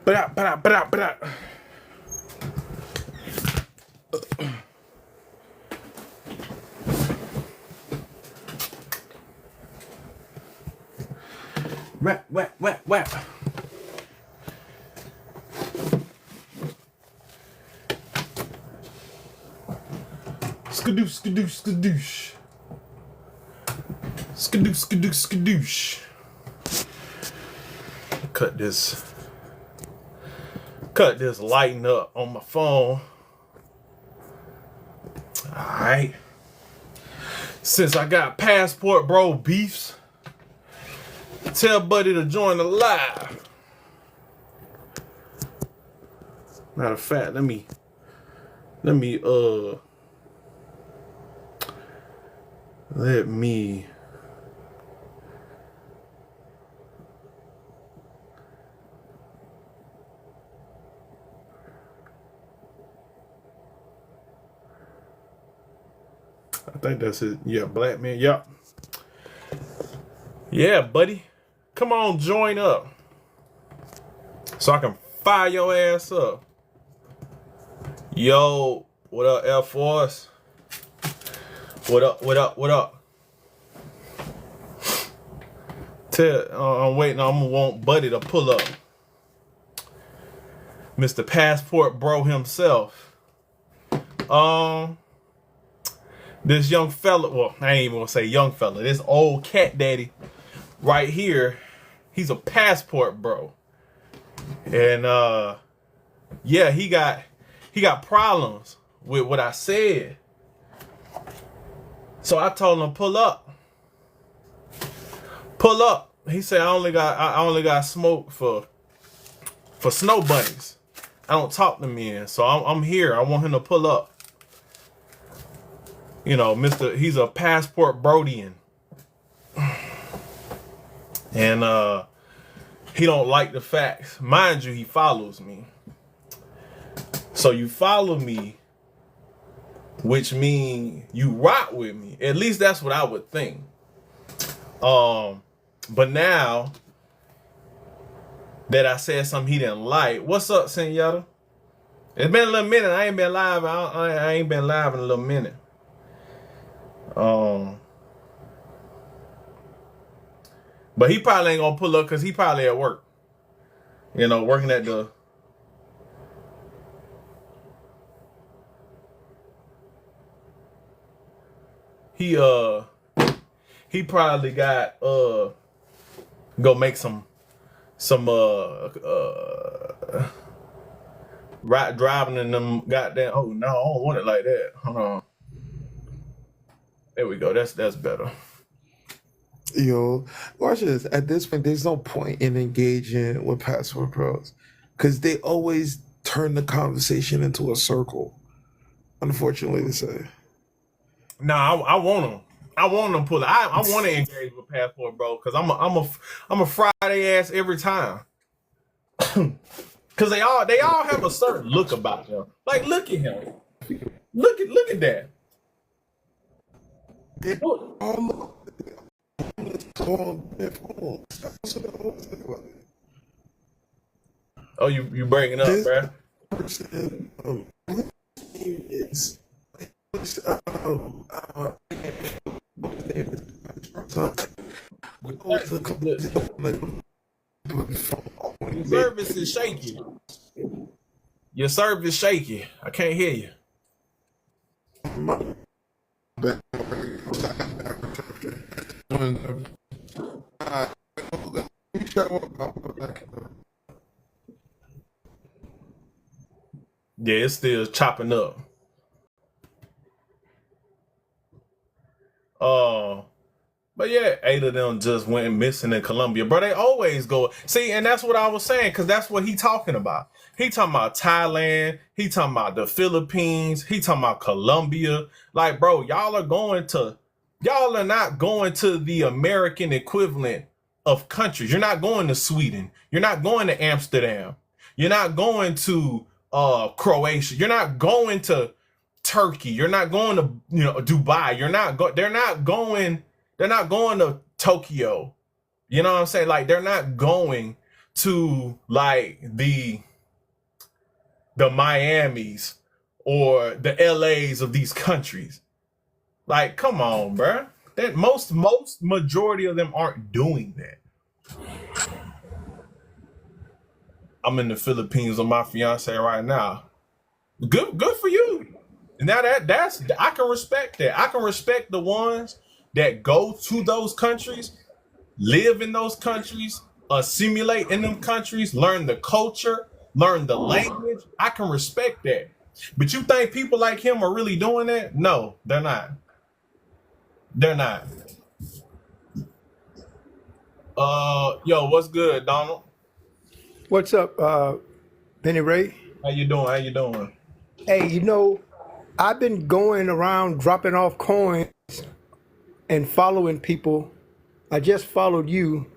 Ba-da. Whap. Skadoosh. Skadoosh. Cut this lighting up on my phone. Alright. Since I got passport bro beefs, tell buddy to join the live. Matter of fact, let me I think that's it. Yeah, black man. Yep. Yeah, buddy. Come on, join up. So I can fire your ass up. Yo, what up, Air Force? What up? I'm waiting. I'm gonna want Buddy to pull up. Mr. Passport Bro himself. This young fella, well, I ain't even gonna say young fella. This old cat daddy right here, he's a passport bro. And yeah, he got problems with what I said. So I told him pull up. He said I only got smoke for snow bunnies. I don't talk to men, so I'm here. I want him to pull up. You know, he's a passport Brodian. And he don't like the facts. Mind you, he follows me. So you follow me, which means you rock with me. At least that's what I would think. But now that I said something he didn't like, what's up, Senora? It's been a little minute. I ain't been live. I ain't been live in a little minute. But he probably ain't gonna pull up because he probably at work. You know, working at the he probably got go make some right driving in them goddamn. Oh no, I don't want it like that. Hold on. There we go. That's better. Yo, watch this. At this point, there's no point in engaging with password pros because they always turn the conversation into a circle. Unfortunately to say. Nah, I want them. I want them pull it. I want to engage with passport bro because I'm a Friday ass every time. Because they all have a certain look about them. Like look at him. Look at that. Oh, you breaking up, bruh. Person, is Your service is shaky. Your service is shaky. I can't hear you. Yeah, it's still chopping up. But yeah, 8 of them just went missing in Colombia. Bro, they always go. See, and that's what I was saying, because that's what he talking about. He talking about Thailand. He talking about the Philippines. He talking about Colombia. Like, bro, y'all are not going to the American equivalent of countries. You're not going to Sweden. You're not going to Amsterdam. You're not going to Croatia. You're not going to Turkey. You're not going to Dubai. They're not going to Tokyo. You know what I'm saying? Like, they're not going to like the Miamis or the LAs of these countries. Like, come on, bruh. That most majority of them aren't doing that. I'm in the Philippines with my fiance right now. Good for you. Now that's I can respect that. I can respect the ones that go to those countries, live in those countries, assimilate in them countries, learn the culture, learn the language. I can respect that. But you think people like him are really doing that? No, they're not. They're not. Yo, what's good, Donald? What's up, Benny Ray? How you doing? How you doing? Hey, I've been going around dropping off coins and following people. I just followed you,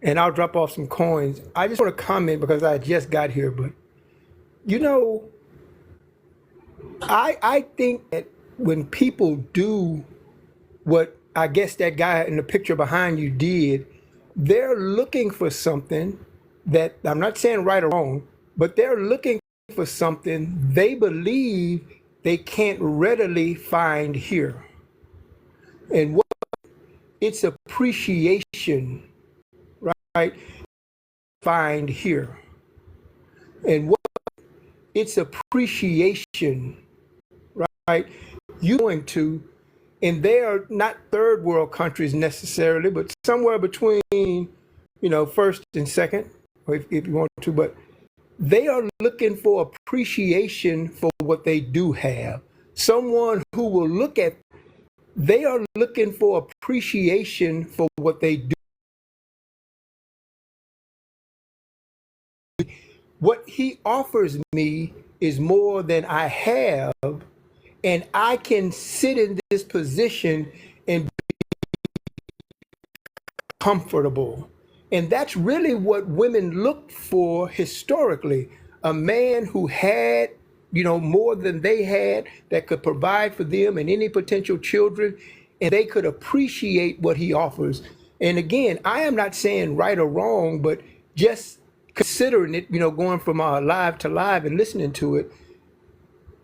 and I'll drop off some coins. I just want to comment because I just got here, but you know, I think that when people do what I guess that guy in the picture behind you did, they're looking for something that I'm not saying right or wrong, but they're looking for something they believe they can't readily find here. And what it's appreciation, right? Find here. And what it's appreciation, right? You going to, and they are not third world countries necessarily, but somewhere between, first and second, or if you want to, but they are looking for appreciation for what they do have. Someone who will look at, they are looking for appreciation for what they do. What he offers me is more than I have, and I can sit in this position and be comfortable. And that's really what women looked for historically. A man who had, more than they had, that could provide for them and any potential children, and they could appreciate what he offers. And again, I am not saying right or wrong, but just considering it, going from live to live and listening to it,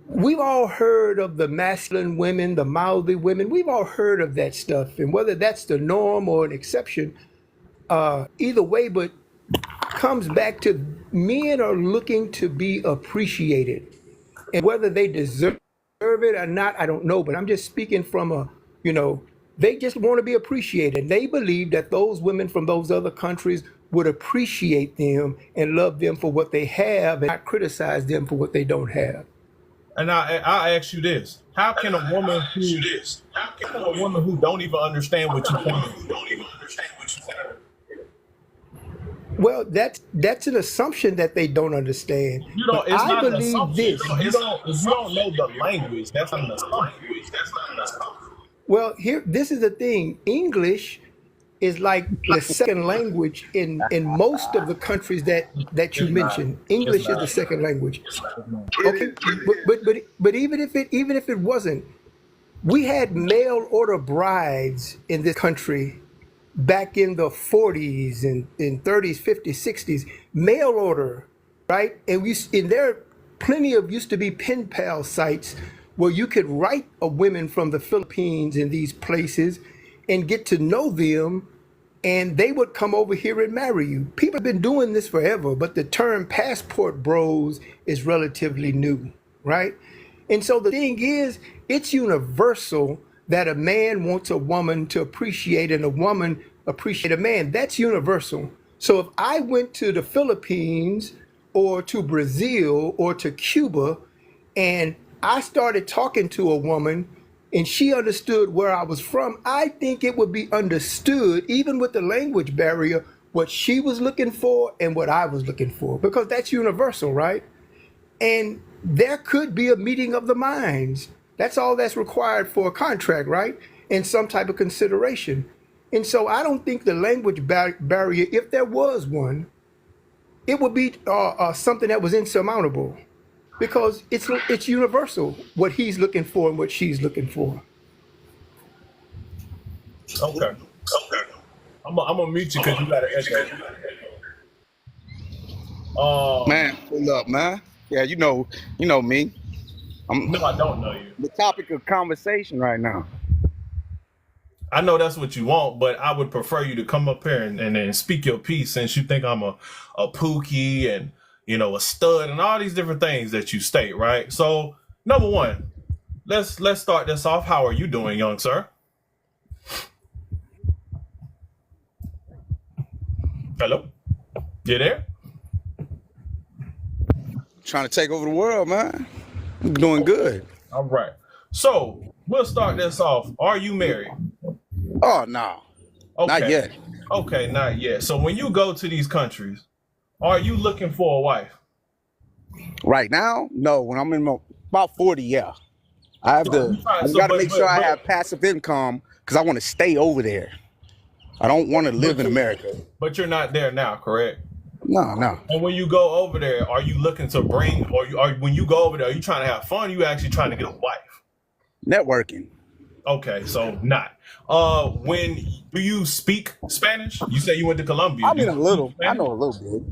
we've all heard of the masculine women, the mouthy women. We've all heard of that stuff. And whether that's the norm or an exception, either way, but comes back to men are looking to be appreciated. And whether they deserve it or not, I don't know. But I'm just speaking from they just want to be appreciated. And they believe that those women from those other countries would appreciate them and love them for what they have and not criticize them for what they don't have. And I ask you this: How can a woman who don't even understand what you're saying? Well, that's an assumption that they don't understand. But It's I not an believe assumption. this. If you don't know the language, that's not an assumption. Well, this is the thing. English is like the second language in most of the countries that you It's not. mentioned. It's English is the not. second language. It's not. Okay, but even if it wasn't, we had mail order brides in this country back in the 40s and in 30s, 50s, 60s. Mail order, right? And there plenty of used to be pen pal sites where you could write a women from the Philippines in these places and get to know them, and they would come over here and marry you. People have been doing this forever, but the term passport bros is relatively new, right? And so the thing is, it's universal that a man wants a woman to appreciate and a woman appreciate a man. That's universal. So if I went to the Philippines or to Brazil or to Cuba and I started talking to a woman and she understood where I was from, I think it would be understood, even with the language barrier, what she was looking for and what I was looking for, because that's universal, right? And there could be a meeting of the minds. That's all that's required for a contract, right? And some type of consideration. And so I don't think the language barrier, if there was one, it would be something that was insurmountable, because it's universal what he's looking for and what she's looking for. Okay. I'm gonna mute you because you got an echo. Man, pull up, man. Yeah, you know me. I'm No, I don't know you. the topic of conversation right now. I know that's what you want, but I would prefer you to come up here and speak your piece since you think I'm a pookie and a stud and all these different things that you state, right? So number one, let's start this off. How are you doing, young sir? Hello? You there? Trying to take over the world, man. I'm doing good. All right. So we'll start this off. Are you married? Oh no, Okay. not yet. Okay, not yet. So when you go to these countries, are you looking for a wife? Right now, no. When I'm in about 40, yeah. I have So to. you trying I so got to make sure I have but passive income because I want to stay over there. I don't want to live in America. but you're not there now, correct? No, no. And when you go over there, are you looking to bring, or when you go over there, are you trying to have fun? Or you actually trying to get a wife? Networking. Okay, so not. When do you speak Spanish? You say you went to Colombia. I Do you mean, a speak little. I Spanish? know a little bit.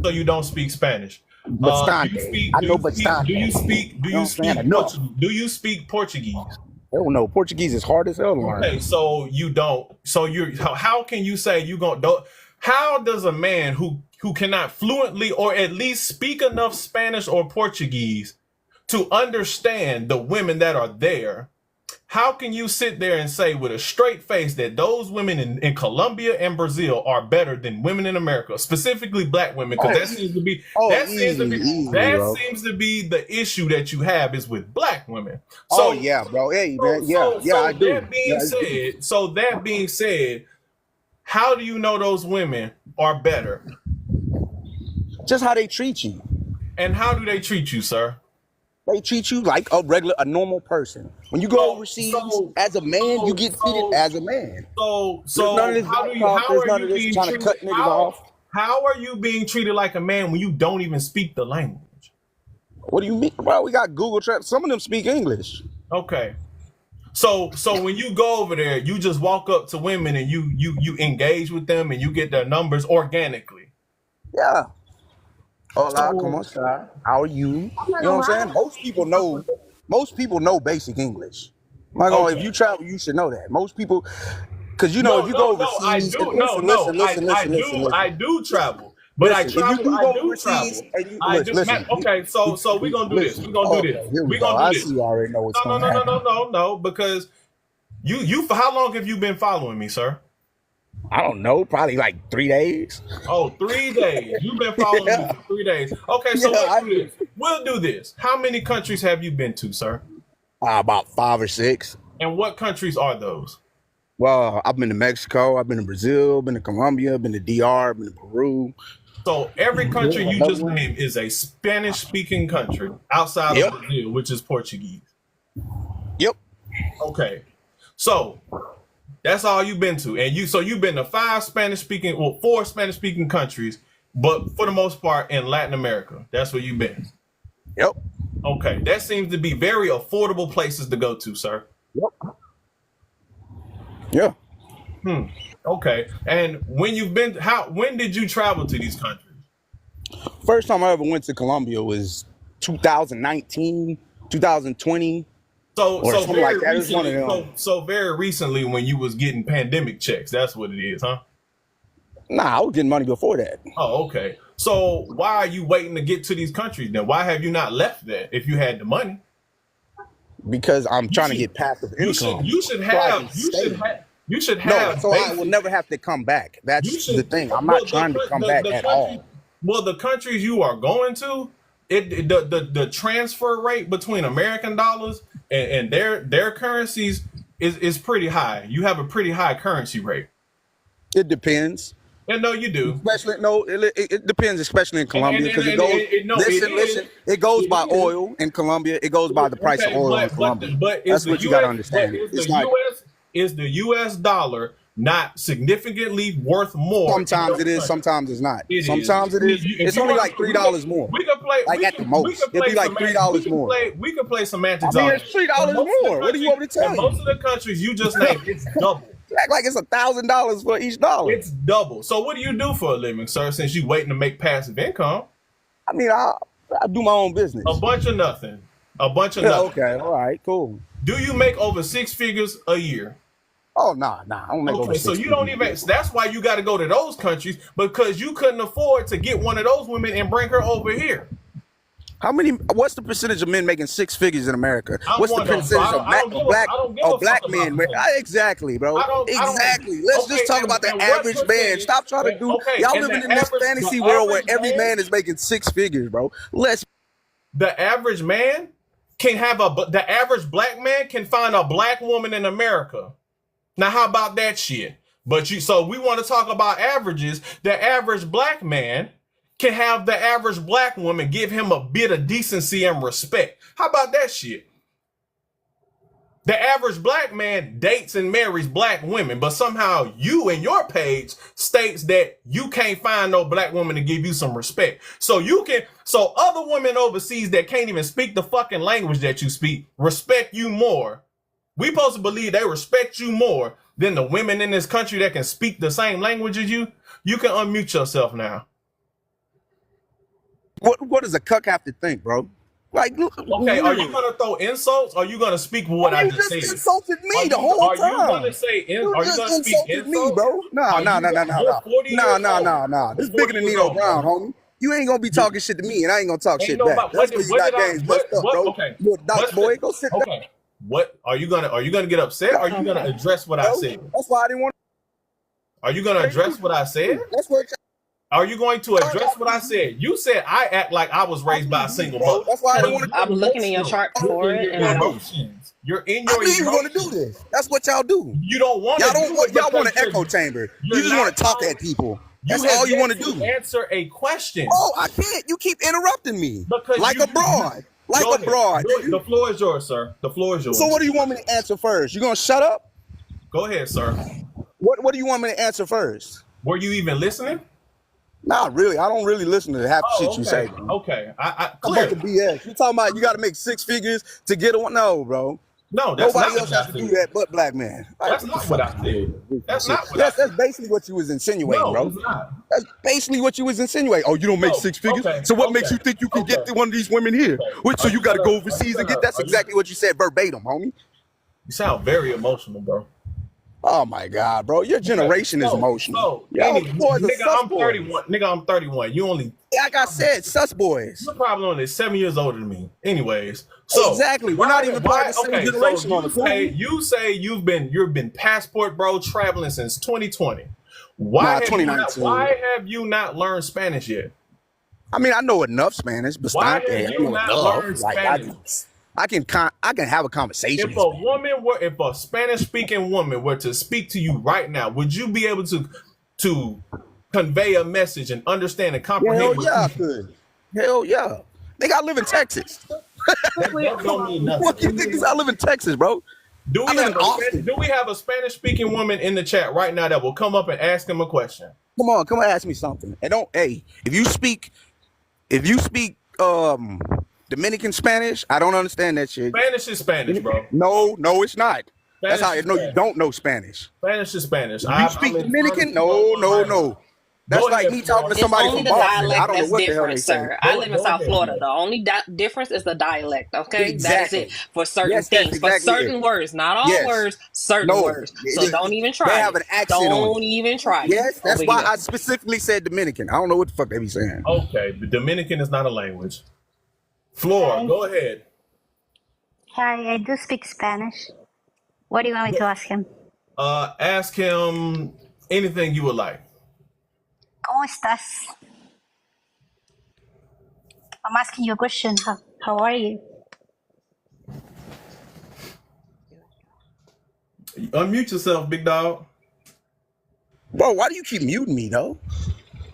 So you don't speak Spanish. Do you Bastante. speak? I Do know you speak? Do you bastante. speak? Do You know you what I'm saying? speak Enough. Portuguese? Do you speak Portuguese? I don't know. Portuguese is hard as hell to learn. Okay, so you don't. So you're. How can you say you gonna? How does a man who cannot fluently or at least speak enough Spanish or Portuguese to understand the women that are there? How can you sit there and say with a straight face that those women in Colombia and Brazil are better than women in America, specifically black women? Because Oh, that seems to be easy, bro. the issue that you have is with black women. Oh So yeah, bro. Hey, so man. Yeah, so I do. that being said, how do you know those women are better? Just how they treat you. And how do they treat you, sir? They treat you like a normal person. When you go So overseas so as a man, you get treated so as a man. There's none of this how back do you talk. how There's are none you of this being trying to treated? cut niggas off. How are you being treated like a man when you don't even speak the language? What do you mean? Well, we got Google Trap. Some of them speak English. Okay. So when you go over there, you just walk up to women and you engage with them and you get their numbers organically. Yeah. Hola, So ¿cómo está? How are you? You know what I'm saying? Most people know basic English. Like, oh, if okay. you travel, you should know that. Most people, because No, if you go no, no, I overseas, do. No, listen, no, listen, listen, listen, listen, I listen. do travel. But Listen, if you do I go do overseas travel. and you I listen, do. listen, Okay, so we're gonna do this. listen. We're gonna do this. Okay, here we We're go. gonna I do see this. you already know what's No, going no, to no, no, happen. no, no, no. Because you. For how long have you been following me, sir? I don't know, probably like 3 days. Oh, 3 days. You've been following me Yeah, for 3 days. Okay, yeah, so we'll I do do. this. We'll do this. How many countries have you been to, sir? About 5 or 6. And what countries are those? Well, I've been to Mexico, I've been to Brazil, been to Colombia, been to DR, been to Peru. So every country you Another just one. named is a Spanish-speaking country outside of Yep, Brazil, which is Portuguese. yep. Okay, so that's all you've been to, and you've been to four Spanish-speaking countries, but for the most part in Latin America. That's where you've been. Yep. Okay, that seems to be very affordable places to go to, sir. Yep. Yeah. Okay, and when did you travel to these countries? First time I ever went to Colombia was 2019, 2020, So or so something like very that. It was one of recently, them. so very recently when you was getting pandemic checks, that's what it is, huh? Nah, I was getting money before that Oh, okay. So why are you waiting to get to these countries then? Why have you not left there if you had the money? because I'm You trying to should get passive you should income you should so I can have stay. you should No, have so I will basic. never have to come back. You That's the should thing. I'm not well trying to come back the at country all. well the countries you are going to the transfer rate between American dollars and their currencies is pretty high. You have a pretty high currency rate. It depends. And no, you do. Especially no, it depends, especially in And Colombia, because it goes. no, Listen. It goes it by is. oil in Colombia. It goes by the price of Okay, oil in Colombia. That's what you got to understand. It's not. Is the US dollar not significantly worth more in Sometimes those it is. countries? Sometimes it's not. It is. Sometimes it is. If It's you only want like to, $3 more. Like at the most, it'd be like $3 more. we can play I semantics mean, on it's it. $3 more. What do you want me to tell In you? most of the countries you just named, it's double. Act like it's $1,000 for each dollar. It's double. So what do you do for a living, sir? Since you waiting to make passive income? I mean, I do my own business. A bunch of nothing. A bunch of Yeah, nothing. okay, all right, cool. Do you make over 6 figures a year? Oh, nah, I don't make over Okay, so 6 you don't figures. even. That's why you got to go to those countries, because you couldn't afford to get one of those women and bring her over here. What's the percentage of men making 6 figures in America? I'm What's the wondering, percentage so I don't give a- I don't give a black fuck men? about that. Exactly, bro. I don't. Exactly. Let's Okay, just talk about the and what average man. percentage? Stop trying to And, do. okay, Y'all and living the in this average, fantasy the world where average every man, man is making 6 figures, bro. the average man can have the average black man can find a black woman in America. Now, how about that shit? So we want to talk about averages. The average black man can have the average black woman give him a bit of decency and respect. How about that shit? The average black man dates and marries black women, but somehow you and your page states that you can't find no black woman to give you some respect. So other women overseas that can't even speak the fucking language that you speak respect you more. We supposed to believe they respect you more than the women in this country that can speak the same language as you. You can unmute yourself now. What does a cuck have to think, bro? Like, look, Okay, are you gonna throw insults? Or are you gonna speak what I you just just said? insulted me the whole Are time. you gonna say? You Are you just gonna speak insulted me, insults? bro. Nah. You're 40 years old. Nah. This You're bigger 40 than years Nino old, Brown, bro. homie. You ain't gonna be talking shit to me, and I ain't gonna talk Ain't shit no back. about That's where you got games messed up, bro. Okay. You a dyke, What's boy. the- Go sit down. Okay. What are you gonna get upset? Or are you gonna address what I said? That's why I didn't want Are you gonna address what I said? That's what Are you going to address what I said? You said I act like I was raised by a single mother. That's why I didn't want to. I'm looking in your chart for it, and Your I don't. emotions. You're in I your knew you were gonna do emotions. this. That's what y'all do. You don't want Y'all to don't do want. it Y'all want because an echo chamber. You you're just want not to talk trying- at people. You That's have all you yet want to to do. answer a question. Oh, I can't. You keep interrupting me. Because Like you- a broad. Like Go a ahead. broad. The floor is yours, sir. The floor is yours. So what do you want me to answer first? You gonna shut up? Go ahead, sir. What do you want me to answer first? Were you even listening? Not really. I don't really listen to half the shit you say. Bro. Okay. I I'm about to clearly. BS. You talking about you got to make 6 figures to get a one? No, bro. No, that's Nobody not else what has I to do said. that but black men. Like, That's not what I said. That's not what Yes, I that's said. basically what you was insinuating, No, bro. it's not. That's basically what you was insinuating. Oh, you don't make No, 6 figures? okay, So what okay, makes you think you can okay. get to one of these women here? Okay. Wait, so Are you you got to gonna- go overseas are you and get? gonna- That's are you- exactly what you said verbatim, homie. You sound very emotional, bro. Oh my God, bro, your generation is emotional. So, Y'all anyway, boys are nigga, sus I'm boys. 31. Nigga, I'm 31. You only, Like I said, sus boys. you're probably only 7 years older than me. Anyways, so Exactly. We're not even part of the same okay, generation so on the phone. you say you've been passport bro traveling since 2020. Why have you not, 2019. learned Spanish yet? I mean, I know enough Spanish, but Why I have you know not enough. learned Like Spanish? I can have a conversation. If a Spanish speaking woman were to speak to you right now, would you be able to convey a message and understand and comprehend? Hell what yeah, I you- could. Hell yeah. Nigga, I live in Texas. That don't mean nothing. What you think? I live in Texas, bro. Do I we, live have in Austin. do we have a Spanish speaking woman in the chat right now that will come up and ask him a question? Come on, ask me something. And don't. Hey, if you speak Dominican Spanish, I don't understand that shit. Spanish is Spanish, bro. No, it's not. That's how I Spanish know is you Spanish. don't know Spanish. Spanish is Spanish. You speak Dominican? No. That's Go like ahead, me talking to It's somebody only from the Boston. I dialect don't know that's what the hell they different, say. sir. I live in Go South ahead, Florida. man. The only difference is the dialect, okay? Exactly. That is it. For certain Yes, that's things. exactly For certain it. words. Not all Yes. words, certain No. words. So don't even try They have it. an accent on Don't it. even try it. Yes, that's over why here. I specifically said Dominican. I don't know what the fuck they be saying. Okay, the Dominican is not a language. Flora, go ahead. Hi, I do speak Spanish. What do you want me to ask him? Ask him anything you would like. ¿Cómo estás? I'm asking you a question. How are you? Unmute yourself, big dog. Bro, why do you keep muting me, though?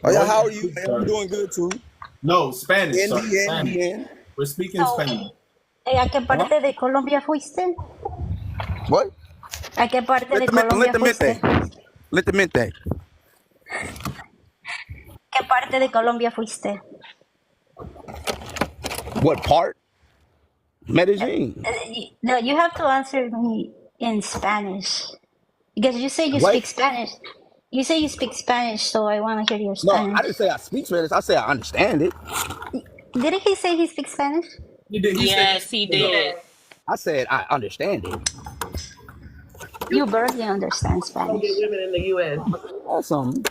Oh, yeah, how are you, man? I'm doing good, too. No, Spanish. Sir. Spanish. Indian. We're speaking Spanish. ¿A qué parte de Colombia fuiste? What? ¿A qué parte de Colombia fuiste? Lentamente. ¿Qué parte de Colombia fuiste? What part? Medellin. No, you have to answer me in Spanish. Because you say you What? speak Spanish. You say you speak Spanish, so I want to hear your No, Spanish. I didn't say I speak Spanish. I say I understand it. Didn't he say he speaks Spanish? He did. He said, Yes, he did. I said I understand it. You barely understand Don't Spanish. get women in the U.S. That's something.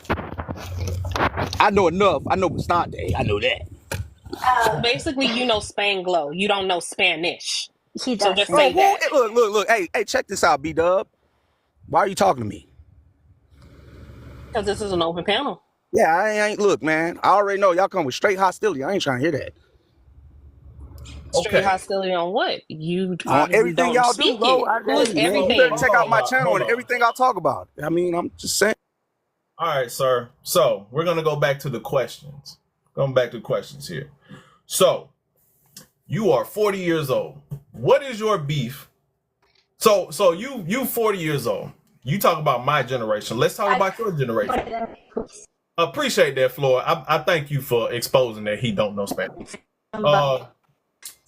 I know enough. I know bastante. I know that. So basically, you know Spanglo. You don't know Spanish. He So just doesn't. say Oh, that. look. Hey, check this out, B-Dub. Why are you talking to me? Because this is an open panel. Yeah, I ain't. Look, man. I already know y'all come with straight hostility. I ain't trying to hear that. Straight Okay. hostility on what? You On obviously everything don't y'all do, speak bro. it. Who is Hey, man, you everything? better check out my Hold channel and on. everything I talk about. I mean, I'm just saying. All right, sir. So we're gonna go back to the questions. Going back to questions here. So you are 40 years old. What is your beef? So you 40 years old. You talk about my generation. Let's talk about your generation. Appreciate that, Floyd. I thank you for exposing that he don't know Spanish.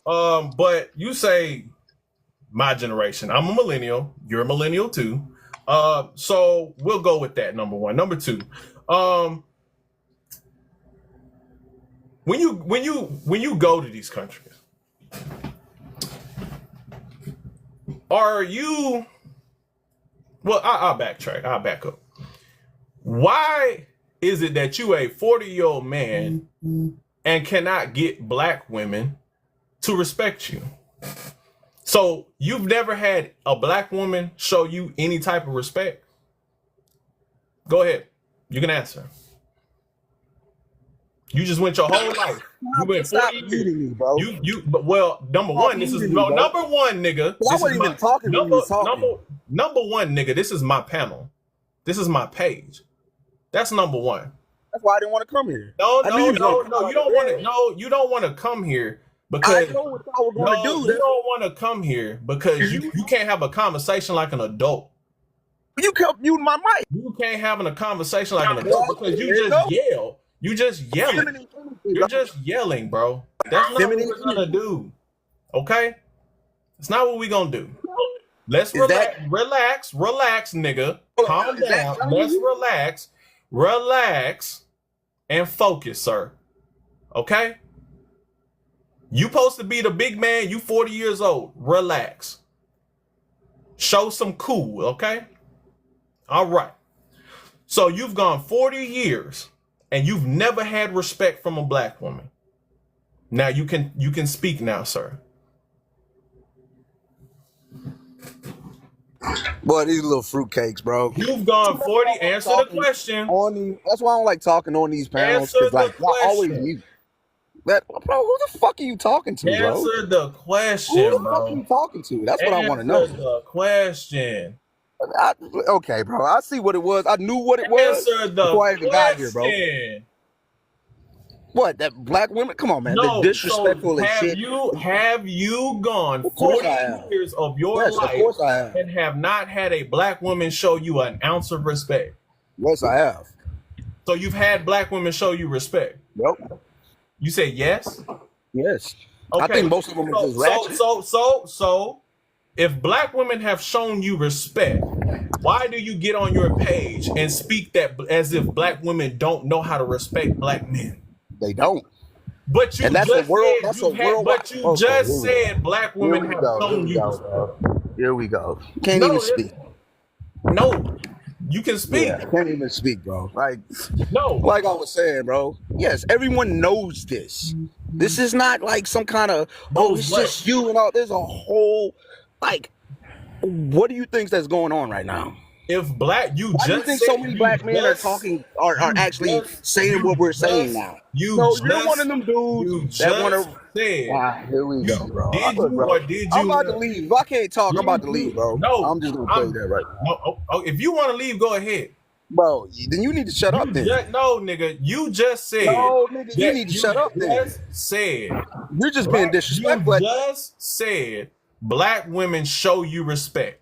But you say my generation. I'm a millennial. You're a millennial too. So we'll go with that. Number one. Number two. When you go to these countries, are you? Well, I'll backtrack. I'll back up. Why is it that you a 40-year-old man and cannot get black women to respect you? So you've never had a black woman show you any type of respect? Go ahead. You can answer. You just went your whole life. You went 40 years. Me, bro. Well, number one, this is number one, nigga. I wasn't even talking when you was talking. Number one, nigga. This is my panel. This is my page. That's number one. That's why I didn't want to come here. No. You you don't want to. No, you don't want to come here because I know what I was going to do. You don't want to come here because you can't have a conversation like an adult. You kept muting my mic. You can't have a conversation like an adult because you just yell. You just yelling. You're just yelling, bro. That's not what we're gonna do. Okay? It's not what we're gonna do. Let's relax, nigga. Calm down. Let's relax, and focus, sir. Okay? You supposed to be the big man. You 40 years old. Relax. Show some cool, okay? All right. So you've gone 40 years and you've never had respect from a black woman. Now you can speak now, sir. Boy, these little fruitcakes, bro. You've gone 40. Answer the question. That's why I don't like talking on these panels. Answer the Like, y'all always question. mute. Bro, who the fuck are you talking to, bro? Answer the question, Who the bro. fuck are you talking to? That's what I want to know. Answer the question. Okay, bro. I see what it was. I knew what it was Answer the before I even got here, bro. question. What? That black women? Come on, man. No, They're disrespectful as shit. Have you gone course 40 I have. years of your Yes, of life course I have. and have not had a black woman show you an ounce of respect? Yes, I have. So you've had black women show you respect? Yep. You say yes? Yes. Okay. I think most of them are just ratchet. So if black women have shown you respect, why do you get on your page and speak that as if black women don't know how to respect black men? They don't. But you And that's just a world. said That's you a had, worldwide. but you just said black women Here we have go. shown you Here we respect. go, bro. Here we go. Can't No, even speak. No, you can speak. Yeah, can't even speak, bro. Like No, I was saying, bro. Yes, everyone knows this. This is not like some kind of it's what? just you and all. There's a whole what do you think that's going on right now? if black you Why just do you think said, so many black men are actually saying what we're saying now? You're one of them dudes that want to. Here we go, bro. I'm about to leave. If I can't talk, I'm about to leave, bro. No, I'm just gonna tell you that right now. No, if you want to leave, go ahead. Bro, then you need to shut up then. No, nigga, you just said. No, nigga, you need to shut up then. You're just being disrespectful. You just said black women show you respect.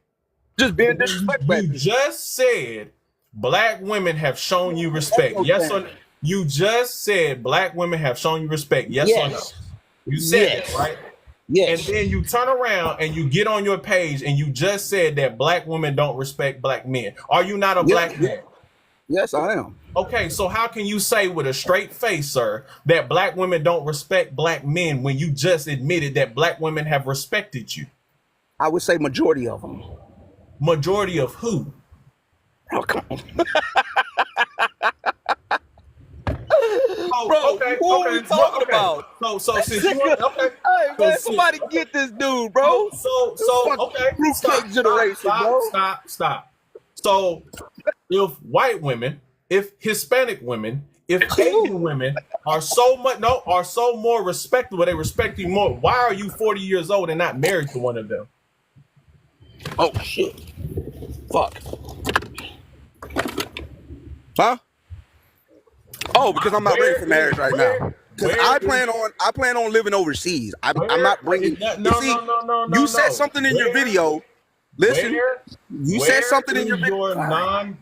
Just being disrespectful. You just said black women have shown you respect. Yes or no? You just said black women have shown you respect. Yes or no? You said it, right? Yes. And then you turn around and you get on your page and you just said that black women don't respect black men. Are you not a black man? Yes, I am. Okay, so how can you say with a straight face, sir, that black women don't respect black men when you just admitted that black women have respected you? I would say majority of them. Majority of who? Oh, come on. Oh, Bro, okay, who are okay, we talking about? So since you okay, Hey so man, somebody get this dude, bro. okay, Fruitcake generation, bro. stop. So if white women, if Hispanic women, if Asian women are so more respectable, they respect you more. Why are you 40 years old and not married to one of them? Oh shit. Fuck. Huh? Oh, because I'm not ready for marriage right now. Because I plan on living overseas. I'm not bringing. No. You said something in your video. Listen, you said something in your video.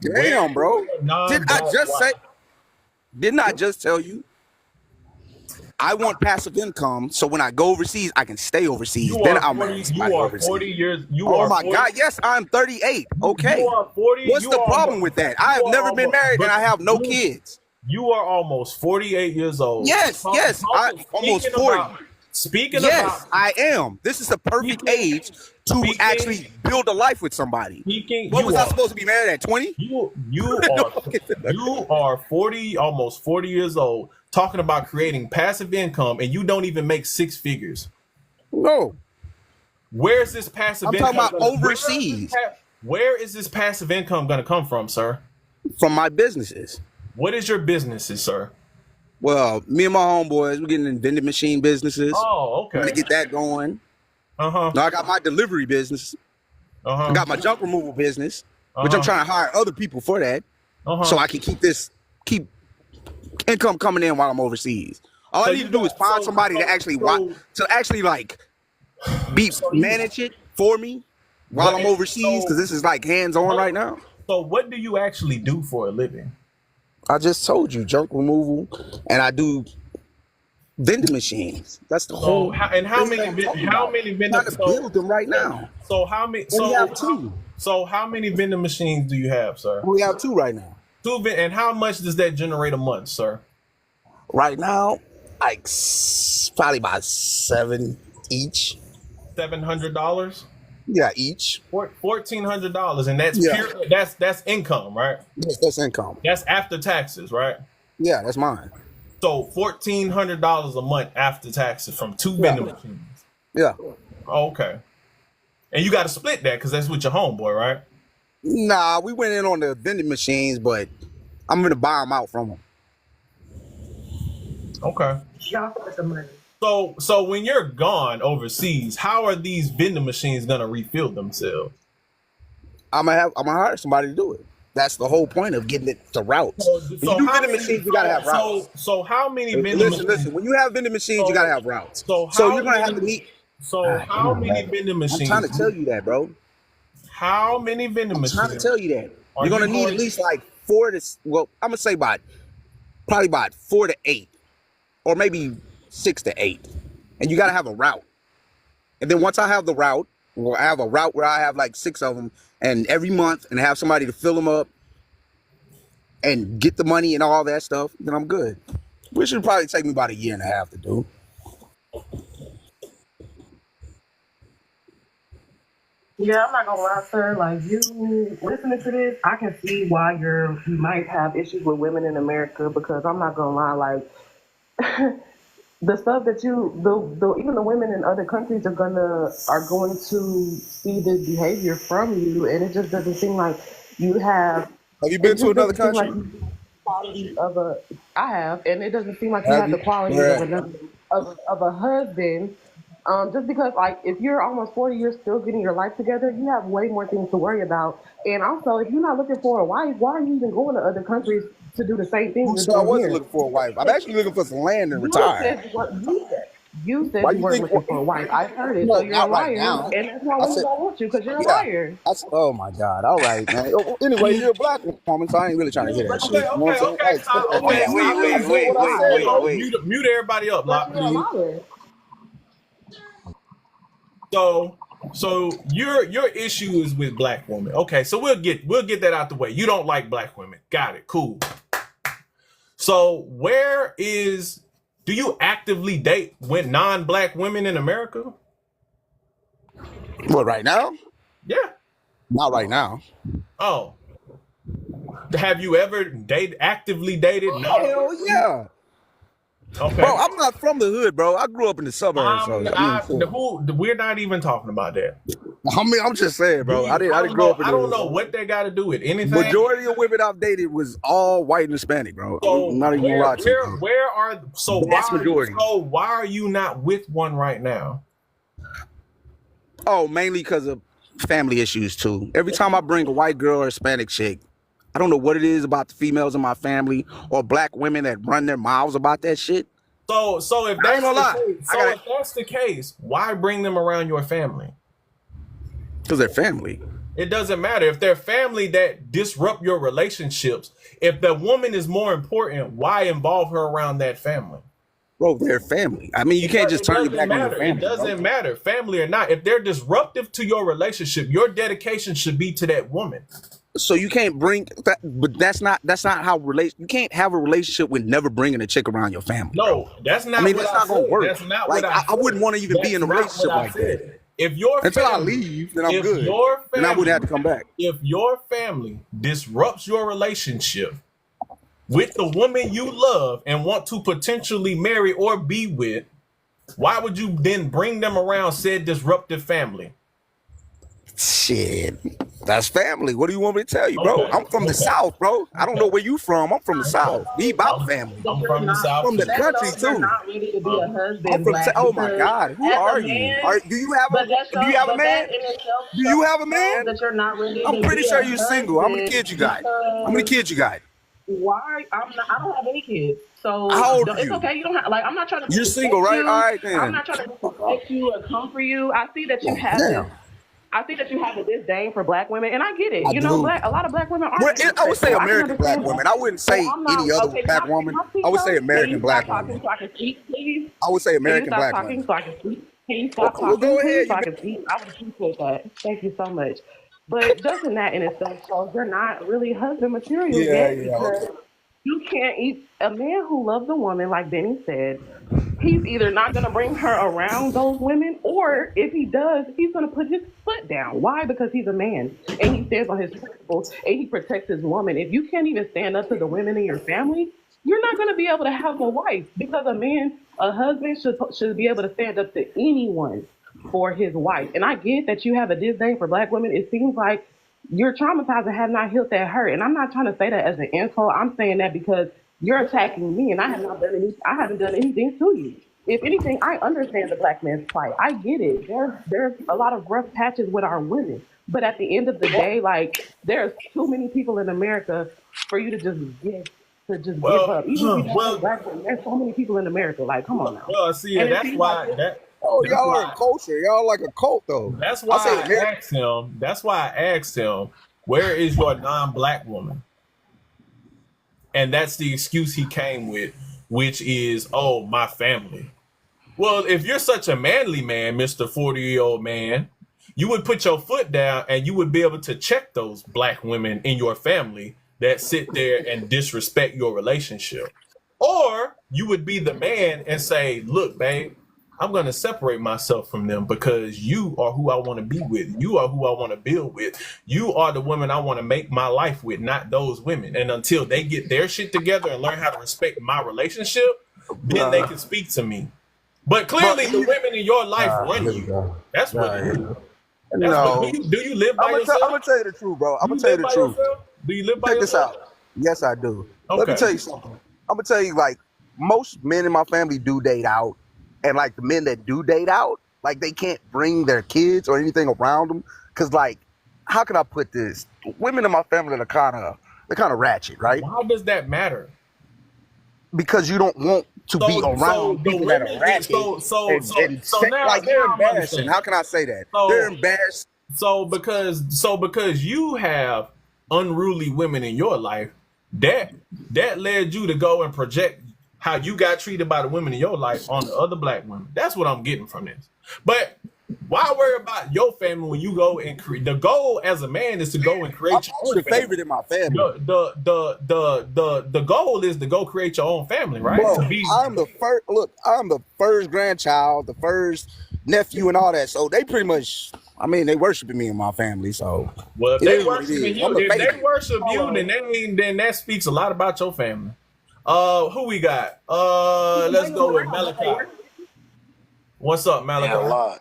Damn, bro. Didn't I just tell you? I want passive income, so when I go overseas, I can stay overseas. Then I'll marry somebody overseas. 40 years. Oh my God! Yes, I'm 38. Okay. What's the problem with that? I have never been married and I have no kids. You are almost 48 years old. Yes, I'm almost 40. Yes, I am. This is the perfect age to actually build a life with somebody. What was I supposed to be married at 20? You are 40, almost 40 years old, talking about creating passive income, and you don't even make six figures. No. Where's this passive income? I'm talking about overseas. Where is this passive income going to come from, sir? From my businesses. What is your businesses, sir? Well, me and my homeboys, we're getting in vending machine businesses. Oh, okay. We're gonna get that going. Now I got my delivery business. I got my junk removal business, which I'm trying to hire other people for that, so I can keep income coming in while I'm overseas. All I need to do is find somebody to actually manage it for me while I'm overseas, because this is like hands-on right now. So what do you actually do for a living? I just told you, junk removal, and I do vending machines. That's the whole. How many vending? I'm trying to build them right now. So how many? We have two. So how many vending machines do you have, sir? We have two right now. And how much does that generate a month, sir? Right now, like probably about 7 each. $700. Yeah, each. $1,400, and that's pure. That's income, right? Yes, that's income. That's after taxes, right? Yeah, that's mine. So $1,400 a month after taxes from two vending machines. Yeah. Oh, okay. And you got to split that because that's with your homeboy, right? Nah, we went in on the vending machines, but I'm gonna buy them out from them. Okay. Y'all put the money. So when you're gone overseas, how are these vending machines gonna refill themselves? I'm gonna hire somebody to do it. That's the whole point of getting it to routes. So when you do vending machines, you gotta have routes. So how many vending machines? Listen. When you have vending machines, you gotta have routes. So you're gonna have to meet. So how many vending machines? I'm trying to tell you that, bro. How many vending machines? I'm trying to tell you that. You're gonna need at least like 4 to. Well, I'm gonna say probably about 4 to 8, or maybe 6 to 8, and you gotta have a route. And then once I have the route, I have a route where I have like 6 of them, and every month, and have somebody to fill them up and get the money and all that stuff, then I'm good. Which should probably take me about 1.5 years to do. Yeah, I'm not gonna lie, sir. Like, you listening to this, I can see why you might have issues with women in America, because I'm not gonna lie, like the stuff that even the women in other countries are going to see this behavior from you, and it just doesn't seem like you have. Have you been to another country? Like quality I have, and it doesn't seem like you have the quality of a husband. Just because, like, if you're almost 40 years still getting your life together, you have way more things to worry about. And also, if you're not looking for a wife, why are you even going to other countries to do the same thing? So I wasn't looking for a wife. I'm actually looking for some land and retire. You said you weren't looking for a wife. I heard it. So you're a liar. And that's why women don't want you, because you're a liar. Oh my God. All right, man. Anyway, you're a black woman, so I ain't really trying to hear that shit. Okay. Mute everybody up, Locke. You're a liar. So So your issue is with black women. Okay, so we'll get that out the way. You don't like black women. Got it. Cool. So do you actively date with non-black women in America? What, right now? Yeah. Not right now. Oh. Have you ever actively dated? Hell yeah. Okay. Bro, I'm not from the hood, bro. I grew up in the suburbs. We're not even talking about that. I'm just saying, bro. I didn't grow up in the hood. I don't know what they got to do with anything. Majority of women I've dated was all white and Hispanic, bro. So I'm not even gonna lie to you. Why are you not with one right now? Oh, mainly because of family issues too. Every time I bring a white girl or Hispanic chick, I don't know what it is about the females in my family or black women that run their mouths about that shit. So if that's the case, why bring them around your family? Because they're family. It doesn't matter if they're family that disrupt your relationships. If the woman is more important, why involve her around that family? Bro, they're family. I mean, you can't just turn your back on your family. It doesn't matter, family or not. If they're disruptive to your relationship, your dedication should be to that woman. So you can't bring that, but that's not how you can't have a relationship with never bringing a chick around your family. No, that's not. I mean, that's not gonna work. That's not like I wouldn't want to even be in a relationship like that. If your until I leave, then I'm good. Then I wouldn't have to come back. If your family disrupts your relationship with the woman you love and want to potentially marry or be with, why would you then bring them around said disruptive family? Shit, that's family. What do you want me to tell you, bro? I'm from the South, bro. I don't know where you from. I'm from the South. We about family. I'm from the South. From the country too. Not ready to be a husband. Oh my God, who are you? Do you have a man? Do you have a man? That you're not ready. I'm pretty sure you're single. How many kids you got? Why? I don't have any kids. So how old are you? It's okay. You don't have I'm not trying to. You're single, right? All right, then. I'm not trying to protect you or come for you. I see that you have this. I think that you have a disdain for black women, and I get it. A lot of black women are. Well, I would say American black women. I wouldn't say any other black woman. I would say American black woman. So I can speak, please. I would say American black woman. So I can speak. Can you stop talking? Go ahead. So I can speak. I would appreciate that. Thank you so much. But just in that in itself shows you're not really husband material yet. Because you can't eat a man who loves a woman, like Benny said. He's either not going to bring her around those women, or if he does, he's going to put his foot down. Why? Because he's a man and he stands on his principles and he protects his woman. If you can't even stand up to the women in your family, you're not going to be able to have a wife, because a husband should be able to stand up to anyone for his wife. And I get that you have a disdain for black women. It seems like you're traumatized and have not healed that hurt. And I'm not trying to say that as an insult. I'm saying that because you're attacking me, and I haven't done anything to you. If anything, I understand the black man's plight. I get it. There's a lot of rough patches with our women, but at the end of the day, there's too many people in America for you to just give up. Even if you don't black women, there's so many people in America. Like, come on now. Well, see, and that's why y'all are a culture. Y'all like a cult, though. That's why I asked him. That's why I asked him, where is your non-black woman? And that's the excuse he came with, which is, oh, my family. Well, if you're such a manly man, Mr. 40-year-old man, you would put your foot down and you would be able to check those black women in your family that sit there and disrespect your relationship. Or you would be the man and say, look, babe, I'm going to separate myself from them because you are who I want to be with. You are who I want to build with. You are the women I want to make my life with, not those women. And until they get their shit together and learn how to respect my relationship, then they can speak to me. But clearly the women in your life run you. That's what it is. Do you live by yourself? I'm going to tell you the truth, bro. I'm going to tell you the truth. Do you live by yourself? Check this out. Yes, I do. Okay. Let me tell you something. I'm going to tell you, most men in my family do date out. And the men that do date out, they can't bring their kids or anything around them. Cause how can I put this? Women in my family are kind of ratchet, right? How does that matter? Because you don't want to be around people that are ratchet. So now they're embarrassing. How can I say that? They're embarrassed. So because you have unruly women in your life, that led you to go and project how you got treated by the women in your life on the other black women. That's what I'm getting from this. But Why worry about your family when you go and create? The goal as a man is to go and create your I'm own the family. favorite in my family. The goal is to go create your own family, right? Bro, To be I'm the first. Look, I'm the first grandchild, the first nephew, and all that. So they pretty much. I mean, they worshiping me and my family. So well. If it they is what it worshiping is. I'm you, the if they favorite. worship you, then that speaks a lot about your family. Who we got? Let's go with Malachi. What's up, Yeah, a Malachi? lot.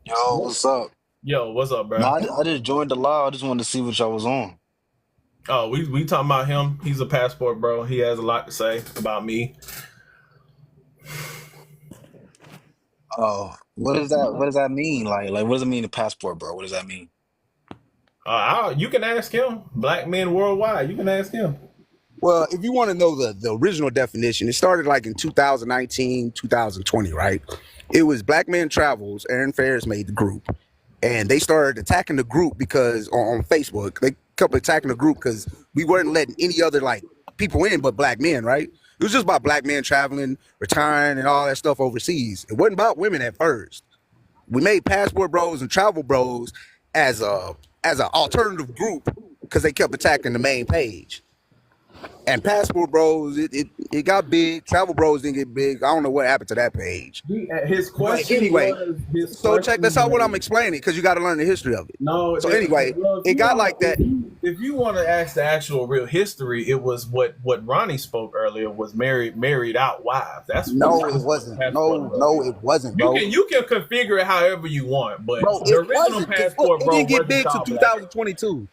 Yo, what's up? Yo, what's up, No, bro? I just joined the live. I just wanted to see what y'all was on. Oh, we talking about him. He's a passport, bro. He has a lot to say about me. Oh, what does that? What does that mean? Like, what does it mean to passport, bro? What does that mean? You can ask him. Black men worldwide. You can ask him. Well, if you want to know the original definition, it started like in 2019, 2020, right? It was Black Men Travels. Aaron Ferris made the group, and they started attacking the group because on Facebook they kept attacking the group because we weren't letting any other like people in but black men, right? It was just about black men traveling, retiring, and all that stuff overseas. It wasn't about women at first. We made Passport Bros and Travel Bros as an alternative group because they kept attacking the main page. And Passport Bros, it got big. Travel Bros didn't get big. I don't know what happened to that page. His But question anyway, was so check this out. What I'm explaining because you got to learn the history of it. No. So anyway, it got like that. If you want to ask the actual real history, it was what Ronnie spoke earlier was married out wives. That's No, it wasn't. No, it wasn't, bro. You can configure it however you want, but Bro, the it original wasn't. passport, It bro, didn't get wasn't big to called black. 2022.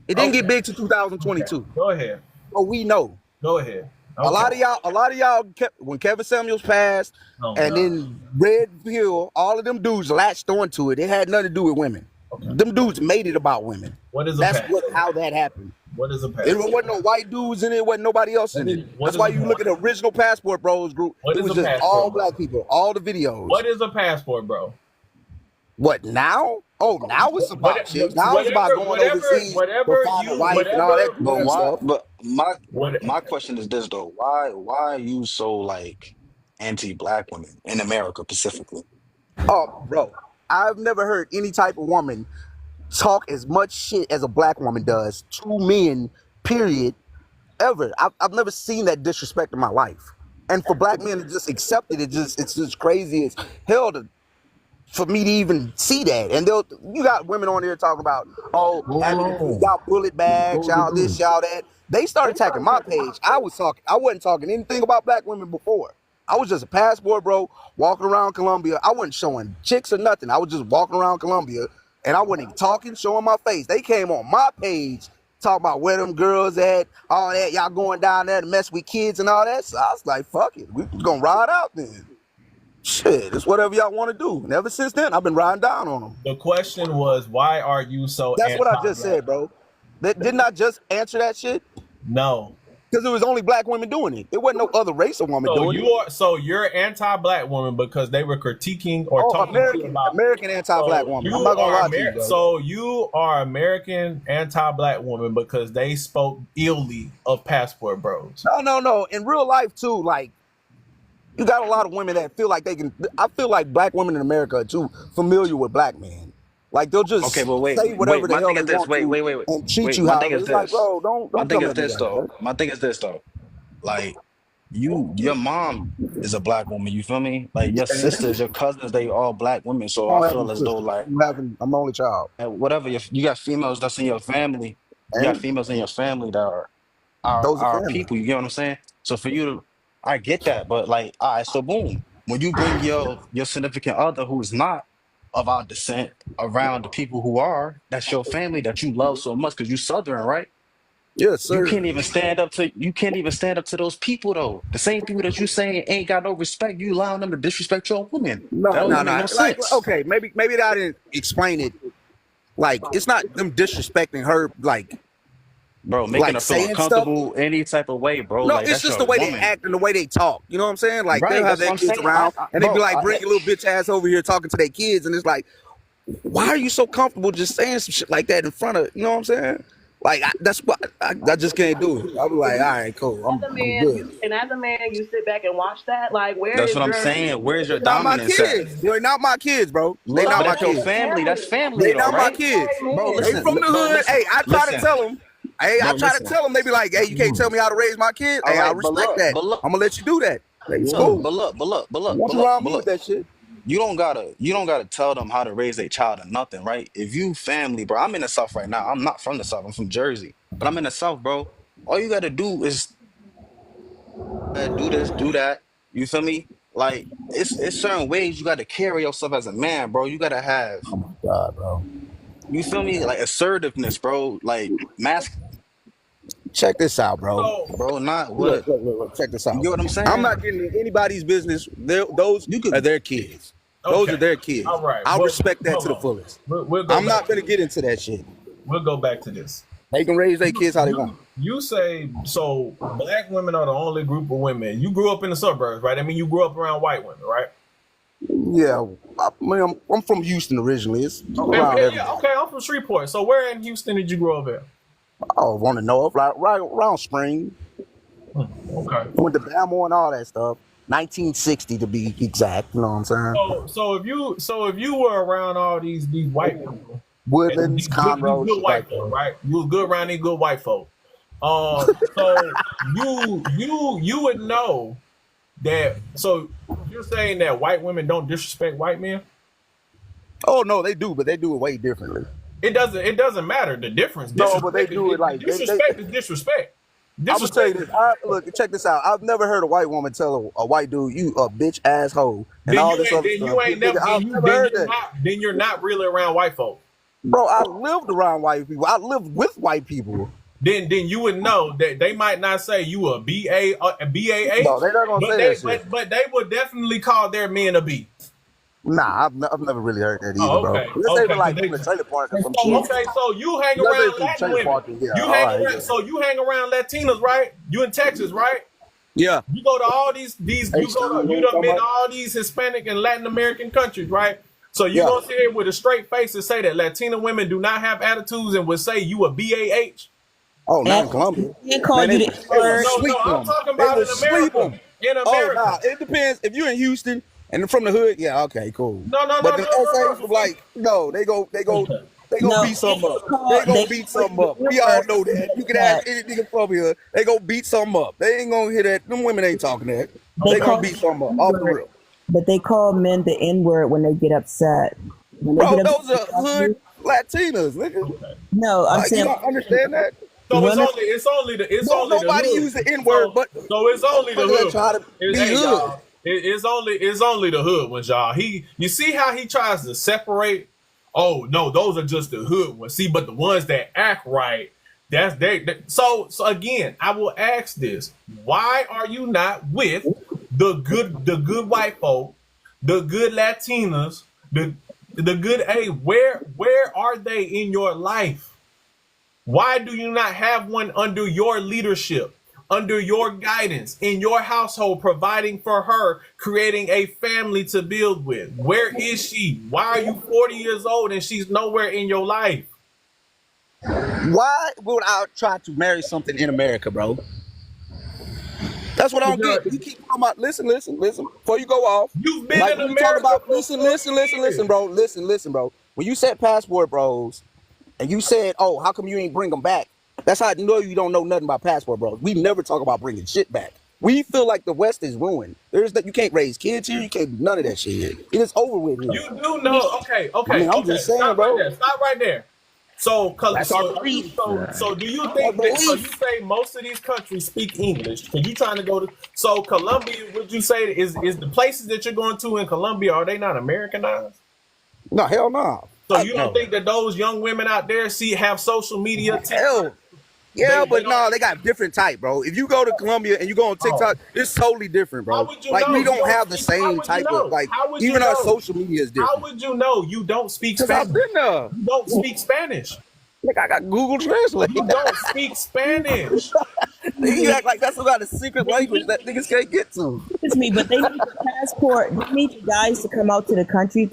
It didn't get big to 2022. Go ahead. But we know. Go ahead. A lot of y'all kept, when Kevin Samuels passed, and then Red Pill, all of them dudes latched onto it. It had nothing to do with women. Okay. Them dudes made it about women. How that happened. What is a passport? There wasn't no white dudes in it. Wasn't nobody else in it. That's why you look at the original Passport Bros group. It was just all black people. All the videos. What is a passport, bro? What now? Oh, now it's about shit. Now it's about going overseas, finding a wife and all that. But why? Stuff. But my question is this though: why are you so like anti-black women in America specifically? Oh, bro, I've never heard any type of woman talk as much shit as a black woman does to men. Period. Ever. I've never seen that disrespect in my life. And for black men to just accept it, it's just crazy as hell for me to even see that. And you got women on there talking about, y'all bullet bags, y'all this, y'all that. They started attacking my page. I wasn't talking anything about black women before. I was just a passport bro walking around Colombia. I wasn't showing chicks or nothing. I was just walking around Colombia and I wasn't even talking, showing my face. They came on my page talking about where them girls at, all that, y'all going down there to mess with kids and all that. So I was like, fuck it. We're gonna ride out then. Shit, it's whatever y'all want to do. And ever since then, I've been riding down on them. The question was, why are you so That's what I just said, bro. Didn't I just answer that shit? No. Because it was only black women doing it. It wasn't no other race of woman doing it. So you're anti-black woman because they were critiquing or talking about American anti-black woman. I'm not gonna lie to you, bro. So you are American anti-black woman because they spoke illy of Passport Bros. No. In real life too, like you got a lot of women that feel like they can. I feel like black women in America are too familiar with black men. Like they'll just say whatever the hell they want to and treat you how it's like, bro, don't My thing come is this though. My thing is this though. Like your mom is a black woman. You feel me? Like your sisters, your cousins, they all black women. So I feel as though like I'm the only child. Whatever. If you got females that's in your family, you got females in your family that are our people. You get what I'm saying? So for you to, I get that, but like, all right, so boom, when you bring your significant other who's not of our descent around the people who are, that's your family that you love so much because you Southern, right? Yes, sir. You can't even stand up to those people though. The same people that you saying ain't got no respect, you allowing them to disrespect your woman. No. Make no sense. Like, okay, maybe I didn't explain it. Like, it's not them disrespecting her, like, bro, making her feel uncomfortable any type of way, bro. No, like, it's just the way they act and the way they talk. You know what I'm saying? Like, they'll have their kids around and they be like, bring your little bitch ass over here talking to their kids. And it's like, why are you so comfortable just saying some shit like that in front of, you know what I'm saying? Like that's what I just can't do it. I'm like, all right, cool. I'm good. As a man, you sit back and watch that. Like, where That's is what I'm your? saying. Where's your They're not my dominance at? kids. They're not my kids, bro. They But not my that's your kids. family. That's family They though, not my right? kids. Bro, They listen, from the bro, hood. listen, Hey, I try to listen, tell them. Hey, I bro, try to listen. tell them. They be like, hey, you can't tell me how to raise my kids. All Hey, I right, respect that. I'm gonna let you do that. It's cool. Nothing wrong with that shit. You don't gotta tell them how to raise their child or nothing, right? If you family, bro, I'm in the South right now. I'm not from the South. I'm from Jersey, but I'm in the South, bro. All you gotta do is do this, do that. You feel me? Like it's certain ways you gotta carry yourself as a man, bro. You gotta have, Oh my god, bro. you feel me? Like assertiveness, bro. Like mask, Check this out, bro. bro. Not Look, what look, look, look. Check this you out. get what I'm I'm saying? not getting in anybody's business. Those You are could, their kids. Those are their kids. All right. I Well, respect that to hold the on. fullest. We'll go I'm back not gonna get into that shit. We'll go back to this. They can raise their kids how they want. You say so. Black women are the only group of women. You grew up in the suburbs, right? I mean, you grew up around white women, right? Yeah, I mean, I'm from Houston originally. It's around everything. Yeah, okay. I'm from Shreveport. So where in Houston did you grow up at? Oh, want to know? Right around spring. Okay. Went to Bama and all that stuff. 1960 to be exact. You know what I'm saying? So if you were around all these white people, Woodlands, these Conroe, good shit white like folk, that. right? You was good around these good white folk. So you would know that. So you're saying that white women don't disrespect white men? Oh no, they do, but they do it way differently. It doesn't matter the difference. No, but they do it like disrespect is disrespect. I'm gonna tell you this. Look, check this out. I've never heard a white woman tell a white dude, "You a bitch asshole," and all this other stuff. I've never heard that. Then you're not really around white folk, bro. I lived around white people. I lived with white people. Then you would know that they might not say you a BA a BAH. No, they're not gonna say that shit. But they would definitely call their men a B. Nah, I've never really heard that either, bro. Let's say like in the trailer park or some shit. Okay, so you hang around Latin women. So you hang around Latinas, right? You in Texas, right? Yeah. You go to all these you done been to all these Hispanic and Latin American countries, right? So you gonna sit here with a straight face and say that Latina women do not have attitudes and would say you a BAH? Oh, not in Colombia. They call you the word. No, I'm talking about in America. In America. Oh, nah, it depends. If you're in Houston and from the hood, yeah, okay, cool. But the essays, like, no, they go beat something up. They go beat something up. We all know that. You can ask any nigga from here. They go beat something up. They ain't gonna hear that. Them women ain't talking that. They gonna beat something up. Off the real. But they call men the N-word when they get upset. Bro, those are hood Latinas, nigga. No, I'm saying. You don't understand that? So it's only the nobody hood. use the N-word, but so it's only the hood. Try to be hood. It's only the hood ones, y'all. You see how he tries to separate. Oh no, those are just the hood ones. See, but the ones that act right, that's they. So again, I will ask this: why are you not with the good white folk, the good Latinas, the good A? Where are they in your life? Why do you not have one under your leadership, under your guidance, in your household, providing for her, creating a family to build with? Where is she? Why are you 40 years old and she's nowhere in your life? Why would I try to marry something in America, bro? That's what I don't get. You keep talking about, listen, before you go off. You've been in America. Talk about, listen, bro. Listen, bro. When you said passport bros, and you said, oh, how come you ain't bring them back? That's how I know you don't know nothing about passport bros. We never talk about bringing shit back. We feel like the West is ruined. You can't raise kids here. You can't do none of that shit. It is over with here. You do know. Okay. I mean, I'm just saying, stop bro. Stop right there. So do you think that, so you say most of these countries speak English? Because you trying to go to Colombia, would you say is the places that you're going to in Colombia, are they not Americanized? No, hell no. So you don't think that those young women out there have social media? Yeah, but no, they got different type, bro. If you go to Colombia and you go on TikTok, it's totally different, bro. Like we don't have the same type of even our social media is different. How would you know you don't speak Spanish? I've been there. You don't speak Spanish. Like I got Google Translate. You don't speak Spanish. You act like that's about a secret language that niggas can't get to. It's me, but they need a passport. They need you guys to come out to the country.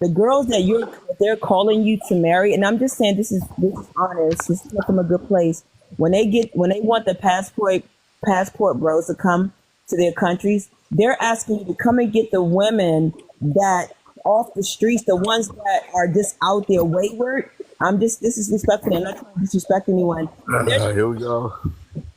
The girls that you're with, they're calling you to marry, and I'm just saying this is honest. This is coming from a good place. When they want the passport bros to come to their countries, they're asking you to come and get the women that off the streets, the ones that are just out there wayward. This is respectful. I'm not trying to disrespect anyone. Here we go.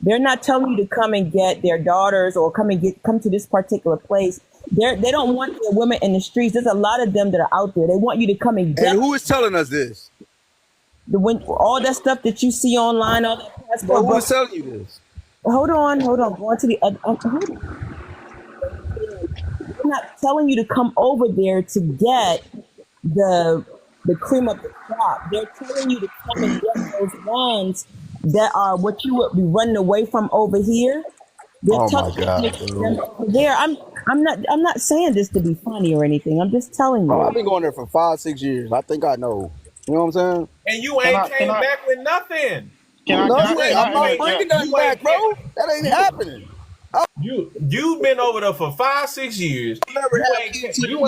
They're not telling you to come and get their daughters or come to this particular place. They don't want their women in the streets. There's a lot of them that are out there. They want you to come and get. And who is telling us this? All that stuff that you see online, all that passport. Who is telling you this? Hold on. Going to the other. They're not telling you to come over there to get the cream of the crop. They're telling you to come and get those ones that are what you would be running away from over here. They're telling you to get them over there. I'm not saying this to be funny or anything. I'm just telling you. I've been going there for 5-6 years. I think I know. You know what I'm saying? And you ain't came back with nothing. I'm not bringing nothing back, bro. That ain't happening. You've been over there for 5-6 years. You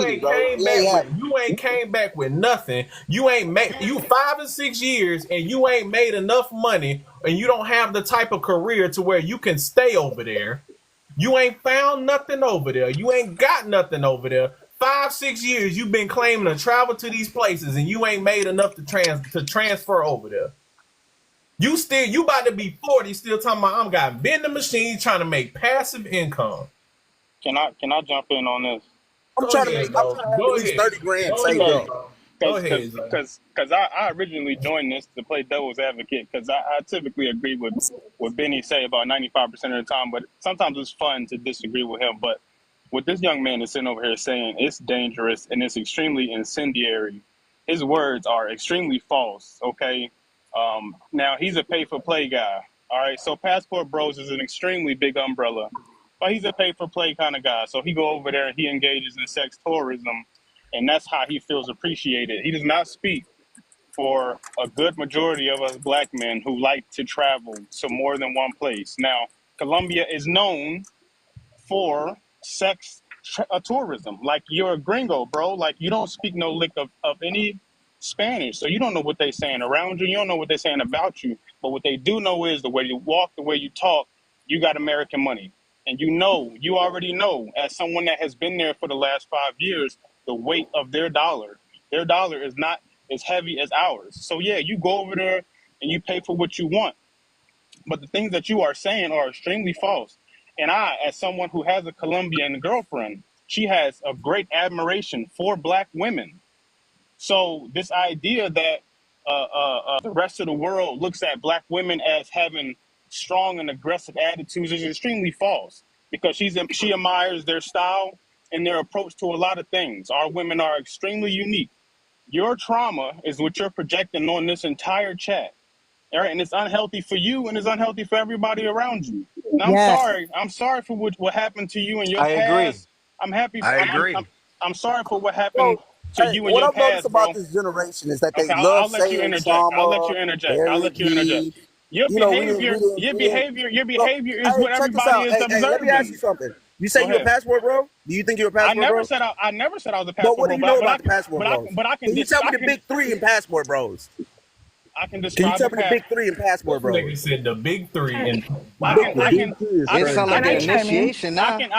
ain't came back with nothing. You 5 or 6 years, and you ain't made enough money, and you don't have the type of career to where you can stay over there. You ain't found nothing over there. You ain't got nothing over there. 5-6 years you've been claiming to travel to these places, and you ain't made enough to transfer over there. You about to be 40, still talking about I'm got vending machines trying to make passive income. Can I jump in on this? I'm trying to have at least 30 grand saved up. Because I originally joined this to play devil's advocate, because I typically agree with what Benny say about 95% of the time, but sometimes it's fun to disagree with him. But what this young man is sitting over here saying, it's dangerous and it's extremely incendiary. His words are extremely false, okay? Now, he's a pay-for-play guy, all right? So Passport Bros is an extremely big umbrella, but he's a pay-for-play kind of guy. So he go over there and he engages in sex tourism, and that's how he feels appreciated. He does not speak for a good majority of us black men who like to travel to more than one place. Now, Colombia is known for sex tourism. Like, you're a gringo, bro. Like, you don't speak no lick of any Spanish, so you don't know what they're saying around you. You don't know what they're saying about you. But what they do know is the way you walk, the way you talk, you got American money. And you already know, as someone that has been there for the last 5 years, the weight of their dollar. Their dollar is not as heavy as ours. So yeah, you go over there and you pay for what you want. But the things that you are saying are extremely false. And I, as someone who has a Colombian girlfriend, she has a great admiration for black women. So this idea that the rest of the world looks at black women as having strong and aggressive attitudes is extremely false, because she admires their style and their approach to a lot of things. Our women are extremely unique. Your trauma is what you're projecting on this entire chat. All right, and it's unhealthy for you, and it's unhealthy for everybody around you. And I'm sorry for what happened to you in your past. I'm sorry for what happened to you in your past, bro. What I've noticed about this generation is that they love saying trauma. I'll let you interject. Your behavior is what everybody is observing. Let me ask you something. You say you're a passport bro? Do you think you're a passport bro? I never said I was a passport bro. But what do you know about the passport bros? Can you tell me the big three in passport bros? I can describe. Can you tell me the big three in passport bros? Nigga said the big three in. I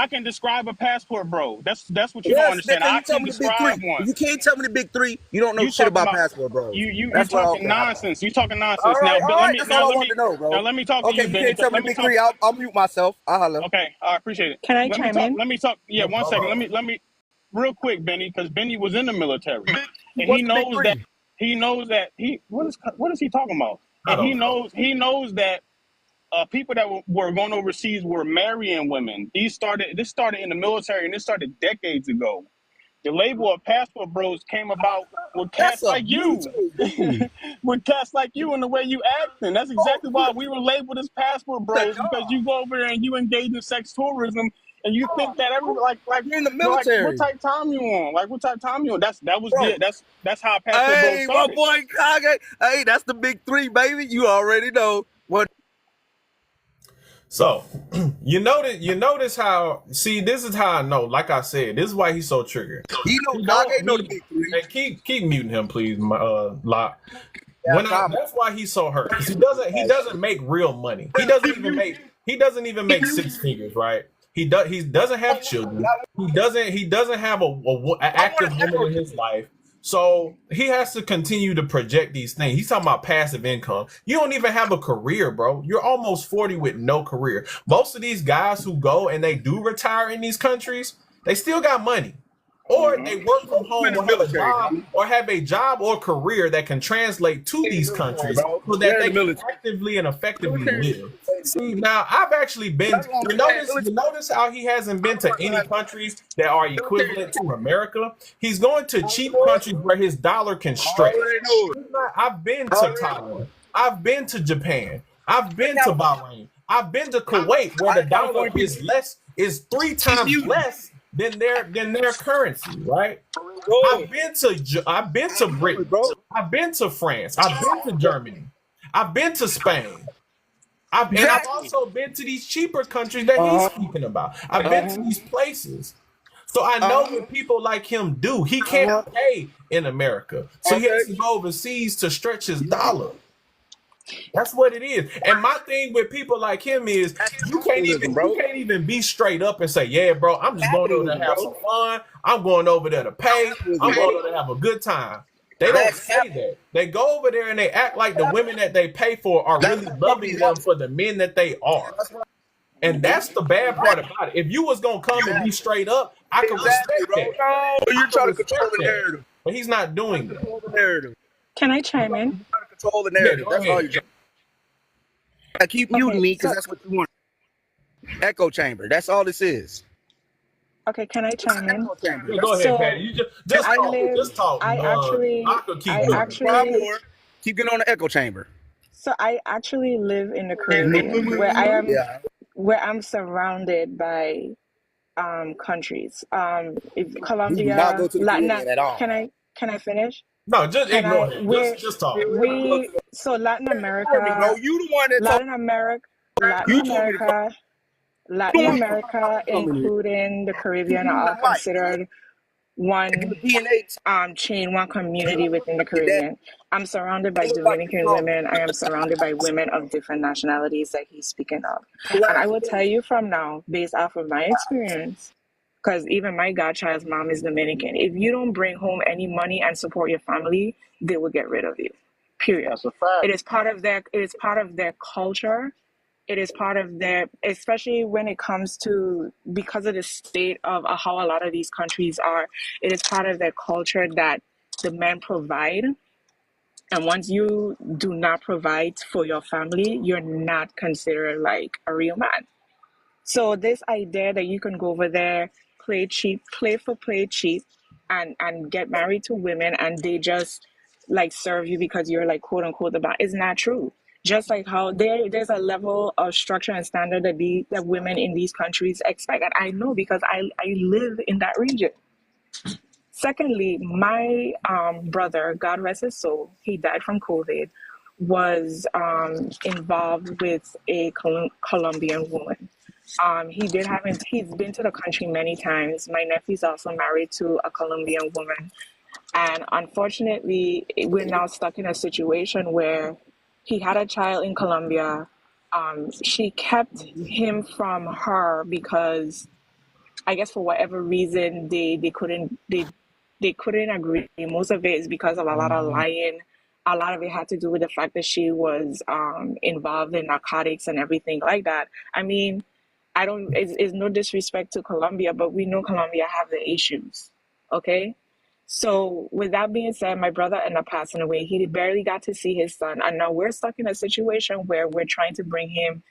can describe a passport bro. That's what you don't understand. I can describe one. If you can't tell me the big three, you don't know shit about passport bros. You talking nonsense. You talking nonsense. Now let me talk to you, Benny. Okay, you can't tell me the big three. I'll mute myself. I'll holler. Okay, I appreciate it. Can I chime in? Let me talk. Yeah, 1 second. Let me real quick, Benny, because Benny was in the military, and he knows that what is he talking about? And he knows that people that were going overseas were marrying women. This started in the military, and this started decades ago. The label of passport bros came about with cats like you. With cats like you and the way you acting. That's exactly why we were labeled as passport bros, because you go over there and you engage in sex tourism, and you think that you're in the military. What type time you on? What type time you on? That's how passport bros started. My boy Kage. Hey, that's the big three, baby. You already know what. So you notice how this is how I know. Like I said, this is why he's so triggered. He know He Kage don't know the he, big three. hey, keep muting him, please, my Lot. Yeah, That's why he's so hurt, because he doesn't make real money. He doesn't even make six figures, right? He doesn't have children. He doesn't have a active woman in his life. So he has to continue to project these things. He's talking about passive income. You don't even have a career, bro. You're almost 40 with no career. Most of these guys who go and they do retire in these countries, they still got money. Or they work from home or have a job or have a job or career that can translate to these countries so that they can actively and effectively live. See, now I've actually been. You notice how he hasn't been to any countries that are equivalent to America. He's going to cheap countries where his dollar can stretch. I've been to Thailand. I've been to Japan. I've been to Bahrain. I've been to Kuwait, where the dollar is 3 times less than their currency, right? I've been to Britain. I've been to France. I've been to Germany. I've been to Spain. I've also been to these cheaper countries that he's speaking about. I've been to these places. So I know what people like him do. He can't pay in America. So he has to go overseas to stretch his dollar. That's what it is. And my thing with people like him is you can't even be straight up and say, yeah, bro, I'm just going over there to have some fun. I'm going over there to pay. I'm going over there to have a good time. They don't say that. They go over there and they act like the women that they pay for are really loving them for the men that they are. And that's the bad part about it. If you was gonna come and be straight up, I could respect that. You're trying to control the narrative. But he's not doing that. Can I chime in? You're trying to control the narrative. That's all you're trying. I keep muting me because that's what you want. Echo chamber. That's all this is. Okay, can I chime in? Yeah, go ahead, Patty. You just talk. I actually keep getting on the echo chamber. So I actually live in the Caribbean where I'm surrounded by countries. If Colombia, not go to the Latin, at all. can I finish? No, just ignore it. Just talk. So Latin America. No, you the one that Latin America, including the Caribbean, are all considered one chain, one community within the Caribbean. I'm surrounded by Dominican women. I am surrounded by women of different nationalities that he's speaking of. And I will tell you from now, based off of my experience, because even my godchild's mom is Dominican, if you don't bring home any money and support your family, they will get rid of you. Period. That's a fact. It is part of their culture. It is part of their, especially when it comes to, because of the state of how a lot of these countries are, it is part of their culture that the men provide. And once you do not provide for your family, you're not considered like a real man. So this idea that you can go over there, play cheap, and get married to women and they just like serve you because you're like quote unquote the man is not true. Just like how there's a level of structure and standard that women in these countries expect. And I know because I live in that region. Secondly, my brother, God rest his soul, he died from COVID, was involved with a Colombian woman. He's been to the country many times. My nephew's also married to a Colombian woman. And unfortunately, we're now stuck in a situation where he had a child in Colombia. She kept him from her because I guess for whatever reason they couldn't agree. Most of it is because of a lot of lying. A lot of it had to do with the fact that she was involved in narcotics and everything like that. I mean, it's no disrespect to Colombia, but we know Colombia have the issues. Okay? So with that being said, my brother ended up passing away. He barely got to see his son. And now we're stuck in a situation where we're trying to bring him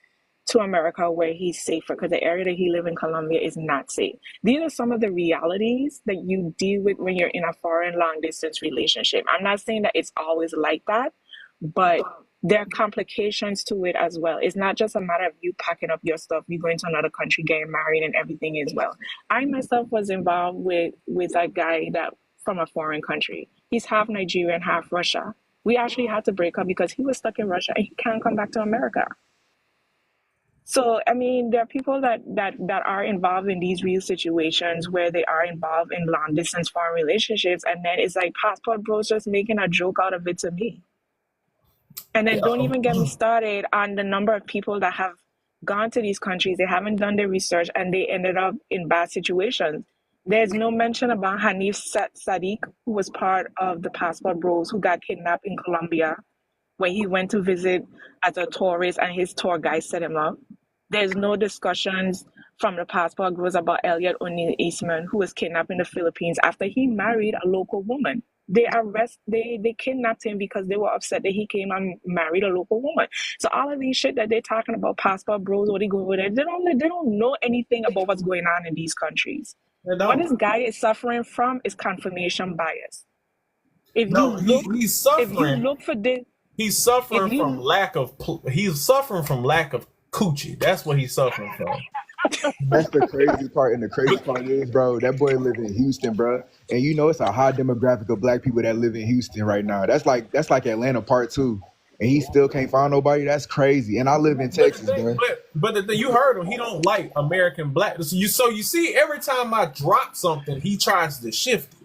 to America where he's safer because the area that he lives in Colombia is not safe. These are some of the realities that you deal with when you're in a foreign long distance relationship. I'm not saying that it's always like that, but there are complications to it as well. It's not just a matter of you packing up your stuff, you going to another country, getting married and everything as well. I myself was involved with a guy that from a foreign country. He's half Nigerian, half Russia. We actually had to break up because he was stuck in Russia and he can't come back to America. So I mean, there are people that are involved in these real situations where they are involved in long distance foreign relationships, and then it's like passport bros just making a joke out of it to me. And then don't even get me started on the number of people that have gone to these countries, they haven't done their research, and they ended up in bad situations. There's no mention about Hanif Sadiq, who was part of the passport bros who got kidnapped in Colombia when he went to visit as a tourist and his tour guide set him up. There's no discussions from the passport bros about Elliot O'Neill Eastman, who was kidnapped in the Philippines after he married a local woman. They kidnapped him because they were upset that he came and married a local woman. So all of these shit that they're talking about, passport bros, what they go over there, they don't know anything about what's going on in these countries. What this guy is suffering from is confirmation bias. He's suffering. If you look for this, he's suffering from lack of coochie. That's what he's suffering from. That's the crazy part, and the crazy part is, bro, that boy live in Houston, bro, and you know it's a high demographic of black people that live in Houston right now. That's like Atlanta part 2, and he still can't find nobody. That's crazy. And I live in Texas, bro. But the thing, you heard him. He don't like American black. So you see, every time I drop something, he tries to shift it.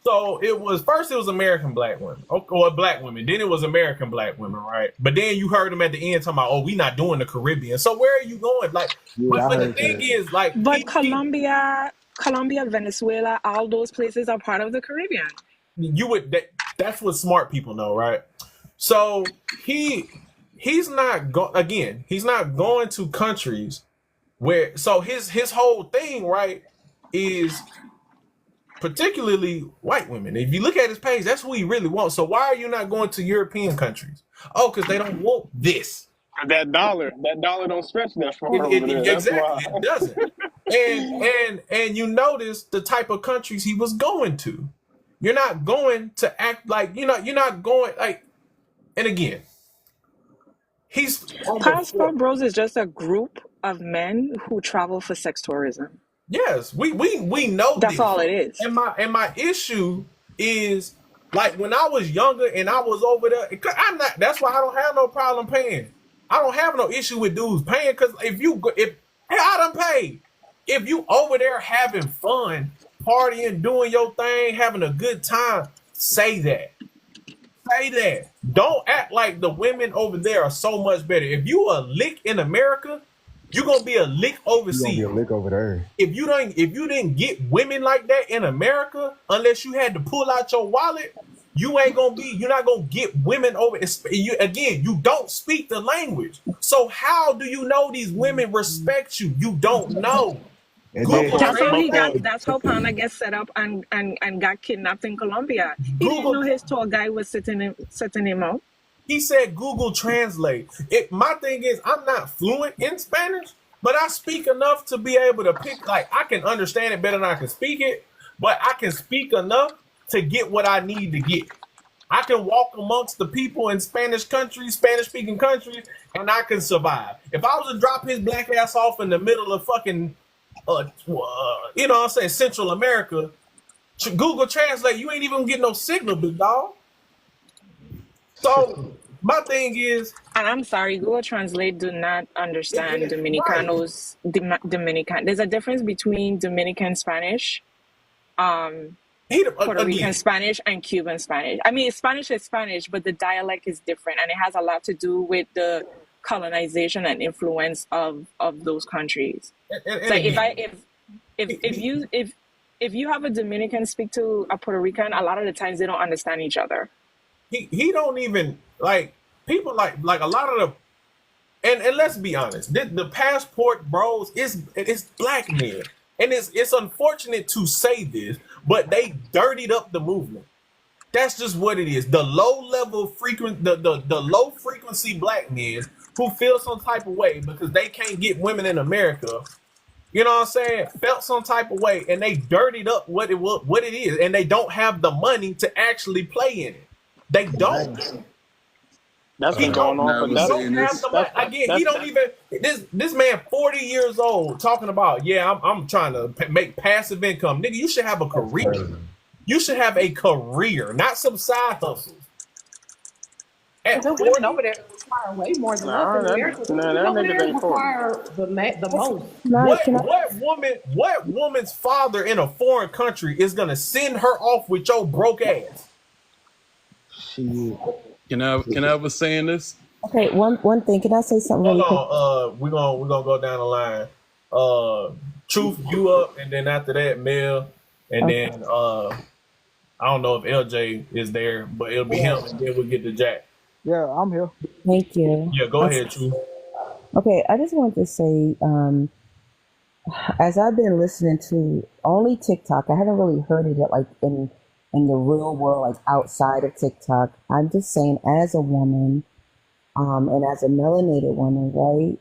So it was American black women, or black women. Then it was American black women, right? But then you heard him at the end talking about, "Oh, we not doing the Caribbean." So where are you going? Like, but the thing is, like, Colombia, Venezuela, all those places are part of the Caribbean. That's what smart people know, right? So he's not going to countries where. So his whole thing, right, is particularly white women. If you look at his page, that's who he really wants. So why are you not going to European countries? Oh, because they don't want this. That dollar don't stretch that far over there. Exactly, it doesn't. And you notice the type of countries he was going to. You're not going to act like, you're not going like. And again, he's Passport Bros is just a group of men who travel for sex tourism. Yes, we know that's all it is. And my issue is, like, when I was younger and I was over there, that's why I don't have no problem paying. I don't have no issue with dudes paying, because if I done paid. If you over there having fun, partying, doing your thing, having a good time, say that. Say that. Don't act like the women over there are so much better. If you a lick in America, you're gonna be a lick overseas. You're gonna be a lick over there. If you didn't get women like that in America, unless you had to pull out your wallet, you're not gonna get women over. You don't speak the language. So how do you know these women respect you? You don't know. That's how Pana gets set up and got kidnapped in Colombia. He didn't know his tour guide was setting him up. He said Google Translate. My thing is, I'm not fluent in Spanish, but I speak enough to be able to pick. Like, I can understand it better than I can speak it, but I can speak enough to get what I need to get. I can walk amongst the people in Spanish-speaking countries, and I can survive. If I was to drop his black ass off in the middle of fucking, Central America, Google Translate, you ain't even getting no signal, big dog. So my thing is, and I'm sorry, Google Translate do not understand Dominicanos. Right. Dominican. There's a difference between Dominican Spanish, Puerto Rican Spanish, and Cuban Spanish. I mean, Spanish is Spanish, but the dialect is different, and it has a lot to do with the colonization and influence of those countries. So if you have a Dominican speak to a Puerto Rican, a lot of the times they don't understand each other. He don't even, like, people like a lot of the, and let's be honest, the passport bros it's black men, and it's unfortunate to say this, but they dirtied up the movement. That's just what it is. The low low frequency black men who feel some type of way because they can't get women in America, you know what I'm saying, felt some type of way, and they dirtied up what it is, and they don't have the money to actually play in it. They don't. That's been going on for he don't even. This man 40 years old talking about, I'm trying to make passive income. Nigga, you should have a career. You should have a career, not some side hustles. The women over there, require way more than us Nah, in America. The that women over niggas there ain't 40. require the most. What woman's father in a foreign country is gonna send her off with your broke ass? Shit. Can I ever saying this? Okay, one thing. Can I say something Hold really quick? on. We're gonna go down the line. Truth, you up, and then after that, Mel, and Okay. then I don't know if LJ is there, but it'll be him, and then we'll get to Jack. Yeah, I'm here. Thank you. Yeah, go ahead, Truth. Okay, I just wanted to say, as I've been listening to only TikTok, I haven't really heard it like in the real world, like outside of TikTok. I'm just saying, as a woman, and as a melanated woman, right?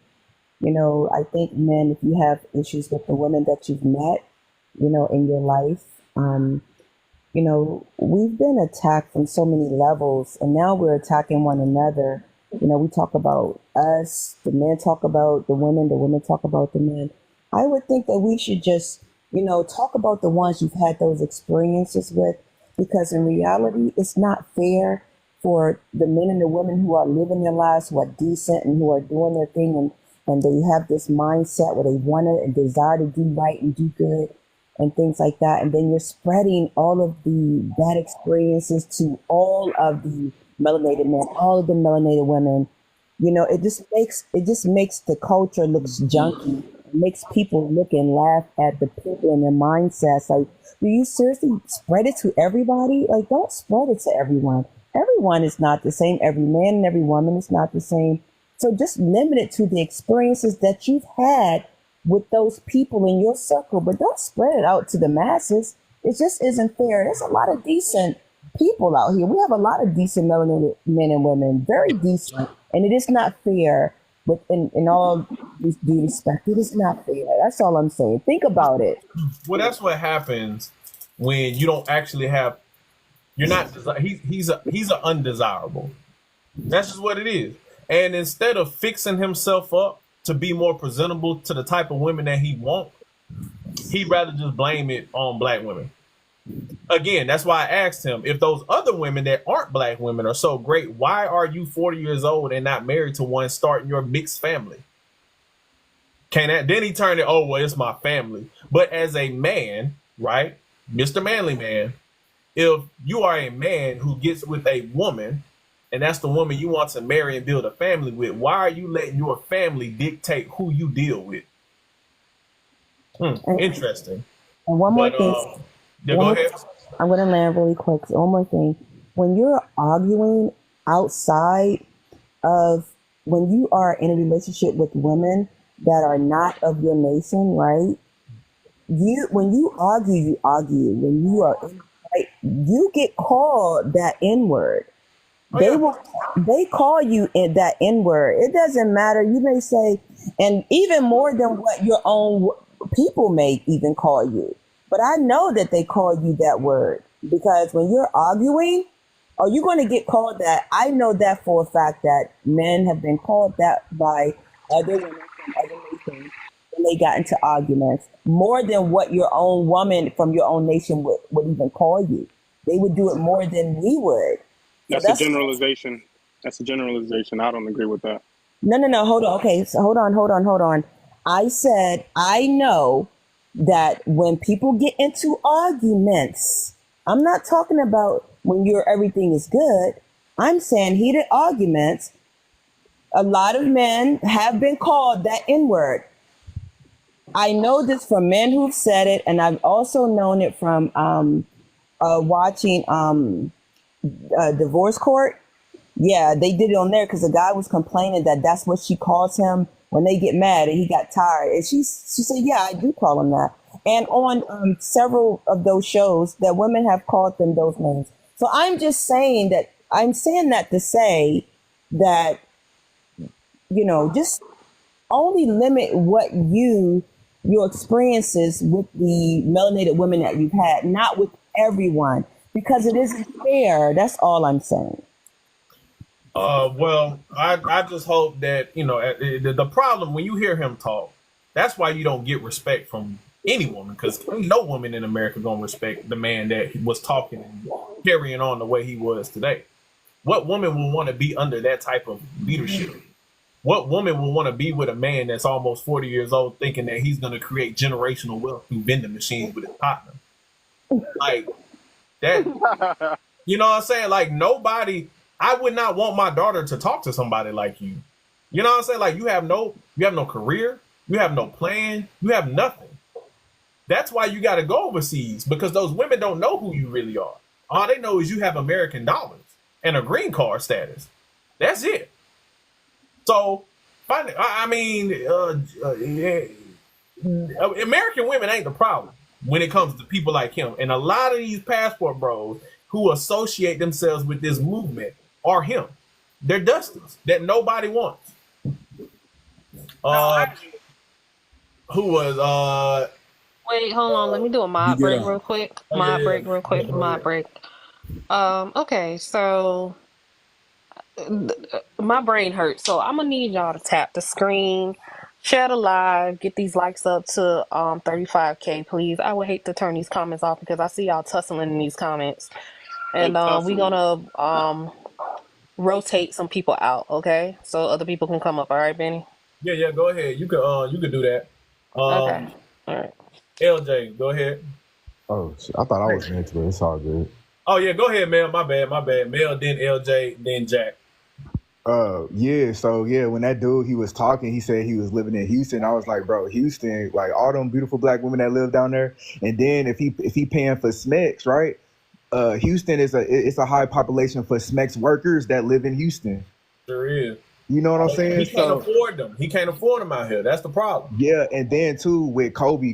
You know, I think men, if you have issues with the women that you've met, you know, in your life, you know, we've been attacked from so many levels, and now we're attacking one another. You know, we talk about us, the men talk about the women talk about the men. I would think that we should just, you know, talk about the ones you've had those experiences with, because in reality, it's not fair for the men and the women who are living their lives, who are decent and who are doing their thing, and they have this mindset where they want to and desire to do right and do good and things like that. And then you're spreading all of the bad experiences to all of the melanated men, all of the melanated women. You know, it just makes the culture looks junky. It makes people look and laugh at the people and their mindsets. Like, do you seriously spread it to everybody? Like, don't spread it to everyone. Everyone is not the same. Every man and every woman is not the same. So just limit it to the experiences that you've had with those people in your circle, but don't spread it out to the masses. It just isn't fair. There's a lot of decent people out here. We have a lot of decent melanated men and women, very decent. And it is not fair, but in all due respect, it is not fair. That's all I'm saying. Think about it. Well, that's what happens when you don't actually have. You're not. He's an undesirable. That's just what it is. And instead of fixing himself up to be more presentable to the type of women that he wants, he'd rather just blame it on black women. Again, that's why I asked him, if those other women that aren't black women are so great, why are you 40 years old and not married to one, starting your mixed family? Then he turned it, oh, well, it's my family. But as a man, right, Mr. Manly Man, if you are a man who gets with a woman, and that's the woman you want to marry and build a family with, why are you letting your family dictate who you deal with? Interesting. And one more thing. Yeah, go ahead. I'm going to land really quick. So one more thing. When you're arguing outside of, when you are in a relationship with women that are not of your nation, right? When you argue, you argue. When you are in fight, you get called that N-word. They call you that N-word. It doesn't matter. You may say, and even more than what your own people may even call you. But I know that they call you that word, because when you're arguing, are you going to get called that? I know that for a fact that men have been called that by other women from other nations when they got into arguments, more than what your own woman from your own nation would even call you. They would do it more than we would. That's a generalization. That's a generalization. I don't agree with that. No. Hold on. Okay. So hold on. I said, I know that when people get into arguments, I'm not talking about when everything is good. I'm saying heated arguments. A lot of men have been called that N-word. I know this from men who've said it, and I've also known it from watching Divorce Court. Yeah, they did it on there because the guy was complaining that that's what she calls him when they get mad, and he got tired. And she said, yeah, I do call him that. And on several of those shows that women have called them those names. So I'm just saying that, I'm saying that to say that, you know, just only limit what your experiences with the melanated women that you've had, not with everyone, because it isn't fair. That's all I'm saying. Well, I just hope that, you know, the problem when you hear him talk, that's why you don't get respect from any woman, because no woman in America gonna respect the man that was talking and carrying on the way he was today. What woman will want to be under that type of leadership? What woman will want to be with a man that's almost 40 years old thinking that he's going to create generational wealth through vending machines with his partner? Like that, you know what I'm saying? Like nobody, I would not want my daughter to talk to somebody like you. You know what I'm saying? Like you have no career, you have no plan, you have nothing. That's why you got to go overseas, because those women don't know who you really are. All they know is you have American dollars and a green card status. That's it. So, I mean, American women ain't the problem when it comes to people like him. And a lot of these passport bros who associate themselves with this movement are him. They're dusters that nobody wants. Who was Wait, hold on. Let me do a mod break real quick. Mod break. Okay, so my brain hurts. So I'm gonna need y'all to tap the screen, share the live, get these likes up to 35K, please. I would hate to turn these comments off because I see y'all tussling in these comments. And we're gonna rotate some people out, okay? So other people can come up, all right, Benny? Yeah, go ahead. You could do that. Okay. All right. LJ, go ahead. Oh, shit. I thought I was next, but it's all good. Oh yeah, go ahead, Mel. My bad. Mel, then LJ, then Jack. Yeah, so yeah, when that dude he was talking, he said he was living in Houston. I was like, bro, Houston, like all them beautiful black women that live down there. And then if he paying for SMEX, right? Houston it's a high population for SMEX workers that live in Houston. Sure is. You know what I'm saying? He can't afford them. He can't afford them out here. That's the problem. Yeah, and then too with Kobe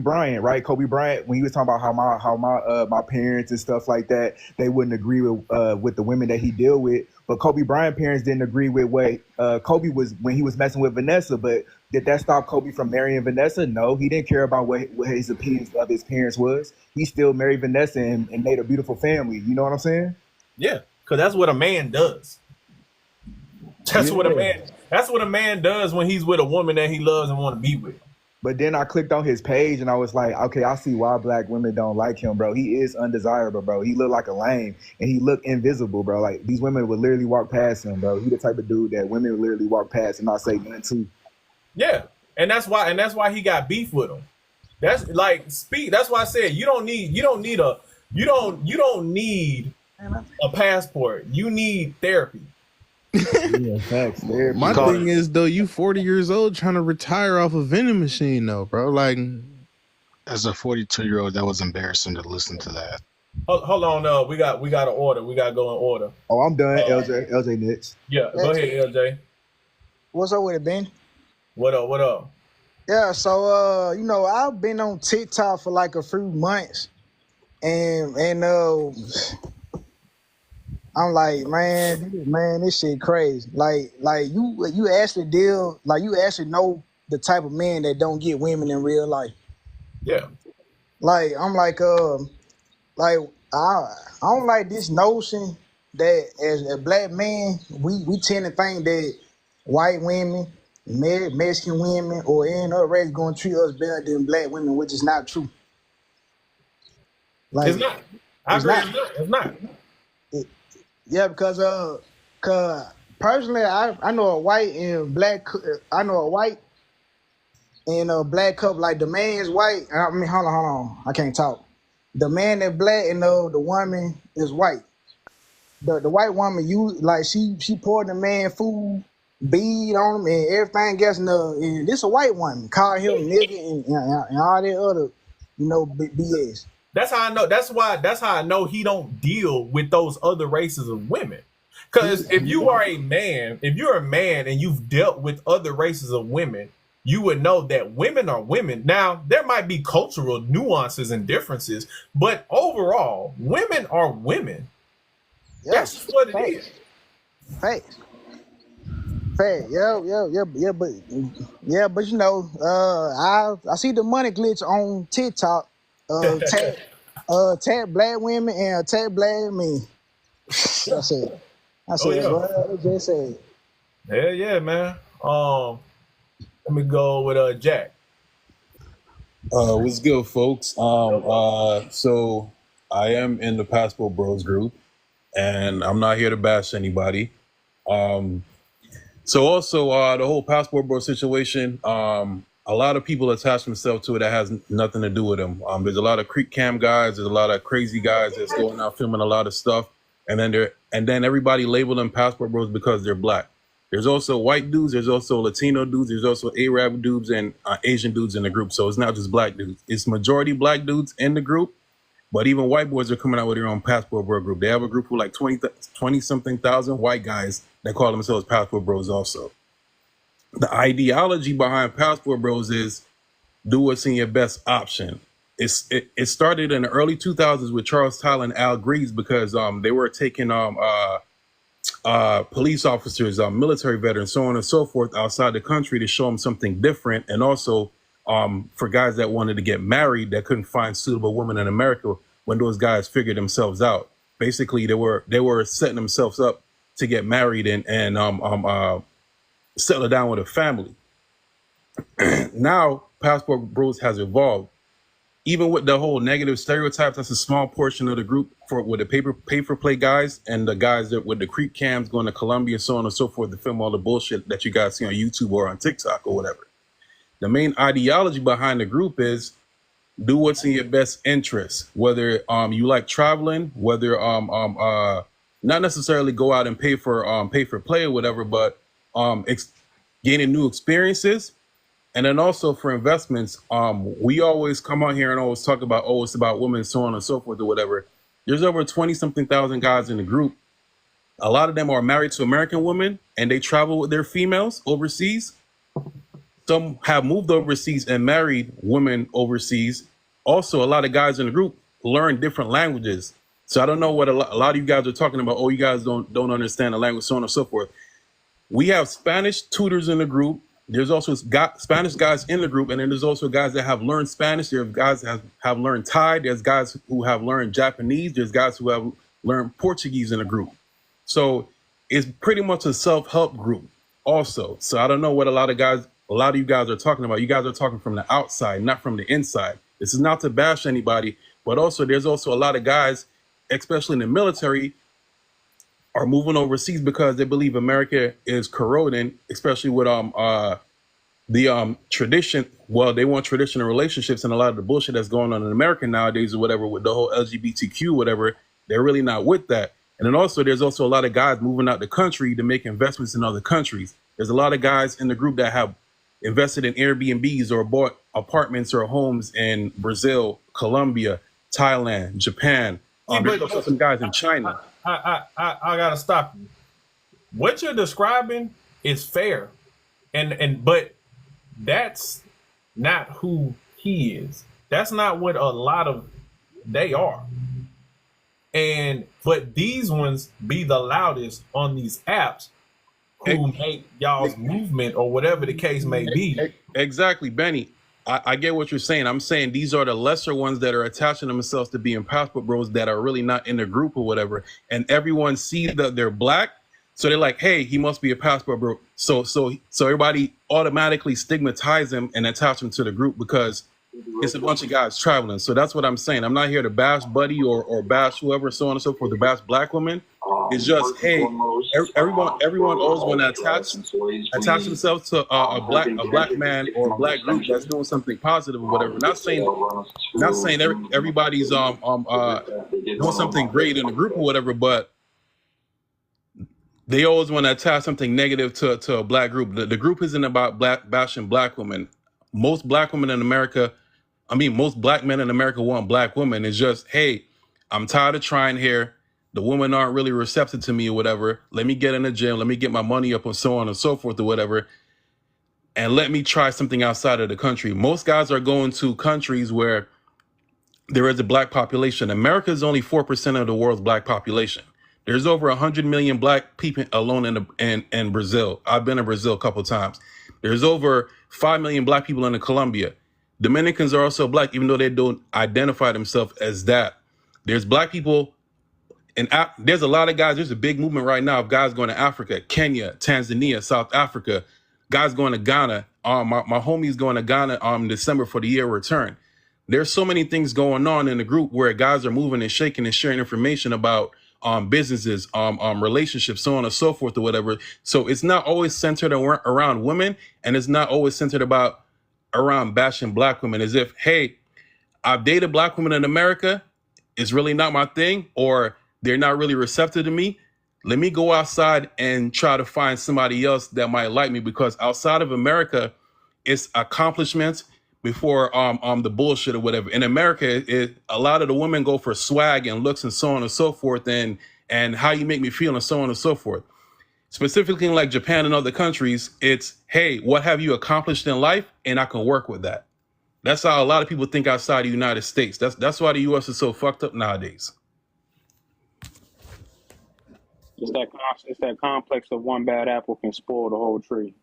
Bryant, right? Kobe Bryant, when he was talking about how my parents and stuff like that, they wouldn't agree with the women that he deal with. But Kobe Bryant parents didn't agree with what Kobe was when he was messing with Vanessa. But did that stop Kobe from marrying Vanessa? No, he didn't care about what his opinions of his parents was. He still married Vanessa and made a beautiful family. You know what I'm saying? Yeah, because that's what a man does. That's what a man does when he's with a woman that he loves and want to be with. But then I clicked on his page and I was like, okay, I see why black women don't like him, bro. He is undesirable, bro. He looked like a lame and he looked invisible, bro. Like these women would literally walk past him, bro. He the type of dude that women would literally walk past and not say nothing to. Yeah, and that's why he got beef with him. That's like That's why I said you don't need a passport. You need therapy. Yeah, facts. My thing is though, you 40 years old trying to retire off a vending machine though, bro. Like, as a 42-year-old, that was embarrassing to listen to that. Hold on, we got an order. We got to go in order. Oh, I'm done. LJ next. Yeah, go ahead, LJ. What's up with it, Ben? What up? Yeah, so I've been on TikTok for like a few months, and I'm like, man, this shit crazy. Like you actually know the type of man that don't get women in real life. Yeah. Like I'm like I don't like this notion that as a black man we tend to think that white women, Mexican women, or any other race going to treat us better than black women, which is not true. Like it's not. I agree. It's not. Yeah, because personally, I know a white and black. I know a white and a black couple. Like the man's white. I mean, hold on. I can't talk. The man is black and the woman is white. The white woman, she poured the man food, bead on him, and everything else. And this a white woman call him nigga and all that other, BS. That's how I know. That's how I know he don't deal with those other races of women. Because if you're a man and you've dealt with other races of women, you would know that women are women. Now, there might be cultural nuances and differences, but overall, women are women. Yes, that's what it is. Facts. Yeah, but I see the money glitch on TikTok. Tag black women and tag black men. I said, what just said. Hell yeah, man. Let me go with Jack. What's good, folks? So I am in the Passport Bros group, and I'm not here to bash anybody. So also the whole passport bro situation, a lot of people attach themselves to it that has nothing to do with them. There's a lot of creek cam guys, there's a lot of crazy guys that's going out filming a lot of stuff, and then everybody label them passport bros because they're black. There's also white dudes, there's also Latino dudes, there's also Arab dudes and Asian dudes in the group. So it's not just black dudes. It's majority black dudes in the group, but even white boys are coming out with their own passport bro group. They have a group of like 20 something thousand white guys that call themselves passport bros also. The ideology behind passport bros is do what's in your best option. It started in the early 2000s with Charles Tyler and Al Greaves because they were taking police officers, military veterans, so on and so forth outside the country to show them something different, and also for guys that wanted to get married that couldn't find suitable women in America when those guys figured themselves out. Basically, they were setting themselves up to get married and settle down with a family. Now, passport bros has evolved. Even with the whole negative stereotypes, that's a small portion of the group with the pay for play guys and the guys that with the creep cams going to Colombia, so on and so forth, to film all the bullshit that you guys see on YouTube or on TikTok or whatever. The main ideology behind the group is do what's in your best interest. Whether you like traveling, whether not necessarily go out and pay for play or whatever, but gaining new experiences. And then also for investments, we always come out here and always talk about, oh, it's about women, so on and so forth or whatever. There's over 20 something thousand guys in the group. A lot of them are married to American women and they travel with their females overseas. Some have moved overseas and married women overseas. Also, a lot of guys in the group learn different languages. So I don't know what a lot of you guys are talking about. Oh, you guys don't understand the language, so on and so forth. We have Spanish tutors in the group. There's also Spanish guys in the group, and then there's also guys that have learned Spanish. There's guys that have learned Thai. There's guys who have learned Japanese. There's guys who have learned Portuguese in the group. So it's pretty much a self-help group also. So I don't know what a lot of you guys are talking about. You guys are talking from the outside, not from the inside. This is not to bash anybody, but also there's also a lot of guys, especially in the military, are moving overseas because they believe America is corroding, especially with the tradition. Well, they want traditional relationships, and a lot of the bullshit that's going on in America nowadays or whatever with the whole LGBTQ, whatever, they're really not with that. And then also there's also a lot of guys moving out the country to make investments in other countries. There's a lot of guys in the group that have invested in Airbnbs or bought apartments or homes in Brazil, Colombia, Thailand, Japan. There's also some guys in China. I gotta stop you. What you're describing is fair, but that's not who he is. That's not what a lot of they are. But these ones be the loudest on these apps who make y'all's movement or whatever the case may be. Exactly, Benny. I get what you're saying. I'm saying these are the lesser ones that are attaching themselves to being passport bros that are really not in the group or whatever. And everyone sees that they're black. So they're like, hey, he must be a passport bro. So everybody automatically stigmatize him and attach him to the group because it's a bunch of guys traveling. So that's what I'm saying. I'm not here to bash Buddy or bash whoever, so on and so forth, to bash black women. It's just, hey, everyone always want to attach themselves to a black man or a black group that's doing something positive or whatever. Not saying everybody's doing something great in the group or whatever, but they always want to attach something negative to a black group. The group isn't about bashing black women. Most black women in America, most black men in America want black women. It's just, hey, I'm tired of trying here. The women aren't really receptive to me or whatever. Let me get in the gym. Let me get my money up and so on and so forth or whatever. And let me try something outside of the country. Most guys are going to countries where there is a black population. America is only 4% of the world's black population. There's over 100 million black people alone in Brazil. I've been to Brazil a couple of times. There's over 5 million black people in Colombia. Dominicans are also black, even though they don't identify themselves as that. There's black people. And there's a lot of guys. There's a big movement right now of guys going to Africa, Kenya, Tanzania, South Africa, guys going to Ghana. My homie's going to Ghana in December for the year return. There's so many things going on in the group where guys are moving and shaking and sharing information about businesses, relationships, so on and so forth, or whatever. So it's not always centered around women, and it's not always centered around bashing black women. As if, hey, I've dated black women in America, it's really not my thing, or they're not really receptive to me. Let me go outside and try to find somebody else that might like me, because outside of America, it's accomplishments before the bullshit or whatever. In America, a lot of the women go for swag and looks and so on and so forth, and how you make me feel and so on and so forth. Specifically in like Japan and other countries, it's, hey, what have you accomplished in life? And I can work with that. That's how a lot of people think outside the United States. That's why the US is so fucked up nowadays. It's that complex of one bad apple can spoil the whole tree.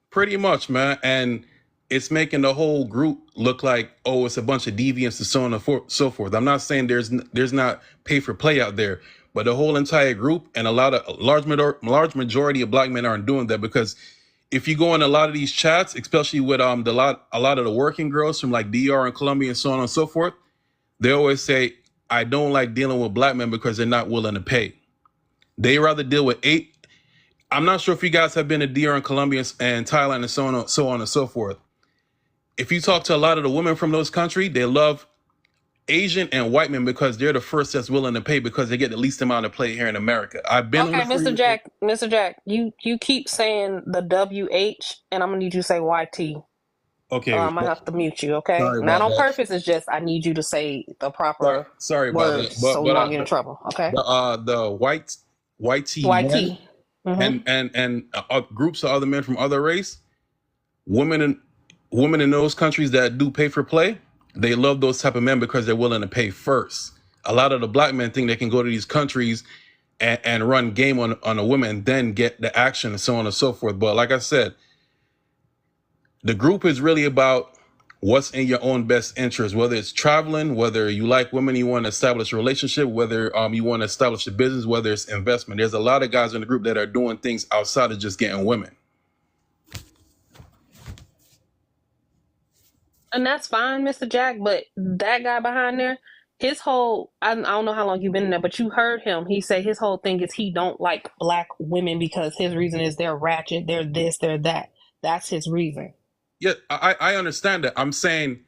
Pretty much, man. And it's making the whole group look like, oh, it's a bunch of deviants and so on and so forth. I'm not saying there's not pay for play out there, but the whole entire group and a large majority of black men aren't doing that. Because if you go in a lot of these chats, especially with a lot of the working girls from like DR and Colombia and so on and so forth, they always say, I don't like dealing with black men because they're not willing to pay. They rather deal with I'm not sure if you guys have been to DR and Colombia and Thailand and so on and so forth. If you talk to a lot of the women from those countries, they love Asian and white men because they're the first that's willing to pay, because they get the least amount of play here in America. I've been okay, Mr. Jack, you keep saying the WH, and I'm gonna need you to say YT. Okay, I'm gonna have to mute you. Okay, not on purpose. It's just I need you to say the proper sorry words, about that, so we won't get in trouble. Okay. The YT men, and groups of other men from other race, women in those countries that do pay for play, they love those type of men because they're willing to pay first. A lot of the black men think they can go to these countries and run game on a woman and then get the action and so on and so forth. But like I said, the group is really about what's in your own best interest, whether it's traveling, whether you like women, you want to establish a relationship, whether you want to establish a business, whether it's investment. There's a lot of guys in the group that are doing things outside of just getting women. And that's fine, Mr. Jack, but that guy behind there, his whole, I don't know how long you've been in there, but you heard him. He said his whole thing is he don't like black women because his reason is they're ratchet, they're this, they're that. That's his reason. Yeah, I understand that. I'm saying,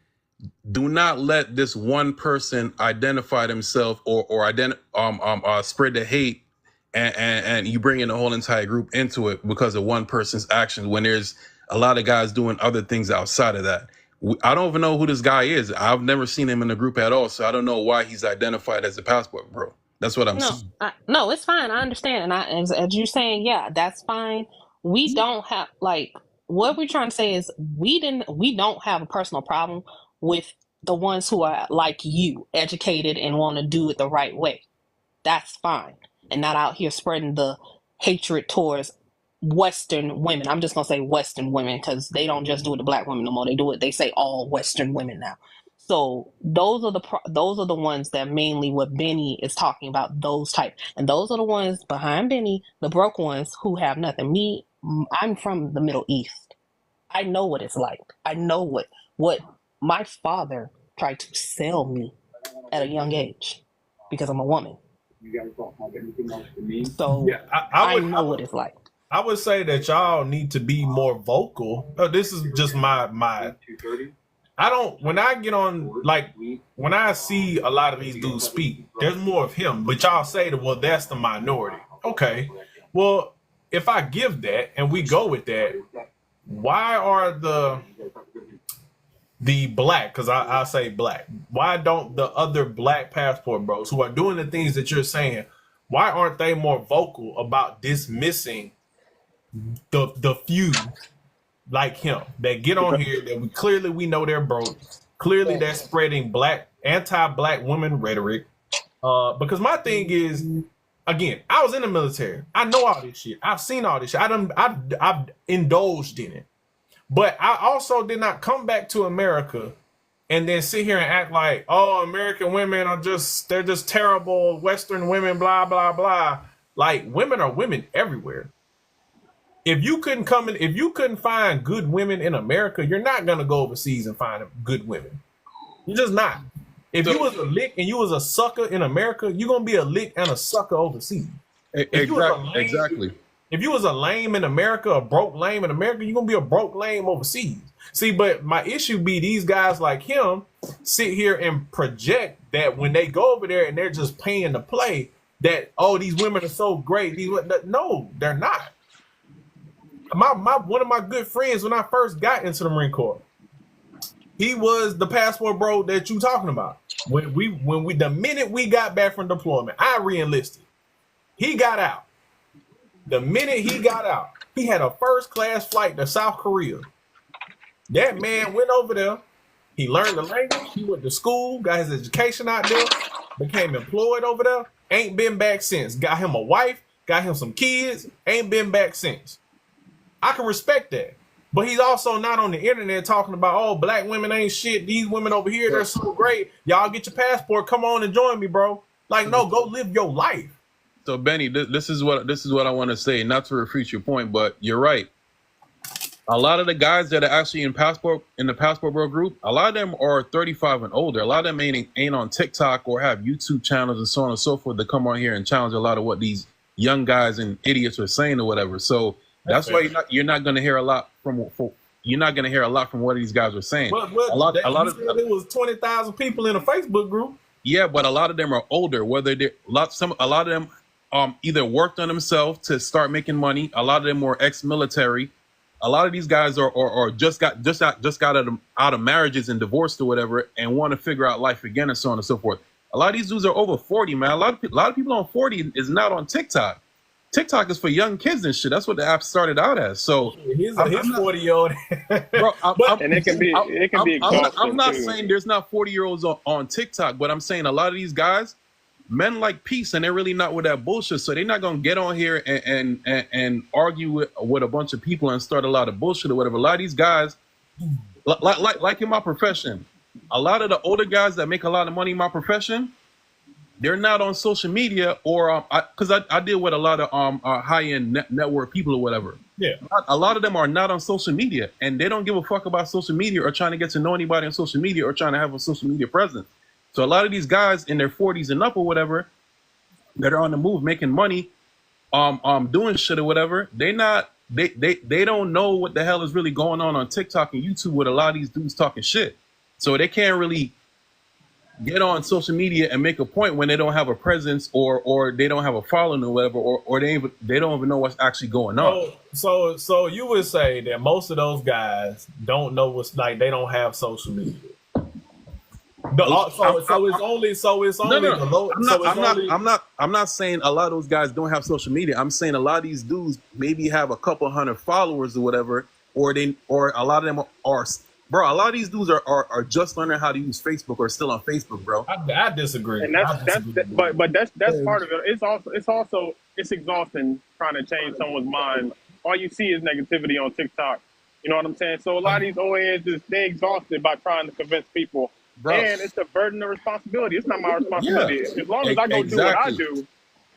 do not let this one person identify themselves or spread the hate, and you bring in the whole entire group into it because of one person's actions when there's a lot of guys doing other things outside of that. I don't even know who this guy is. I've never seen him in the group at all, so I don't know why he's identified as a passport bro. That's what I'm saying. No, it's fine. I understand, and as you're saying, yeah, that's fine. We don't have what we're trying to say is we don't have a personal problem with the ones who are like you, educated and want to do it the right way. That's fine, and not out here spreading the hatred towards Western women. I'm just gonna say Western women because they don't just do it to black women no more. They say all Western women now. So those are the ones that mainly what Bennie is talking about. Those type, and those are the ones behind Bennie, the broke ones who have nothing. I'm from the Middle East. I know what it's like. I know what my father tried to sell me at a young age because I'm a woman. So yeah, I know what it's like. I would say that y'all need to be more vocal. This is just my. I don't. When I get on, like, when I see a lot of these dudes speak, there's more of him. But y'all say that, well, that's the minority. Okay. Well, if I give that and we go with that, why are the black? Because I say black. Why don't the other black passport bros who are doing the things that you're saying? Why aren't they more vocal about dismissing the few like him that get on here that we know they're broke? Clearly they're spreading anti-black women rhetoric. Because my thing is, again, I was in the military. I know all this shit. I've seen all this shit. I've indulged in it. But I also did not come back to America and then sit here and act like, oh, American women they're just terrible Western women, blah, blah, blah. Like, women are women everywhere. If you couldn't find good women in America, you're not going to go overseas and find good women. You're just not. If you was a lick and you was a sucker in America, you're gonna be a lick and a sucker overseas. Exactly. If you was a lame in America, a broke lame in America, you're gonna be a broke lame overseas. See, but my issue be these guys like him sit here and project that when they go over there and they're just paying to play, that these women are so great. No, they're not. My one of my good friends when I first got into the Marine Corps, he was the passport bro that you talking about. When we the minute we got back from deployment, I re-enlisted. He got out. The minute he got out, he had a first class flight to South Korea. That man went over there. He learned the language. He went to school, got his education out there, became employed over there. Ain't been back since. Got him a wife, got him some kids. Ain't been back since. I can respect that. But he's also not on the internet talking about, black women ain't shit. These women over here, they're so great. Y'all get your passport. Come on and join me, bro. Like, no, go live your life. So Benny, this is what I want to say, not to refute your point, but you're right. A lot of the guys that are actually in the passport bro group, a lot of them are 35 and older. A lot of them ain't on TikTok or have YouTube channels and so on and so forth to come on here and challenge a lot of what these young guys and idiots are saying or whatever. So that's why you're not going to hear a lot from what these guys are saying. But a lot of it was 20,000 people in a Facebook group. Yeah, but a lot of them are older. A lot of them either worked on themselves to start making money. A lot of them were ex-military. A lot of these guys are just got out of marriages and divorced or whatever, and want to figure out life again and so on and so forth. A lot of these dudes are over 40, man. A lot of people on 40 is not on TikTok. TikTok is for young kids and shit. That's what the app started out as. So his 40-year-old, bro. And it can be exhausting. I'm not too. saying there's not 40-year-olds on TikTok, but I'm saying a lot of these guys, men like peace, and they're really not with that bullshit. So they're not gonna get on here and argue with a bunch of people and start a lot of bullshit or whatever. A lot of these guys, like in my profession, a lot of the older guys that make a lot of money in my profession, they're not on social media or because I deal with a lot of high-end network people or whatever. Yeah, a lot of them are not on social media, and they don't give a fuck about social media or trying to get to know anybody on social media or trying to have a social media presence. So a lot of these guys in their 40s and up or whatever that are on the move making money, doing shit or whatever, they don't know what the hell is really going on TikTok and YouTube with a lot of these dudes talking shit. So they can't really get on social media and make a point when they don't have a presence or they don't have a following or whatever, or they don't even know what's actually going on. So you would say that most of those guys don't know what's like. They don't have social media. I'm not saying a lot of those guys don't have social media. I'm saying a lot of these dudes maybe have a couple hundred followers or whatever, or a lot of them are. Bro, a lot of these dudes are just learning how to use Facebook or still on Facebook, bro. I disagree. And that's part of it. It's exhausting trying to change someone's mind. All you see is negativity on TikTok. You know what I'm saying? So a lot of these old heads they're exhausted by trying to convince people. Bro. And it's a burden of responsibility. It's not my responsibility. Yeah. As long as I go do what I do,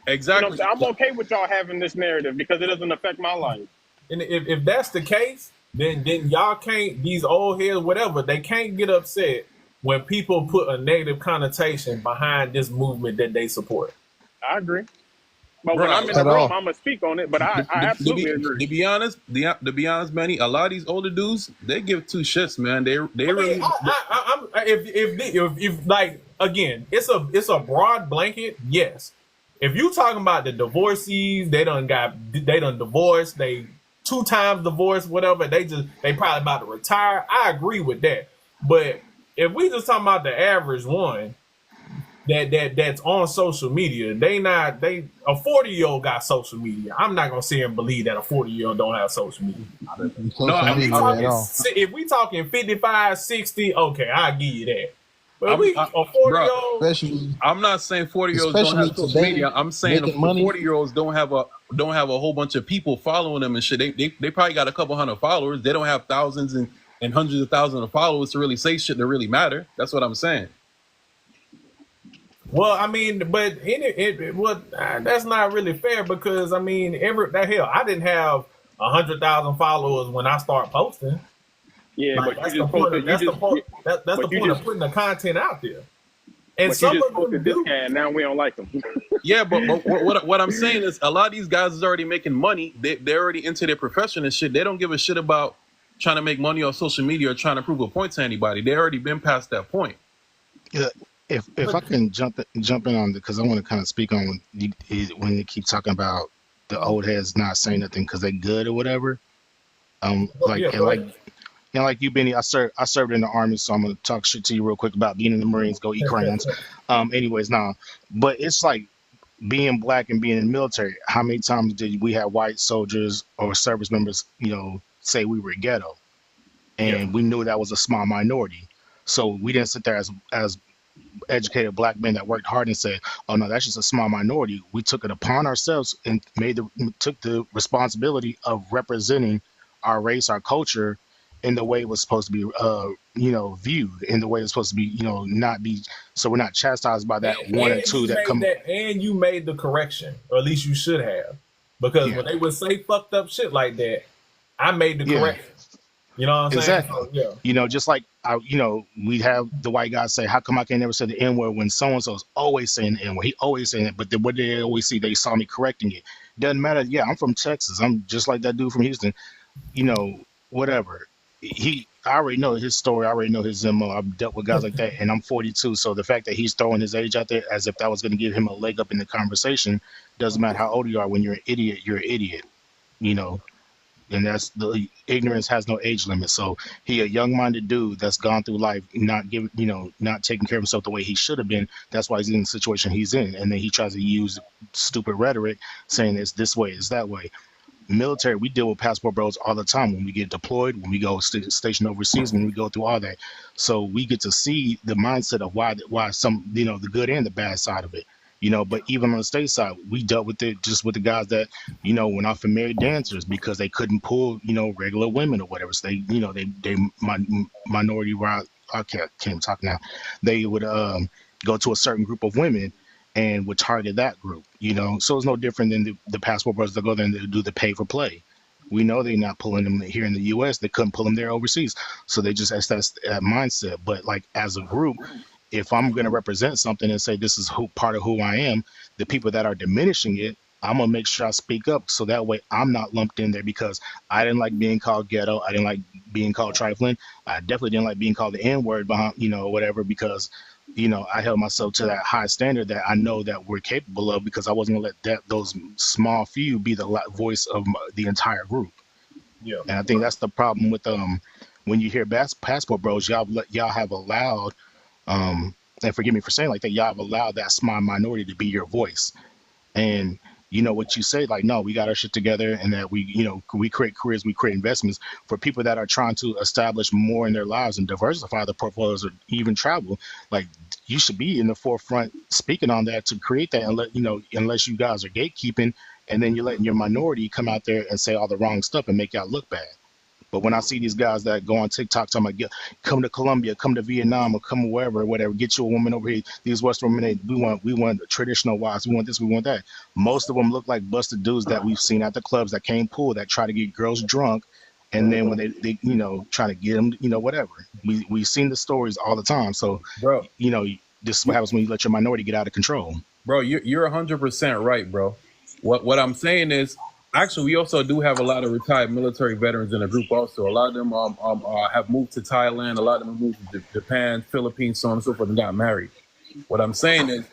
exactly. You know I'm okay with y'all having this narrative because it doesn't affect my life. And if that's the case, then y'all can't, these old heads, whatever, they can't get upset when people put a negative connotation behind this movement that they support. I agree. But when I'm in the room, I'm gonna speak on it. But I absolutely agree. To be honest, Benny, a lot of these older dudes, they give two shits, man. They really. If like again, it's a broad blanket. Yes, if you talking about the divorcees, they done divorced, they 2 times divorced, whatever. They probably about to retire. I agree with that. But if we just talking about the average one that's on social media, a 40-year-old got social media. I'm not gonna sit here and believe that a 40-year-old don't have social media. If we talking 55, 60, okay, I'll give you that. But a 40-year-old, I'm not saying 40-year-olds don't have social media. I'm saying 40-year-olds don't have a whole bunch of people following them and shit. They probably got a couple hundred followers. They don't have thousands and hundreds of thousands of followers to really say shit that really matter. That's what I'm saying. Well, I mean, but that's not really fair because I mean, I didn't have 100,000 followers when I start posting. Yeah, like, but that's the point. That's the point of putting the content out there. And But you some just of spoke to them this do. cat, and now we don't like them. Yeah, but what I'm saying is a lot of these guys is already making money. They're already into their profession and shit. They don't give a shit about trying to make money on social media or trying to prove a point to anybody. They already been past that point. Yeah, if I can jump in on because I want to kind of speak on when you keep talking about the old heads not saying nothing because they good or whatever. Like Yeah, and go like ahead. and like you, Benny, I served in the army, so I'm gonna talk shit to you real quick about being in the Marines. Go eat crayons. Anyways, nah, but it's like being black and being in the military. How many times did we have white soldiers or service members, say we were ghetto, Yeah. and we knew that was a small minority. So we didn't sit there as educated black men that worked hard and said, "Oh no, that's just a small minority." We took it upon ourselves and took the responsibility of representing our race, our culture, in the way it was supposed to be, viewed, in the way it's supposed to be, not be. So we're not chastised by that one or And two you that made come. that, and you made the correction, or at least you should have, because Yeah, when they would say fucked up shit like that, I made the yeah, correction. You know what I'm saying? exactly. So yeah, Just like we have the white guys say, "How come I can never say the N word when so and so is always saying the N word? He always saying it." But then what did they always see? They saw me correcting it. Doesn't matter. Yeah, I'm from Texas. I'm just like that dude from Houston. You know, Whatever. I already know his story. I already know his MO. I've dealt with guys like that, and I'm 42. So the fact that he's throwing his age out there as if that was going to give him a leg up in the conversation doesn't matter how old you are. When you're an idiot, you're an idiot. You know, and that's the ignorance has no age limit. So he a young-minded dude that's gone through life not taking care of himself the way he should have been. That's why he's in the situation he's in, and then he tries to use stupid rhetoric saying it's this way, it's that way. Military, we deal with passport bros all the time when we get deployed, when we go stationed overseas, when we go through all that. So we get to see the mindset of why some, the good and the bad side of it. But even on the state side, we dealt with it just with the guys that, went off and married dancers because they couldn't pull, regular women or whatever. So minority route. I can't even talk now. They would go to a certain group of women and would target that group, So it's no different than the passport brothers that go there and they do the pay for play. We know they're not pulling them here in the U.S. They couldn't pull them there overseas, so they just that's that mindset. But like as a group, if I'm going to represent something and say this is part of who I am, the people that are diminishing it, I'm gonna make sure I speak up so that way I'm not lumped in there because I didn't like being called ghetto. I didn't like being called trifling. I definitely didn't like being called the N word behind, whatever, because I held myself to that high standard that I know that we're capable of because I wasn't gonna let those small few be the voice of the entire group. yeah, And I think that's the problem with when you hear passport bros, y'all have allowed and forgive me for saying like that, y'all have allowed that small minority to be your voice. And what you say, like, no, we got our shit together and that we create careers, we create investments for people that are trying to establish more in their lives and diversify their portfolios or even travel. Like, you should be in the forefront speaking on that to create that and unless you guys are gatekeeping and then you're letting your minority come out there and say all the wrong stuff and make y'all look bad. But when I see these guys that go on TikTok talking about come to Colombia, come to Vietnam, or come wherever, whatever, get you a woman over here. These Western women, we want traditional wives, we want this, we want that. Most of them look like busted dudes that we've seen at the clubs that can't pull, that try to get girls drunk, and then when they try to get them, whatever. We've seen the stories all the time. So bro, this is what happens when you let your minority get out of control. Bro, you're 100% right, bro. What I'm saying is, actually, we also do have a lot of retired military veterans in the group. Also, a lot of them have moved to Thailand. A lot of them moved to Japan, Philippines, so on and so forth, and got married. What I'm saying is,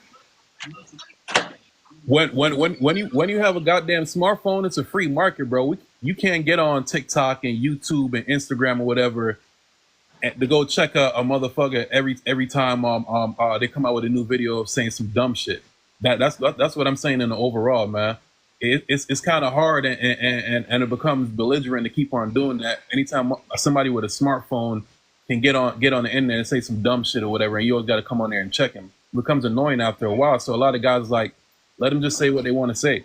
when you have a goddamn smartphone, it's a free market, bro. You can't get on TikTok and YouTube and Instagram or whatever and to go check a motherfucker every time they come out with a new video of saying some dumb shit. That's what I'm saying in the overall, man. It's kind of hard and it becomes belligerent to keep on doing that. Anytime somebody with a smartphone can get on the internet and say some dumb shit or whatever, and you always got to come on there and check him. It becomes annoying after a while. So a lot of guys like let them just say what they want to say.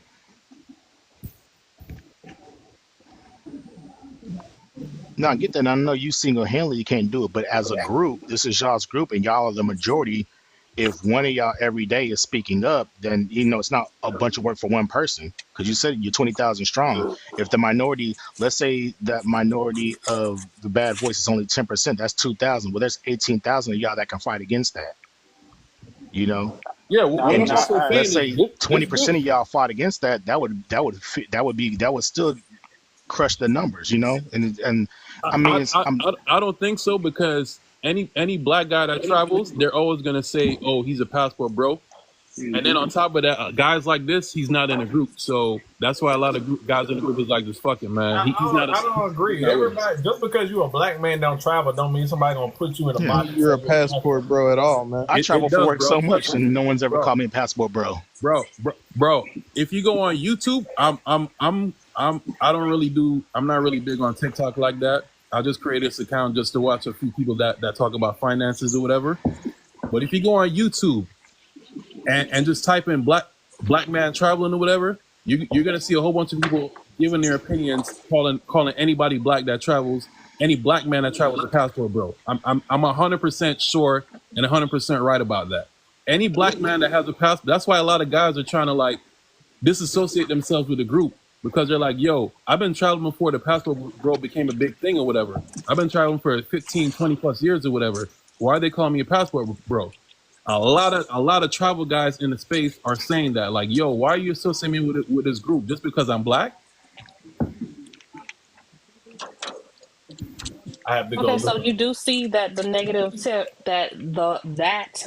No, I get that. I know you single-handedly you can't do it, but as a group, this is y'all's group, and y'all are the majority. If one of y'all every day is speaking up, then it's not a bunch of work for one person. Because you said you're 20,000 strong. If the minority, let's say that minority of the bad voice is only 10%, that's 2,000. Well, there's 18,000 of y'all that can fight against that. You know, Yeah, No, what and I'm just also let's saying is say 20% of y'all fought against that. That would still crush the numbers. You know, and I mean, I don't think so, because any black guy that travels, they're always gonna say, "Oh, he's a passport bro," and then on top of that, guys like this, he's not in a group, so that's why a lot of guys in the group is like, "Just fuck it, man. I don't He's agree. not with us." Everybody, just because you a black man don't travel, don't mean somebody gonna put you in a yeah. box and You're say a you're a passport passport. bro at all, man. I travel It for does, work bro. so much, and no one's ever Bro, called me a passport bro. bro. If you go on YouTube, I'm not really big on TikTok like that. I just created this account just to watch a few people that talk about finances or whatever. But if you go on YouTube and just type in black man traveling or whatever, you're gonna see a whole bunch of people giving their opinions, calling anybody black that travels, any black man that travels, a passport bro. I'm 100% sure and 100% right about that. Any black man that has a passport, that's why a lot of guys are trying to like disassociate themselves with the group, because they're like, yo, I've been traveling before the passport bro became a big thing or whatever. I've been traveling for 15, 20 plus years or whatever. Why are they calling me a passport bro? A lot of travel guys in the space are saying that, like, yo, why are you associating me with this group just because I'm black? I have to go Okay, so look. you do see that the negative tip that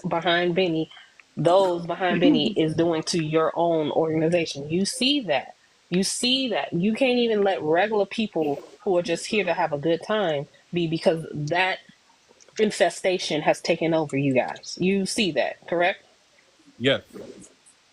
behind Benny, those behind Benny is doing to your own organization. You see that. You see that. You can't even let regular people who are just here to have a good time be, because that infestation has taken over you guys. You see that, correct? Yes.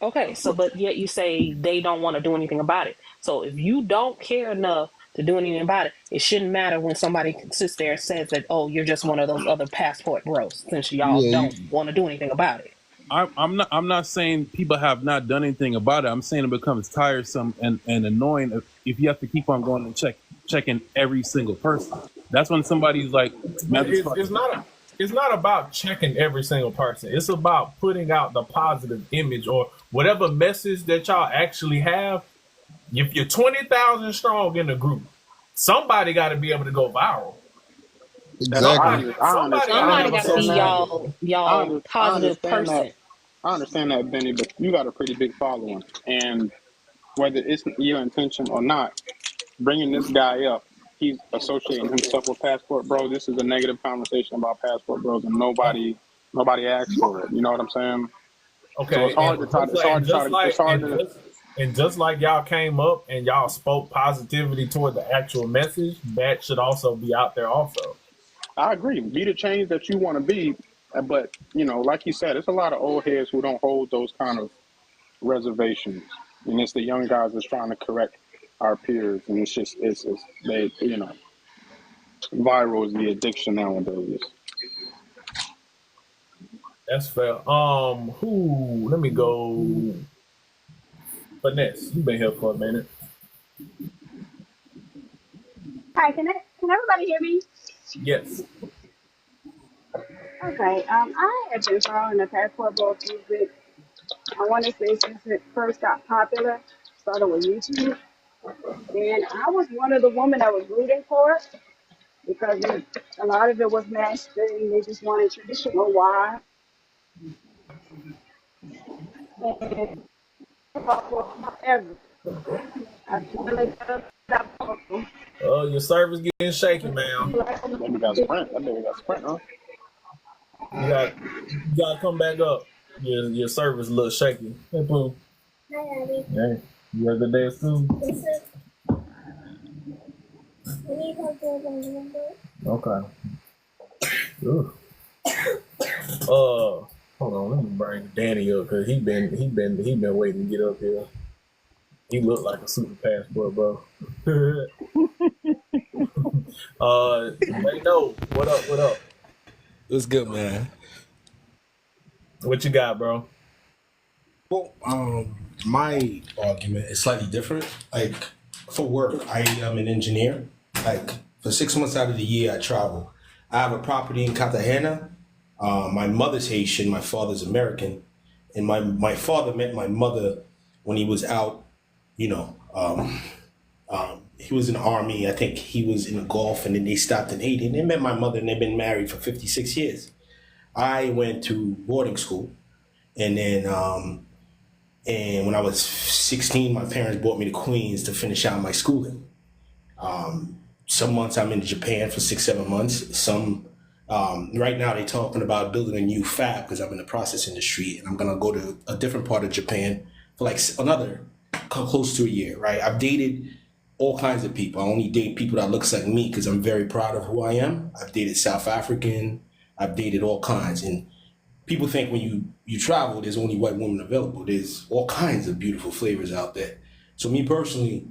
Okay, so but yet you say they don't want to do anything about it. So if you don't care enough to do anything about it, it shouldn't matter when somebody sits there and says that, oh, you're just one of those other passport bros, since y'all Yeah, don't want to do anything about it. I'm not saying people have not done anything about it. I'm saying it becomes tiresome and annoying if you have to keep on going and checking every single person. That's when somebody's like, man, But just fuck it. it's not about checking every single person. It's about putting out the positive image or whatever message that y'all actually have. If you're 20,000 strong in the group, somebody got to be able to go viral. That's I, exactly. under, I, under, I Somebody got to be understand that. y'all I positive understand that. person. I understand that, Benny, but you got a pretty big following, and whether it's your intention or not, bringing this guy up, he's associating himself with Passport Bro. This is a negative conversation about Passport Bros, and nobody asked for it. You know what I'm saying? So it's Okay, hard to try. It's hard to try to. It's hard to. and just like y'all came up and y'all spoke positivity toward the actual message, that should also be out there also. I agree. Be the change that you want to be, but like you said, it's a lot of old heads who don't hold those kind of reservations, and it's the young guys that's trying to correct our peers, and it's they viral is the addiction nowadays. That's fair. Who? Let me go. Finesse, you've been here for a minute. Hi, can everybody hear me? Yes. Okay. I have been following the Passport Bros music. I want to say since it first got popular, started with YouTube, and I was one of the women that was rooting for it because a lot of it was masculine. They just wanted traditional wives. And however, I feel like that. Your service getting shaky, ma'am. Maybe got sprint. That baby got sprint, huh? You gotta come back up. Your service a little shaky. Hey, Pooh. Hi, Abby. Hey, you had a good day at school? Yes, sir. I need help with my number. Okay. Ooh. Hold on. Let me bring Danny up because he been waiting to get up here. He looked like a super passport, bro. They know. What up? What up? What's good, man? What you got, bro? Well, my argument is slightly different. Like, for work, I am an engineer. Like, for 6 months out of the year, I travel. I have a property in Cartagena. My mother's Haitian, my father's American. And my father met my mother when he was out, you know, he was in the army. I think he was in the Gulf, and then they stopped in Haiti. And they met my mother, and they've been married for 56 years. I went to boarding school, And then and when I was 16, my parents brought me to Queens to finish out my schooling. Some months I'm in Japan for 6-7 months. Some right now they're talking about building a new fab because I'm in the process industry, and I'm gonna go to a different part of Japan for like another close to a year. Right? I've dated all kinds of people. I only date people that looks like me because I'm very proud of who I am. I've dated South African. I've dated all kinds, and people think when you travel, there's only white women available. There's all kinds of beautiful flavors out there. So me personally,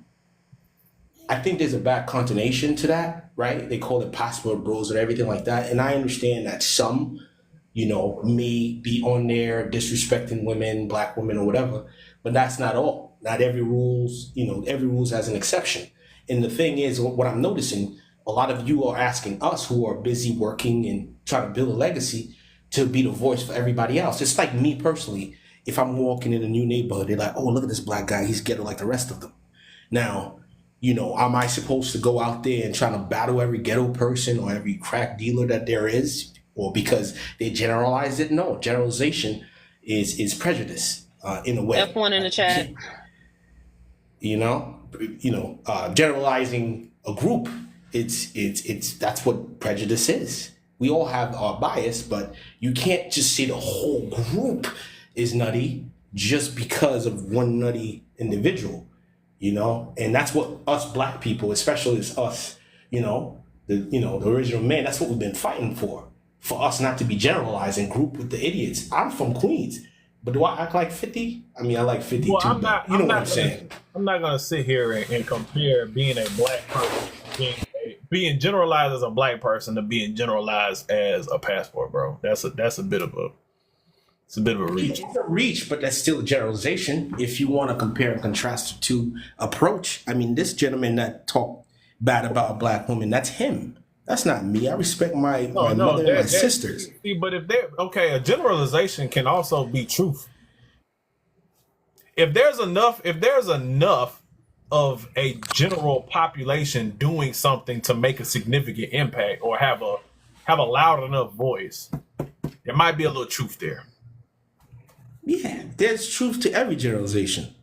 I think there's a bad connotation to that, right? They call it passport bros and everything like that. And I understand that some, may be on there disrespecting women, black women or whatever, but that's not all. Not every rules, every rules has an exception. And the thing is, what I'm noticing, a lot of you are asking us who are busy working and trying to build a legacy to be the voice for everybody else. It's like me personally, if I'm walking in a new neighborhood, they're like, oh, look at this black guy, he's ghetto like the rest of them. Now, am I supposed to go out there and try to battle every ghetto person or every crack dealer that there is? Or because they generalize it? No, generalization is prejudice in a way. F1 in the chat. Generalizing a group, it's that's what prejudice is. We all have our bias, but you can't just say the whole group is nutty just because of one nutty individual. And that's what us black people, especially as us, the original man, that's what we've been fighting for us not to be generalized and group with the idiots. I'm from Queens, but do I act like 50? I mean, I like 50 well, too. What I'm saying. I'm not going to sit here and compare being a black person, being generalized as a black person to being generalized as a passport, bro. That's a bit of a reach. It's a reach, but that's still a generalization. If you want to compare and contrast the two approach, I mean, this gentleman that talked bad about a black woman, that's him. That's not me. I respect my mother and my sisters. See, but if a generalization can also be truth. If there's enough of a general population doing something to make a significant impact or have a loud enough voice, there might be a little truth there. Yeah, there's truth to every generalization.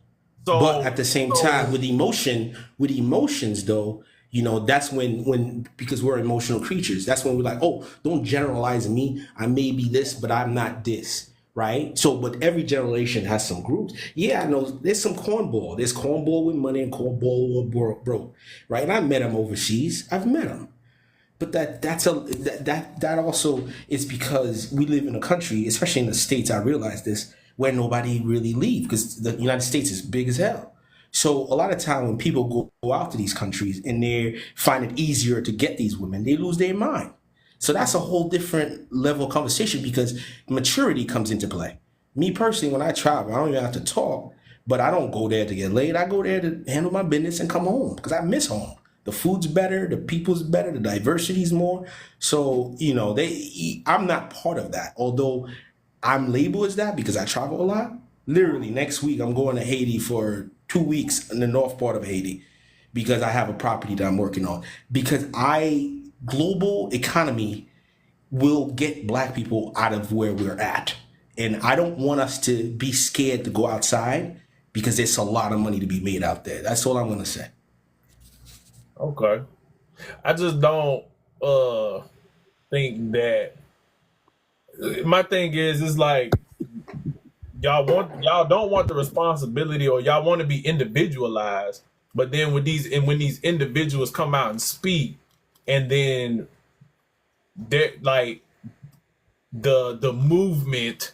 But at the same time, with emotions though, that's when because we're emotional creatures, that's when we're like, oh, don't generalize me. I may be this, but I'm not this, right? So, but every generation has some groups. Yeah, I know there's some cornball. There's cornball with money and cornball with broke, right? And I met him overseas. I've met him. But that also is because we live in a country, especially in the States, I realize this, where nobody really leave because the United States is big as hell. So a lot of time when people go out to these countries and they find it easier to get these women, they lose their mind. So that's a whole different level of conversation because maturity comes into play. Me personally, when I travel, I don't even have to talk, but I don't go there to get laid. I go there to handle my business and come home because I miss home. The food's better, the people's better, the diversity's more. So, I'm not part of that. Although I'm labeled as that because I travel a lot. Literally next week, I'm going to Haiti for 2 weeks in the north part of Haiti because I have a property that I'm working on. Because global economy will get black people out of where we're at. And I don't want us to be scared to go outside because there's a lot of money to be made out there. That's all I'm going to say. Okay. I just don't think that. My thing is, it's like y'all don't want the responsibility, or y'all want to be individualized. But then when these individuals come out and speak, and then they're like the movement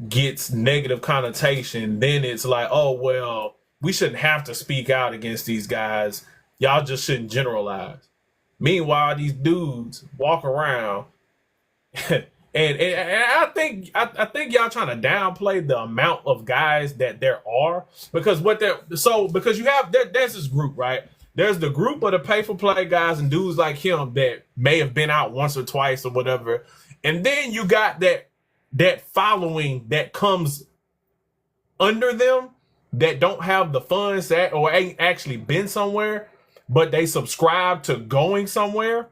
gets negative connotation, then it's like, oh well, we shouldn't have to speak out against these guys. Y'all just shouldn't generalize. Meanwhile, these dudes walk around and I think y'all trying to downplay the amount of guys that there are because because you have there's this group, right? There's the group of the pay for play guys and dudes like him that may have been out once or twice or whatever, and then you got that following that comes under them that don't have the funds or ain't actually been somewhere, but they subscribe to going somewhere.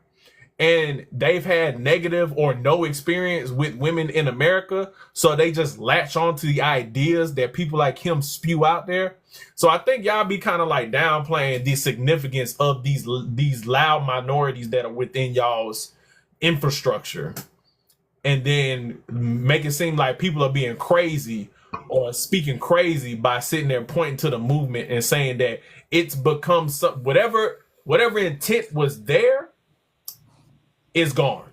and they've had negative or no experience with women in America, so they just latch on to the ideas that people like him spew out there. So I think y'all be kind of like downplaying the significance of these loud minorities that are within y'all's infrastructure, and then make it seem like people are being crazy or speaking crazy by sitting there pointing to the movement and saying that it's become whatever intent was there is gone.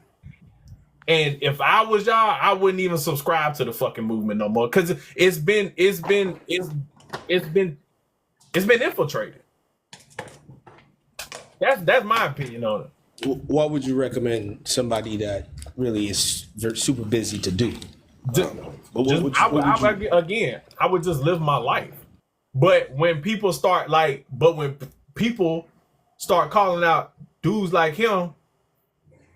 And if I was y'all, I wouldn't even subscribe to the fucking movement no more, because it's been infiltrated. That's my opinion on it. What would you recommend somebody that really is super busy to do? I would just live my life. But when people start calling out dudes like him,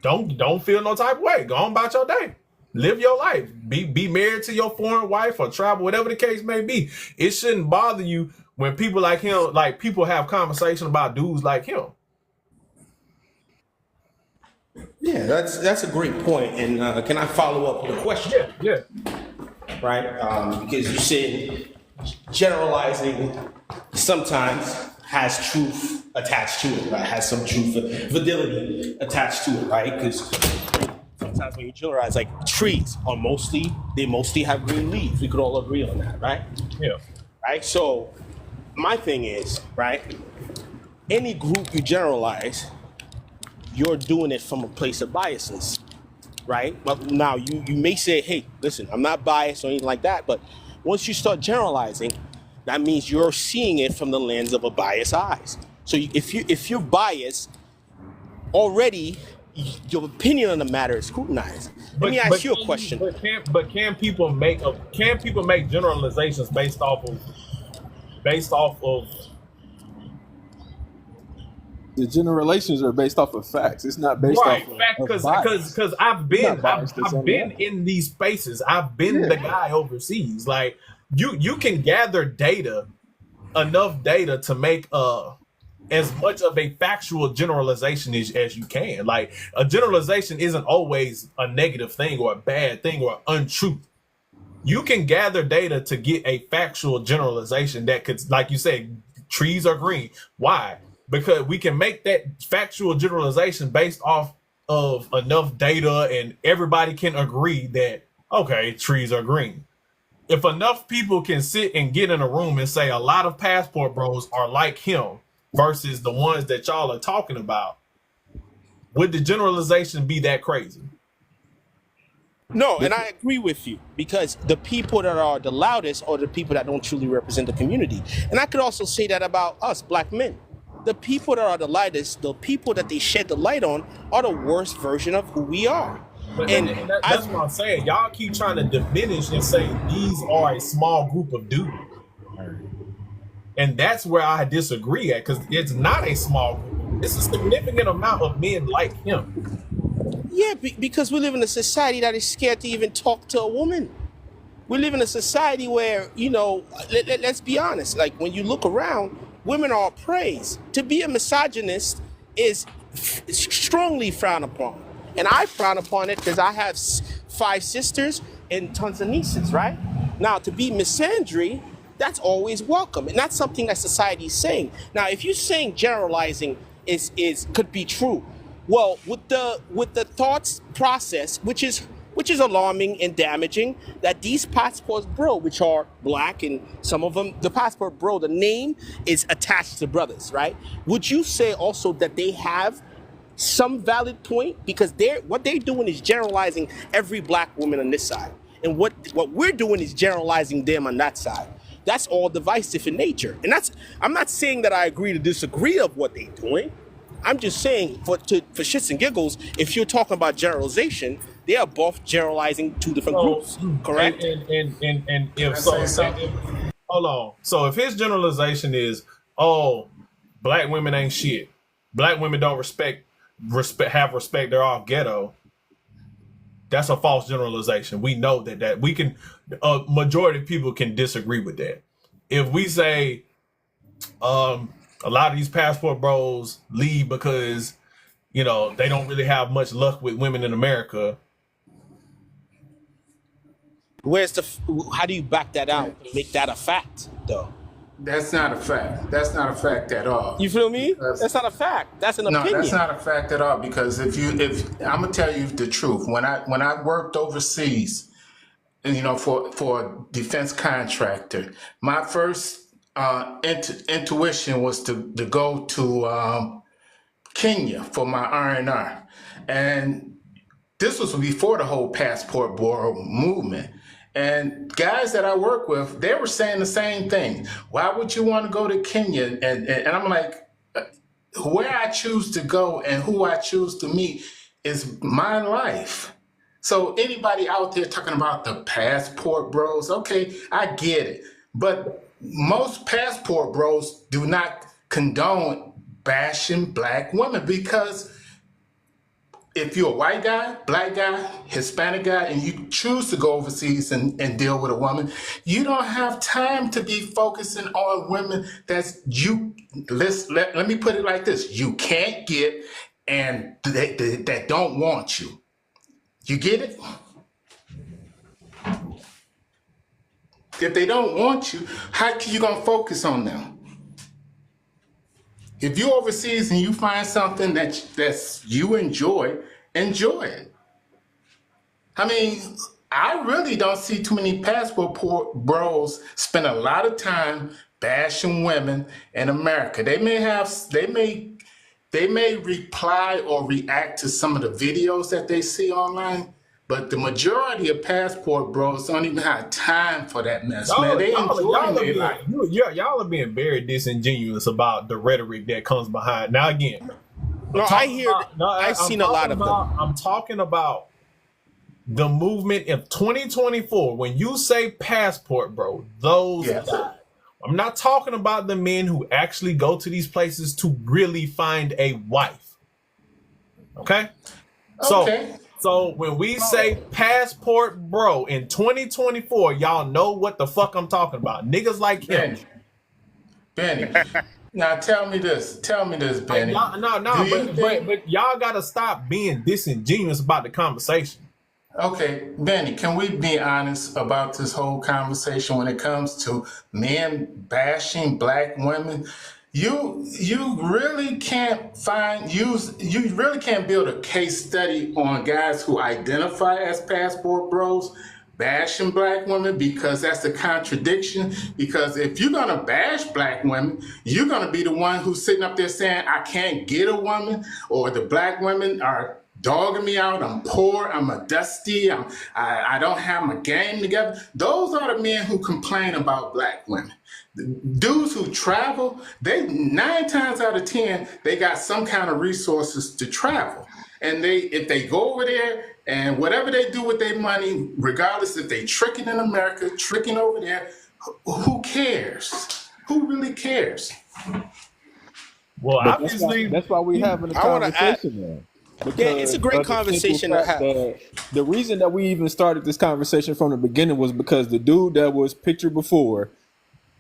don't feel no type of way. Go on about your day. Live your life. Be married to your foreign wife or travel, whatever the case may be. It shouldn't bother you when people like him, like people have conversation about dudes like him. Yeah, that's a great point. And can I follow up with a question? Yeah. Right? Because you said generalizing sometimes has truth attached to it, right? Has some truth, fidelity attached to it, right? Because sometimes when you generalize, like trees are mostly have green leaves. We could all agree on that, right? Yeah. Right? So my thing is, right, any group you generalize, you're doing it from a place of biasness, right? But now you may say, hey, listen, I'm not biased or anything like that, but once you start generalizing, that means you're seeing it from the lens of a biased eyes. So if you're biased, already your opinion on the matter is scrutinized. Let me ask you a question. Can people make generalizations based off of the generations are based off of facts. It's not based off of bias. Because I've been in these spaces. I've been the guy overseas. Like you can gather enough data to make as much of a factual generalization as you can. Like a generalization isn't always a negative thing or a bad thing or untruth. You can gather data to get a factual generalization that could, like you said, trees are green. Why? Because we can make that factual generalization based off of enough data, and everybody can agree that, okay, trees are green. If enough people can sit and get in a room and say a lot of passport bros are like him versus the ones that y'all are talking about, would the generalization be that crazy? No, and I agree with you, because the people that are the loudest are the people that don't truly represent the community. And I could also say that about us, black men. The people that are the lightest, the people that they shed the light on, are the worst version of who we are. That's what I'm saying. Y'all keep trying to diminish and say these are a small group of dudes. And that's where I disagree at, because it's not a small group. It's a significant amount of men like him. Yeah, because we live in a society that is scared to even talk to a woman. We live in a society where, let's be honest, like when you look around, women are praised. To be a misogynist is strongly frowned upon. And I frown upon it because I have 5 sisters and tons of nieces, right? Now, to be misandry, that's always welcome. And that's something that society is saying. Now, if you're saying generalizing could be true, well, with the thoughts process, which is alarming and damaging, that these passport bro, which are black, and some of them, the passport bro, the name is attached to brothers, right? Would you say also that they have some valid point? Because what they're doing is generalizing every black woman on this side, and what we're doing is generalizing them on that side. That's all divisive in nature, and I'm not saying that I agree to disagree of what they're doing. I'm just saying, for shits and giggles, if you're talking about generalization, they are both generalizing 2 different groups, correct? And if so, hold on. So if his generalization is, black women ain't shit, black women don't have respect, they're all ghetto, that's a false generalization. We know that we can, a majority of people can disagree with that. If we say, a lot of these passport bros leave because you know, they don't really have much luck with women in America. How do you back that out and make that a fact, though? That's not a fact. That's not a fact at all. You feel me? That's not a fact. That's an opinion. No, that's not a fact at all. Because if I'm gonna tell you the truth, when I worked overseas, and you know, for a defense contractor, my first intuition was to go to Kenya for my R&R, and this was before the whole passport bureau movement. And guys that I work with, they were saying the same thing. Why would you want to go to Kenya? And I'm like, where I choose to go and who I choose to meet is my life. So anybody out there talking about the passport bros, okay, I get it. But most passport bros do not condone bashing black women, because if you're a white guy, black guy, Hispanic guy, and you choose to go overseas and deal with a woman, you don't have time to be focusing on women let me put it like this. You can't get and that don't want you. You get it? If they don't want you, how can you gonna focus on them? If you're overseas and you find something that's you enjoy it. I mean, I really don't see too many passport bros spend a lot of time bashing women in America. They may reply or react to some of the videos that they see online, but the majority of passport bros don't even have time for that mess, man. They enjoy their life. Y'all are being very disingenuous about the rhetoric that comes behind. Now again, I've seen a lot of them. I'm talking about the movement of 2024. When you say passport, bro, those guys. I'm not talking about the men who actually go to these places to really find a wife. Okay? So when we say passport bro in 2024, y'all know what the fuck I'm talking about. Niggas like him. Benny. Now tell me this, Benny. But y'all gotta stop being disingenuous about the conversation. Okay, Benny, can we be honest about this whole conversation when it comes to men bashing black women? You really can't build a case study on guys who identify as passport bros bashing black women, because that's a contradiction. Because if you're gonna bash black women, you're gonna be the one who's sitting up there saying, I can't get a woman, or the black women are dogging me out, I'm poor, I'm a dusty, I don't have my game together. Those are the men who complain about black women. Dudes who travel, they 9 times out of 10, they got some kind of resources to travel. And if they go over there and whatever they do with their money, regardless if they tricking in America, tricking over there, who cares? Who really cares? Well, obviously, that's why we having a conversation there. Yeah, it's a great conversation to have. The reason that we even started this conversation from the beginning was because the dude that was pictured before,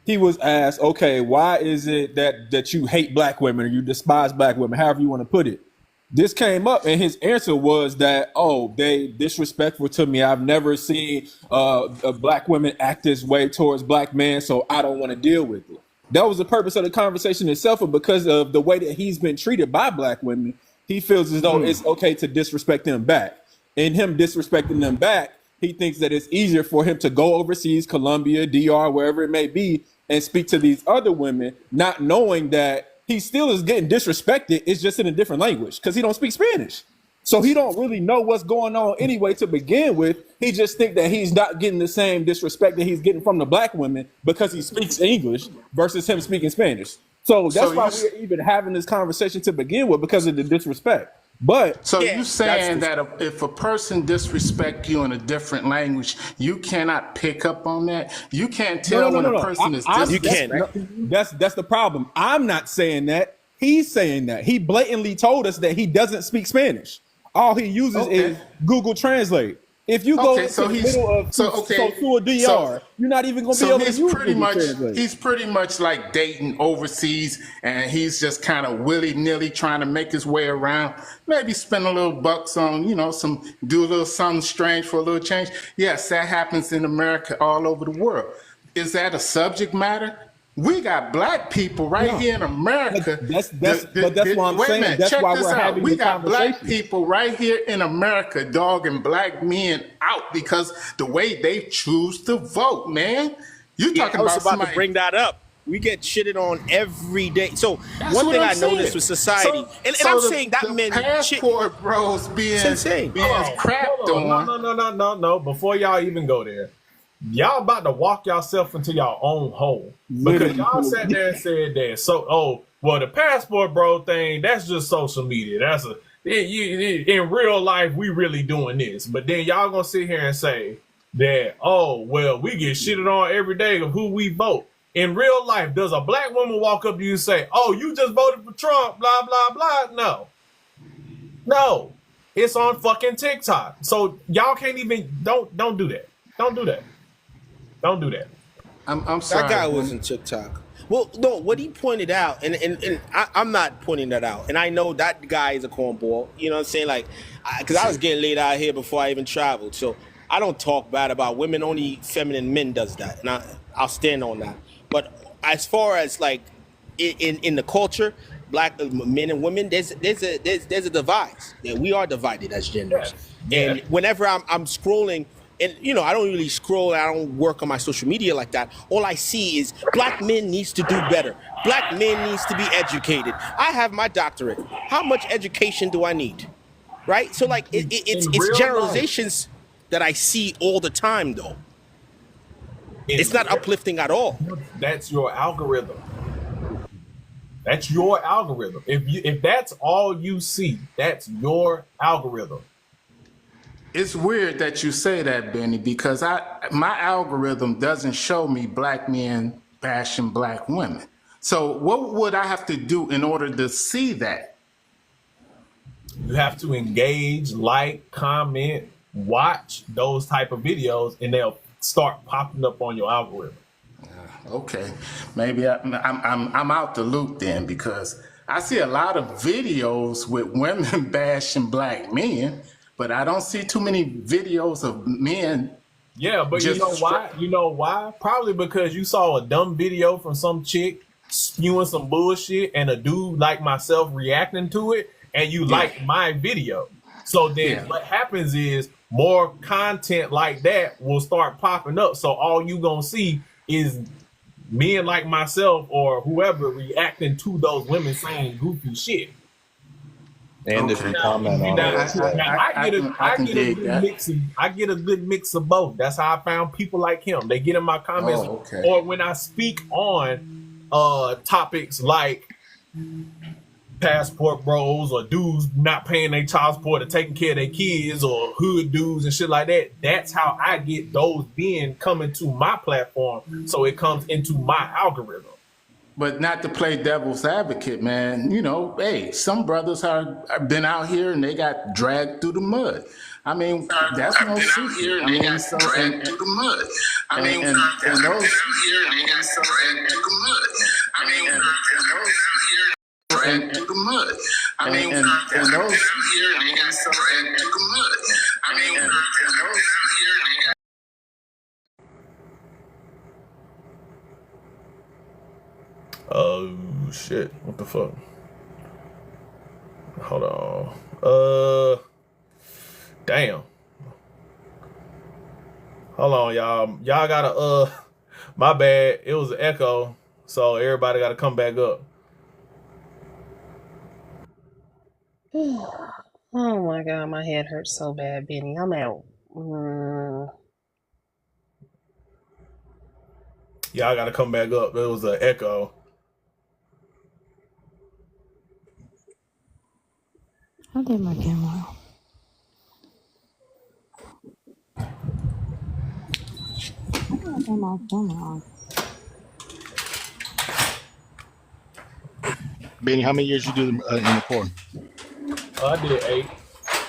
he was asked, okay, why is it that you hate black women or you despise black women, however you want to put it. This came up and his answer was that, they disrespectful to me. I've never seen black women act this way towards black men, so I don't want to deal with it. That was the purpose of the conversation itself, and because of the way that he's been treated by black women, he feels as though it's okay to disrespect them back. And him disrespecting them back, he thinks that it's easier for him to go overseas, Colombia, DR, wherever it may be, and speak to these other women, not knowing that he still is getting disrespected. It's just in a different language because he don't speak Spanish. So he don't really know what's going on anyway to begin with. He just think that he's not getting the same disrespect that he's getting from the black women because he speaks English versus him speaking Spanish. So that's why we're even having this conversation to begin with, because of the disrespect. But so you saying that if a person disrespect you in a different language, you cannot pick up on that? You can't tell when a person is disrespecting you? That's the problem. I'm not saying that. He's saying that. He blatantly told us that he doesn't speak Spanish. All he uses is Google Translate. If you go into the middle of so DR, you're not even going to be able to use Google Translate. He's pretty much like dating overseas, and he's just kind of willy-nilly trying to make his way around. Maybe spend a little bucks on, do a little something strange for a little change. Yes, that happens in America all over the world. Is that a subject matter? We got black people here in America. That's why I'm saying. That's why we're having We the got conversation. black people right here in America dogging black men out because the way they choose to vote, man. You talking I was about about somebody to bring that up. We get shitted on every day. So That's one what thing I'm I noticed saying. with society, and So I'm the- saying that the men passport bros being crapped on. No. Before y'all even go there, y'all about to walk yourself into your own hole because y'all sat there and said that. So, the passport bro thing, that's just social media. That's in real life we really doing this. But then y'all gonna sit here and say that, we get shitted on every day of who we vote. In real life, does a black woman walk up to you and say, you just voted for Trump, blah, blah, blah? No. It's on fucking TikTok. So y'all can't even, don't do that. Don't do that. Don't do that. I'm sorry. That guy was in TikTok. Well, no, what he pointed out, and I'm not pointing that out, and I know that guy is a cornball. You know what I'm saying? Like, because I was getting laid out here before I even traveled, so I don't talk bad about women. Only feminine men does that, and I'll stand on that. But as far as like in the culture, black men and women, there's a divide. Yeah, we are divided as genders. Yes. And whenever I'm scrolling. And, I don't really scroll. I don't work on my social media like that. All I see is black men needs to do better. Black men needs to be educated. I have my doctorate. How much education do I need? Right? So, like, it's generalizations that I see all the time, though. It's not uplifting at all. That's your algorithm. That's your algorithm. If that's all you see, that's your algorithm. It's weird that you say that, Benny, because my algorithm doesn't show me black men bashing black women. So what would I have to do in order to see that? You have to engage, like, comment, watch those type of videos, and they'll start popping up on your algorithm. Okay, maybe I'm out the loop then, because I see a lot of videos with women bashing black men. But I don't see too many videos of men. Yeah, but you know why? You know why? Probably because you saw a dumb video from some chick spewing some bullshit and a dude like myself reacting to it, and you like my video. So then what happens is more content like that will start popping up. So all you gonna see is men like myself or whoever reacting to those women saying goofy shit. And if you comment on it, I get a good mix of both. That's how I found people like him. They get in my comments, or when I speak on topics like passport bros or dudes not paying their child support or taking care of their kids or hood dudes and shit like that. That's how I get those being coming to my platform, so it comes into my algorithm. But not to play devil's advocate, man. Hey, some brothers have been out here and they got dragged through the mud. I mean, that's no secret. I mean, so and through the mud. I mean, and those here and they got dragged through the mud. I mean, and those dragged through the mud. I mean, and those here and they got dragged through the mud. I mean, and those here and they got. Oh shit! What the fuck? Hold on. Damn. Hold on, y'all. Y'all gotta my bad. It was an echo, so everybody gotta come back up. Oh my god, my head hurts so bad, Benny. I'm out. Y'all gotta come back up. It was an echo. I did my camera. I think I turned my camera on. Benny, how many years you do in the Corps? I did 8.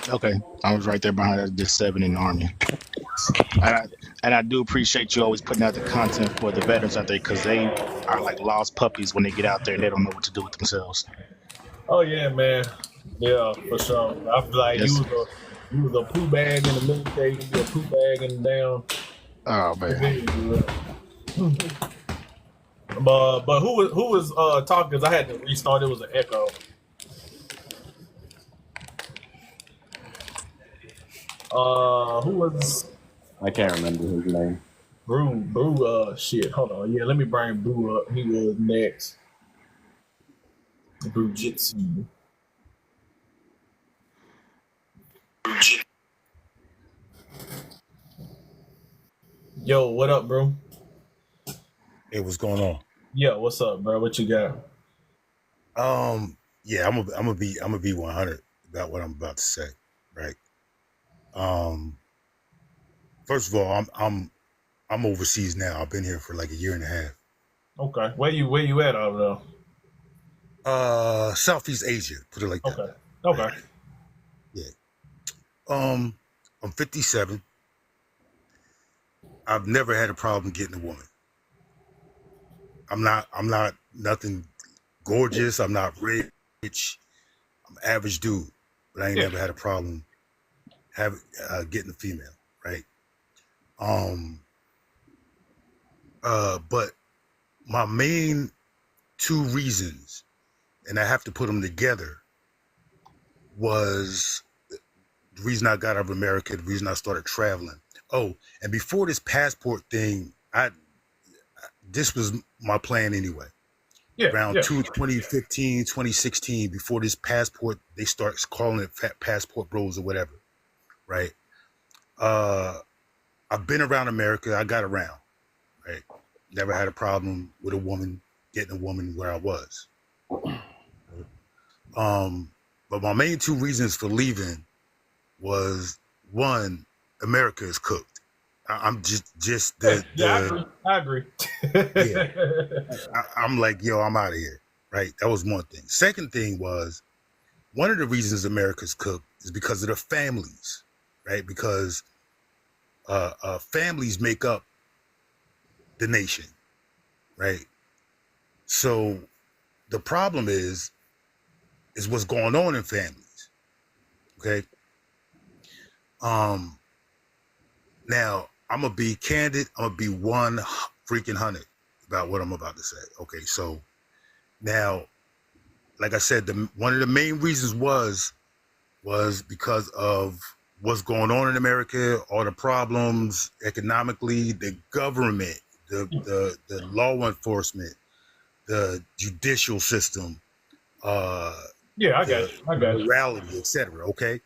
Okay, I was right there behind that. Just 7 in the army. And I do appreciate you always putting out the content for the veterans out there because they are like lost puppies when they get out there and they don't know what to do with themselves. Oh yeah, man. Yeah, for sure. I feel like Yes. you was a poo bag in the military. You can be a poo bag in the damn Oh man. civilian. But who was talking? Because I had to restart. It was an echo. Who was I can't remember his name. Brew? Brew. Shit. Hold on. Yeah, let me bring Brew up. He was next. Brew Jitsu. Yo, what up, bro? Hey, what's going on? Yeah, what's up, bro? What you got? Yeah, I'm gonna be 100 about what I'm about to say, right? First of all, I'm overseas now. I've been here for like a year and a half. Okay, where you at over there? Southeast Asia, put it like that. Okay, okay. Right? Yeah. I'm 57. I've never had a problem getting a woman. I'm not nothing gorgeous. I'm not rich. I'm an average dude, but I ain't never had a problem getting a female, right? But my main 2 reasons, and I have to put them together, was the reason I got out of America, the reason I started traveling. Oh, and before this passport thing, this was my plan anyway. Around 2015, 2016, before this passport, they start calling it passport bros or whatever, right? I've been around America. I got around, right? Never had a problem with getting a woman where I was. But my main 2 reasons for leaving was, 1, America is cooked. I'm just the I agree. Yeah. I'm like, yo, I'm out of here, right? That was one thing. Second thing was, one of the reasons America's cooked is because of the families, right? Because families make up the nation, right? So the problem is what's going on in families, okay? Now, I'm going to be candid. I'm going to be 100 about what I'm about to say. Okay, so now, like I said, one of the main reasons was because of what's going on in America, all the problems economically, the government, the law enforcement, the judicial system, I got it. morality, etc. Okay.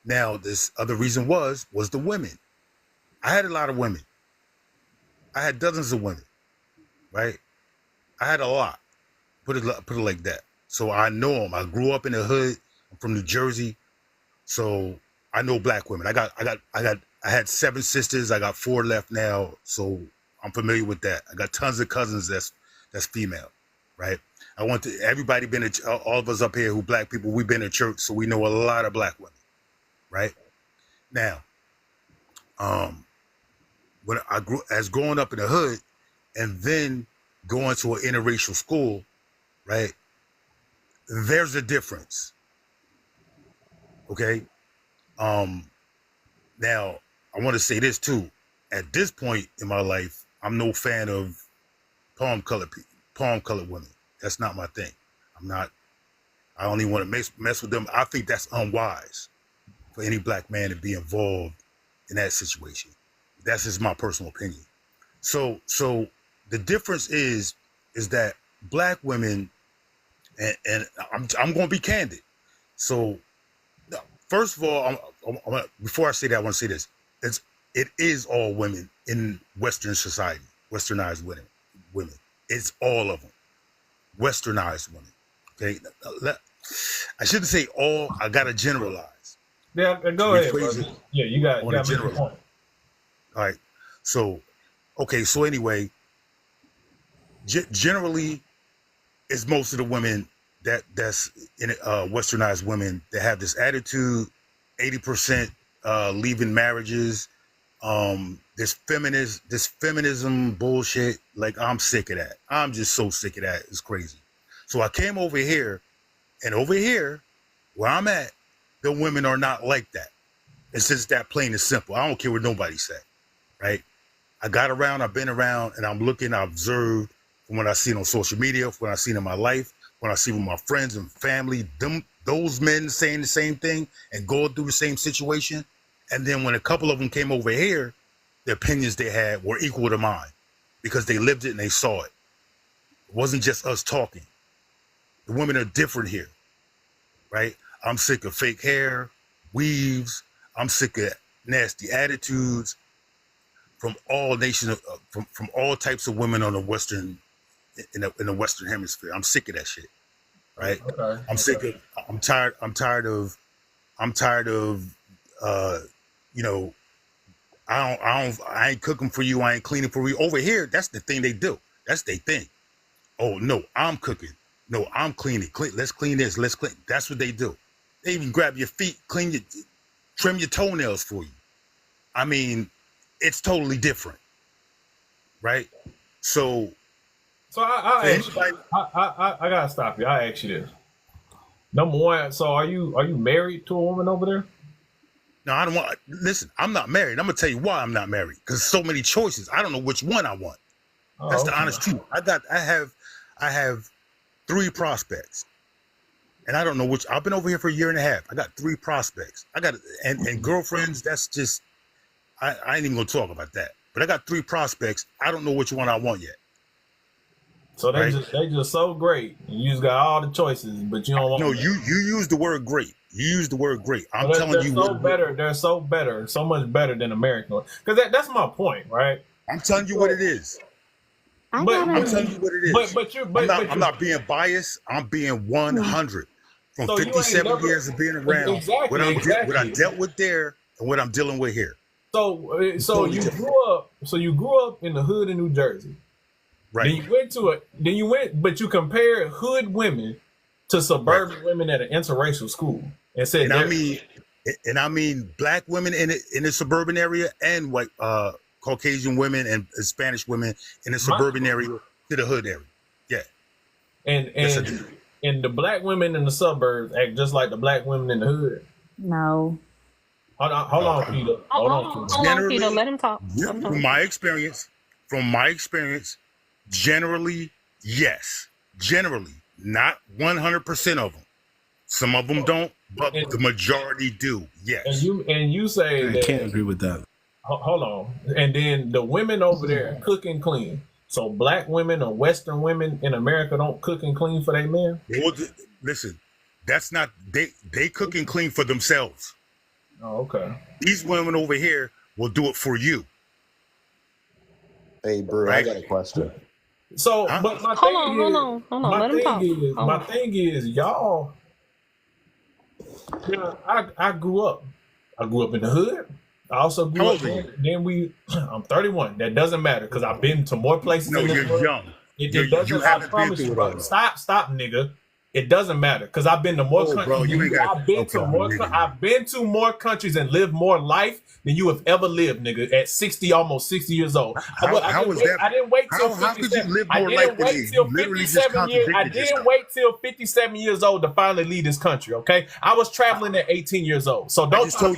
Now, this other reason was the women. I had a lot of women. I had dozens of women, right? I had a lot. Put it like that. So I know them. I grew up in the hood. I'm from New Jersey, so I know black women. I had 7 sisters. I got 4 left now, so I'm familiar with that. I got tons of cousins that's female, right? I want to. Everybody been all of us up here who black people. We've been to church, so we know a lot of black women, right? Now, when I growing up in the hood, and then going to an interracial school, right? There's a difference. Okay. Now I want to say this too. At this point in my life, I'm no fan of palm colored women. That's not my thing. I don't even want to mess with them. I think that's unwise for any black man to be involved in that situation. That's just my personal opinion. So the difference is that black women, and I'm going to be candid. So first of all, before I say that, I want to say this: it is all women in Western society, westernized women. It's all of them, westernized women. Okay, I shouldn't say all. I gotta generalize. Yeah, go ahead, bro. Yeah, you got to generalize. All right. So, okay. So anyway, generally, it's most of the women that's in westernized women that have this attitude, 80% leaving marriages. This feminism bullshit. Like, I'm sick of that. I'm just so sick of that. It's crazy. So I came over here, and over here, where I'm at, the women are not like that. It's just that plain and simple. I don't care what nobody say, right? I got around, I've been around, and I'm looking, I observed from what I seen on social media, from what I seen in my life, when I see with my friends and family, those men saying the same thing and going through the same situation. And then when a couple of them came over here, the opinions they had were equal to mine because they lived it and they saw it. It wasn't just us talking. The women are different here, right? I'm sick of fake hair, weaves. I'm sick of nasty attitudes from all nations, from all types of women on the Western, in the Western Hemisphere. I'm sick of that shit, right? Okay. I'm tired of, you know, I ain't cooking for you. I ain't cleaning for you. Over here, that's the thing they do. That's their thing. Oh no, I'm cooking. No, I'm cleaning. Let's clean this. Let's clean. That's what they do. They even grab your feet, trim your toenails for you. I mean, it's totally different, right? So I gotta stop you. I ask you this. Number one, so are you married to a woman over there? No, I don't want. Listen, I'm not married. I'm gonna tell you why I'm not married. Because so many choices. I don't know which one I want. That's the honest truth. I have 3 prospects, and I don't know which. I've been over here for a year and a half. I got 3 prospects. I got and girlfriends. That's just. I ain't even gonna talk about that. But I got 3 prospects. I don't know which one I want yet. So they just so great. You just got all the choices, but you don't want. No, you use the word great. You use the word great. I'm telling you, so better. They're so better, so much better than American. Because that's my point, right? I'm telling you what it is. I'm telling you what it is. I'm not being biased. I'm being 100 from So 57 years of being around. Exactly, What I dealt with there and what I'm dealing with here. So you grew up in the hood in New Jersey. Right. Then you went, but you compared hood women to suburban women at an interracial school, and said, I mean black women in the suburban area and white Caucasian women and Spanish women in the suburban area to the hood area. Yeah. And the black women in the suburbs act just like the black women in the hood. No. Hold on, Peter. Hold on, Peter. Let him talk. From my experience, generally, yes. Generally, not 100% of them. Some of them don't, but the majority do. Yes. And you say I can't agree with that. Hold on. And then the women over there cook and clean. So black women or Western women in America don't cook and clean for their men? Listen, that's not they cook and clean for themselves. Oh, okay. These women over here will do it for you. Hey, Brew, right? I got a question. So, but my hold on. Let him talk. My thing is, y'all. You know, I grew up in the hood. I also grew up. I'm 31. That doesn't matter because I've been to more places. No, you're young. It doesn't. I promise you, bro. Stop, nigga. It doesn't matter because I've been to more countries. Bro, I've been to more countries and lived more life than you have ever lived, nigga. At 60, almost 60 years old. I didn't wait till 57. How could you live more life than me? You literally just contradicted I didn't wait till 57 years old to finally leave this country. Okay, I was traveling at 18 years old. So don't try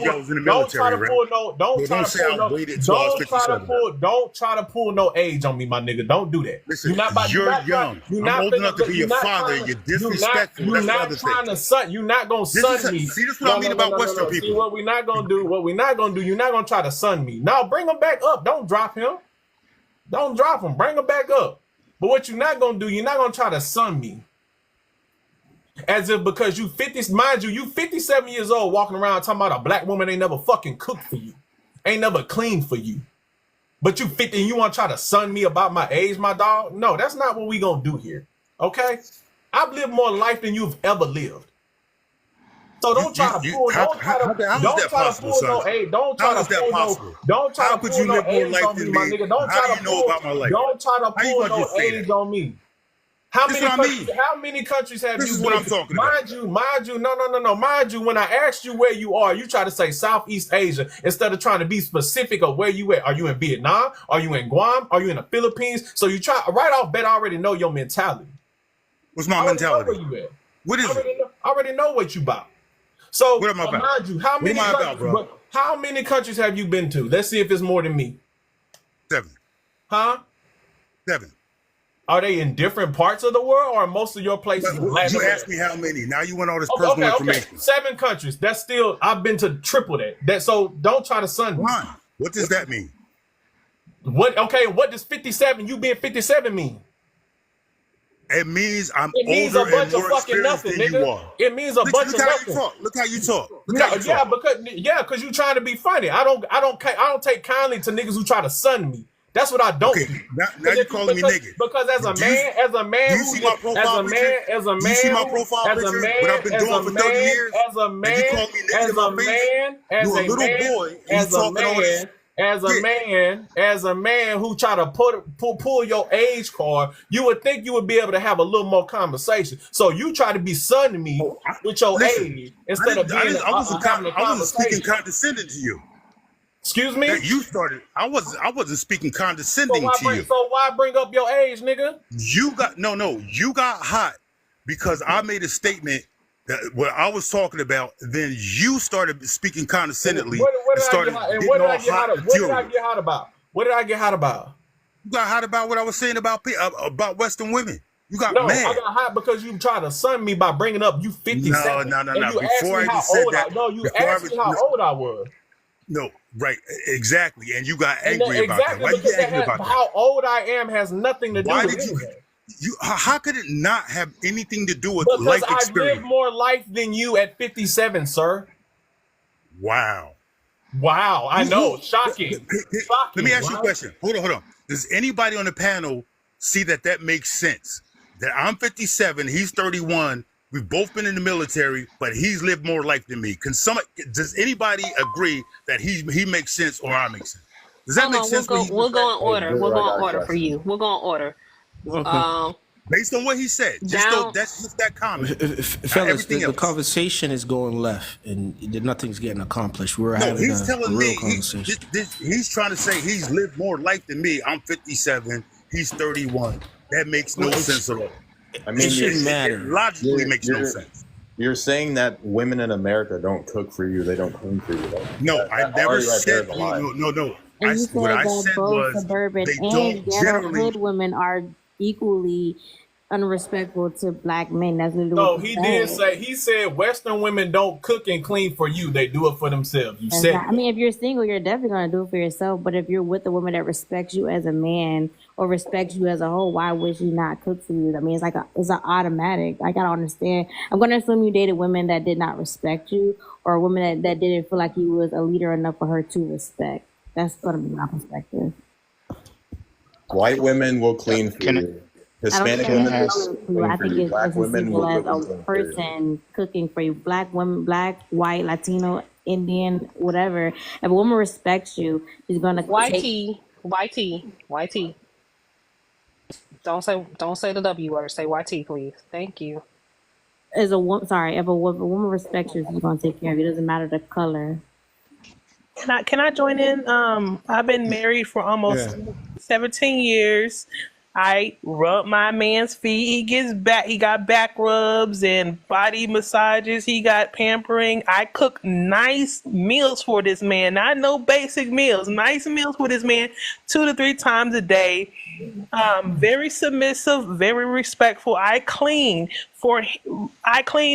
to pull no age on me, my nigga. Don't do that. Listen, you're young. I'm old enough to be your father. You're disrespectful. You're not trying to sun. You're not gonna sun me. See, this is what I mean about Western people. See, what we're not gonna do. You're not gonna try to sun me. No, bring him back up. Don't drop him. Don't drop him. Bring him back up. But what you're not gonna do, you're not gonna try to sun me. As if because you 57 years old walking around talking about a black woman ain't never fucking cooked for you, ain't never cleaned for you. But you 50 and you want to try to sun me about my age, my dog? No, that's not what we gonna do here. Okay? I've lived more life than you've ever lived. So don't try to pull no age. Don't try to pull no age on me, my nigga. Don't try to pull no age on me. How This is many what I countries? mean. How many countries have This you is been what I'm to? talking about. Mind you. No. Mind you, when I asked you where you are, you try to say Southeast Asia instead of trying to be specific of where you at. Are you in Vietnam? Are you in Guam? Are you in the Philippines? So you try right off bet I already know your mentality. What's my I already know mentality? where you at. What is it? I already know what you about. So What am I about? mind you, how What many am I countries, about, bro? how many countries have you been to? Let's see if it's more than me. 7. Huh? 7. Are they in different parts of the world, or most of your places in Latin You America? asked me how many. Now you want all this Okay, personal okay. information. 7 countries. That's still. I've been to triple that. So don't try to sun me. Why? What does that mean? What? Okay. What does 57? You being 57 mean? It means I'm It means older a bunch and of more fucking experienced nothing, than you nigga. are. It means a bunch Look of how nothing. you talk. Look how you talk. Look how you Yeah, talk. because you trying to be funny. I don't take kindly to niggas who try to sun me. That's what I don't do. Now you're calling me nigga. Because as a man, do you see my profile picture? Do you see my profile picture? What I've been doing for 30 years? As a man, and you call me nigga to my face? You a little boy and you talking all this. As a man who try to pull your age card, you would think you would be able to have a little more conversation. So you try to be sunning me with your age instead of being I wasn't speaking condescending to you. Excuse me? That you started. I wasn't speaking condescending to you. So why bring up your age, nigga? You got you got hot because I made a statement that what I was talking about. Then you started speaking condescendingly. What did I get hot about? What did I get hot about? You got hot about what I was saying about Western women. You got mad. I got hot because you tried to sun me by bringing up you 57. No. And you asked me how old I was. No, right, exactly. And you got angry about that. Why you get angry about that? How old I am has nothing to do with anything. How could it not have anything to do with because life I experience? lived more life than you at 57, sir. Wow, I know. Shocking. Let me ask you a question. Hold on. Does anybody on the panel see that makes sense? That I'm 57, he's 31. We've both been in the military, but he's lived more life than me. Does anybody agree that he makes sense or I make sense? Does that make sense? We'll go in order. We'll go in order for you. We'll go in order. Okay. Based on what he said, that's just that comment. Fellas, the conversation is going left, and nothing's getting accomplished. We're having a real conversation. He's trying to say he's lived more life than me. I'm 57. He's 31. That makes no sense at all. I mean, it shouldn't matter. It logically makes no sense. You're saying that women in America don't cook for you, they don't clean for you. No, I never said no. And you said what I that said both was suburban they and don't ghetto generally. hood women are equally unrespectful to black men. That's literally No, what he said. did say. He said Western women don't cook and clean for you; they do it for themselves. You said. I mean, if you're single, you're definitely gonna do it for yourself. But if you're with a woman that respects you as a man or respects you as a whole, why would she not cook for you? I mean, it's an automatic. I gotta understand. I'm gonna assume you dated women that did not respect you, or women that didn't feel like you was a leader enough for her to respect. That's gonna be my perspective. White women will clean for you. Hispanic women will clean I for think you. it's Black as women simple will as clean a for you. person cooking for you. Black women, black, white, Latino, Indian, whatever. If a woman respects you, she's gonna YT. Don't say the W word. Say YT, please. Thank you. If a woman respects you, she's gonna take care of you. It doesn't matter the color. Can I join in? I've been married for almost 17 years. I rub my man's feet. He got back rubs and body massages. He got pampering. I cook nice meals for this man. Not no basic meals. Nice meals for this man 2 to 3 times a day. Very submissive, very respectful. I clean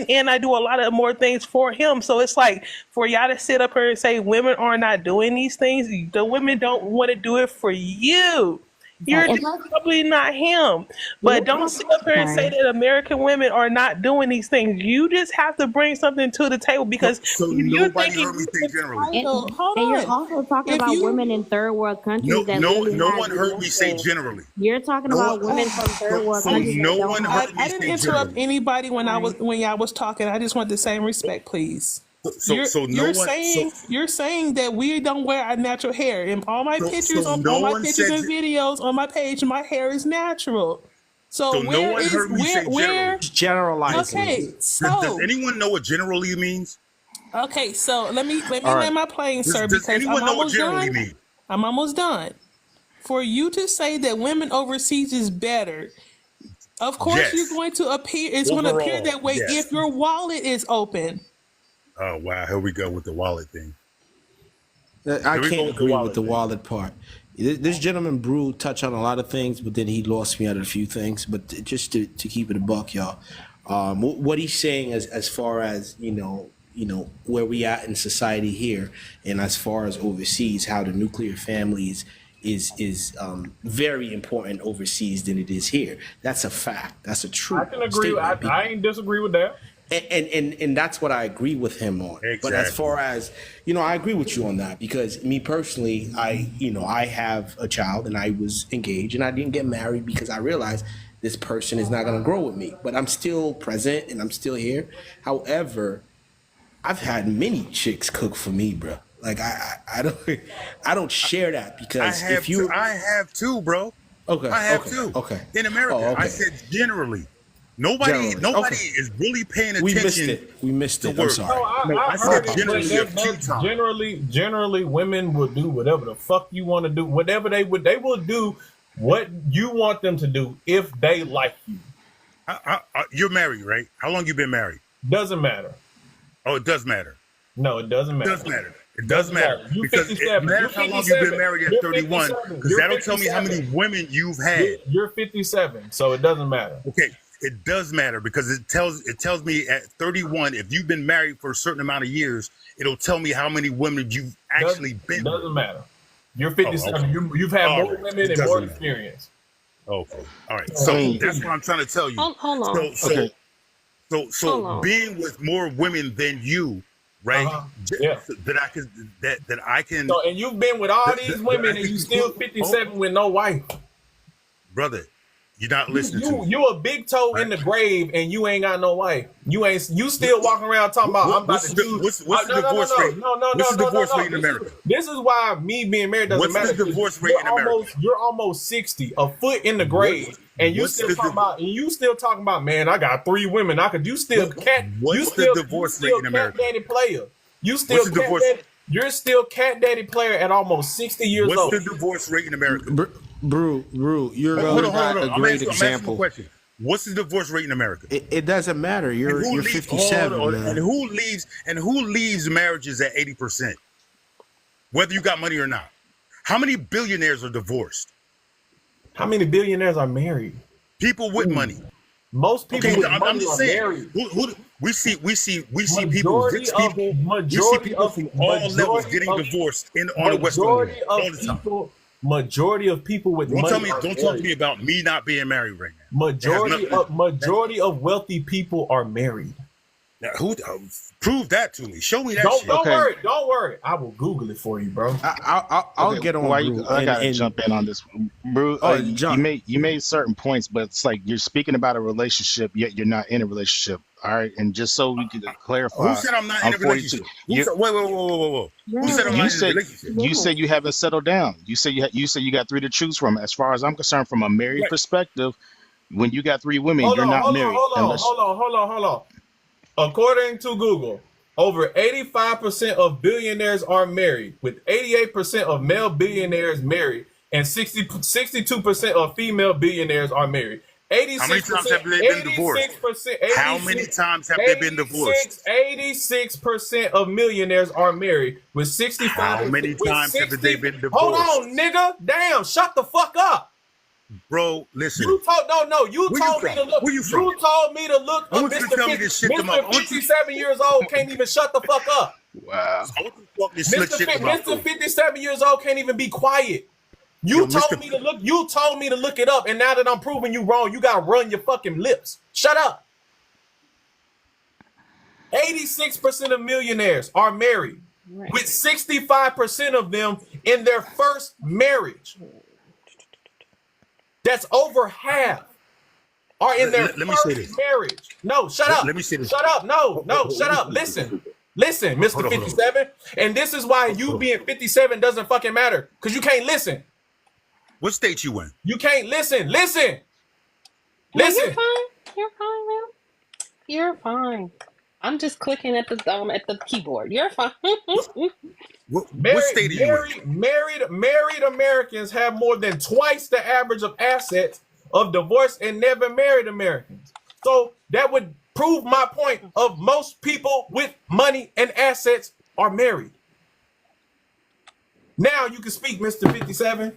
and I do a lot of more things for him. So it's like for y'all to sit up here and say women are not doing these things, the women don't want to do it for you. You're probably not him. But don't sit up here and say that American women are not doing these things. You just have to bring something to the table because you're thinking. Heard me say generally. And you're also talking about women in third world countries. No one heard me say generally. You're talking about women from third world countries. I didn't interrupt anybody when y'all was talking. I just want the same respect, please. You're saying that we don't wear our natural hair. In all my pictures, and videos on my page, my hair is natural. So no where one is heard me say generally. Generalizing. okay, Does anyone know what generally means? okay, so let me All right. land my plane, sir, Does because anyone I'm know what almost generally done. means? I'm almost done. For you to say that women overseas is better, of course you're Yes. going to appear. It's going to appear Overall, that way yes. if your wallet is open. Oh wow, here we go with the wallet thing. I Here we go can't with the agree with the thing. wallet part. This gentleman, Brew, touched on a lot of things, but then he lost me at a few things. But just to keep it a buck, y'all, what he's saying as far as you know where we at in society here, and as far as overseas, how the nuclear family is very important overseas than it is here. That's a fact. That's a true I can agree. statement. I ain't disagree with that. And that's what I agree with him on. Exactly. But as far as I agree with you on that, because me personally, I have a child and I was engaged and I didn't get married because I realized this person is not going to grow with me. But I'm still present and I'm still here. However, I've had many chicks cook for me, bro. Like I don't share that because I have two, bro. Okay, I have okay, two. okay. In America, Oh, I okay. said generally. Nobody Okay. is really paying attention. We missed it. I'm work. sorry. I said heard it, generally a but few times. generally, women will do whatever the fuck you want to do. Whatever they will do what you want them to do if they like you. You're married, right? How long you been married? Doesn't matter. Oh, it does matter. No, it doesn't matter. It does matter. It does matter. You Because 57. it matters how long you've been married at 31, because that'll tell me how many women you've had. You're 57, so it doesn't matter. Okay, it does matter because it tells me at 31, if you've been married for a certain amount of years, it'll tell me how many women you've actually been with. Doesn't matter. You're 57. Oh, okay. You've had All more right. women It and doesn't more matter. experience. Okay. All right. So that's what I'm trying to tell you. Hold on. So being with more women than you, right? Yeah. That I can. So, and you've been with all these women and you still 57 with no wife. Brother, you're not listening to me. You a big toe in the grave and you ain't got no wife. You still walking around talking about I'm about to choose. What's the divorce rate? What's the divorce rate in America? This is why me being married doesn't matter. What's the divorce rate in America? You're almost 60, a foot in the grave, and you still talking about man, I got 3 women. What's the divorce rate in America? Daddy player. You're still cat daddy player at almost 60 years old. What's the divorce rate in America? Brew, you're Hold on. a great example. I'm asking a question. What's the divorce rate in America? It doesn't matter. You're 57. And who leaves marriages at 80%? Whether you got money or not. How many billionaires are divorced? How many billionaires are married? People with money. Most people with money I'm just are saying. married. We see people, rich people. We see people from all levels getting divorced on the West Coast all the time. Majority of people with money. Don't talk to me about me not being married right now. Majority of wealthy people are married. Now, prove that to me? Show me that. Don't worry. I will Google it for you, bro. I'll get on. I gotta jump in on this, bro. You made certain points, but it's like you're speaking about a relationship, yet you're not in a relationship. All right, and just so we can clarify, who said I'm not in a relationship? Wait. Who said I'm not in a relationship? You said you haven't settled down. You said you got 3 to choose from. As far as I'm concerned, from a married perspective, when you got 3 women, you're not married. Hold on. According to Google, over 85% of billionaires are married, with 88% of male billionaires married, and 62% of female billionaires are married. 86%, how many times have they been divorced? How many times have they been divorced? 86% of millionaires are married, with 65%. How many times have they been divorced? Hold on, nigga. Damn, shut the fuck up. Bro, listen. You told me to look. You told me to look. Mr. 57 years old can't even shut the fuck up. Wow. Mr. 57 years old can't even be quiet. You told me to look. You told me to look it up, and now that I'm proving you wrong, you gotta run your fucking lips. Shut up. 86% of millionaires are married, with 65% of them in their first marriage. That's over half are in their first marriage. No, shut up. Let me say this. Shut up. No, shut up. Listen, Mr. 57. And this is why you being 57 doesn't fucking matter, because you can't listen. What state you in? You can't listen. Listen. No, you're Listen, fine. You're fine, man. You're fine. I'm just clicking at the keyboard. You're fine. What state are you in? married Americans have more than twice the average of assets of divorced and never married Americans. So that would prove my point of most people with money and assets are married. Now you can speak, Mr. 57.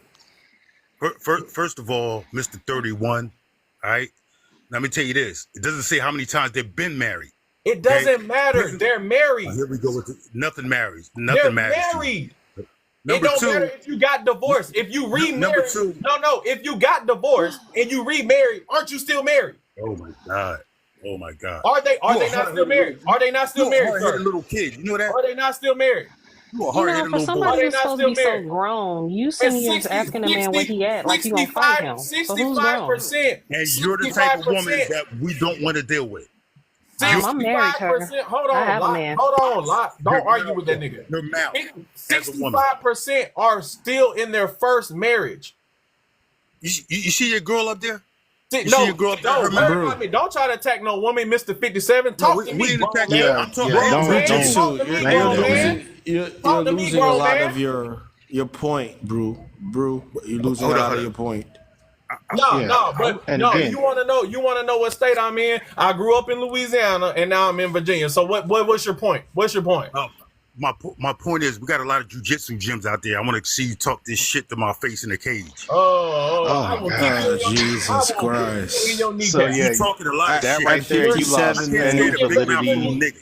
First of all, Mr. 31, all right? Let me tell you this. It doesn't say how many times they've been married. It doesn't matter. They're married. Here we go with nothing marries. They're married. It don't matter if you got divorced. If you remarried, if you got divorced and you remarried, aren't you still married? Oh my God. Oh my God. Are they not still married? Are they not still married? Hard-headed little kid. You know that? Are they not still married? You a hard-headed for little boy. somebody who's supposed to be so grown, you sitting here asking a man where he at, like you gonna fight him. So who's grown? 65%. And you're the type of woman that we don't want to deal with. I'm married to her. Hold on, I have a man. Hold on, Lot. Don't argue with that nigga. Your mouth. 65% are still in their first marriage. You see your girl up there? Don't try to attack no woman, Mr. 57. Talk to me, bro. You're losing a lot of your point, Brew. You're losing a lot of your point. You want to know what state I'm in? I grew up in Louisiana and now I'm in Virginia. So what's your point? What's your point? My point is we got a lot of jiu-jitsu gyms out there. I want to see you talk this shit to my face in the cage. Oh my God, Jesus Christ. So yeah, you talking a lot of that shit. right there, you lost any validity.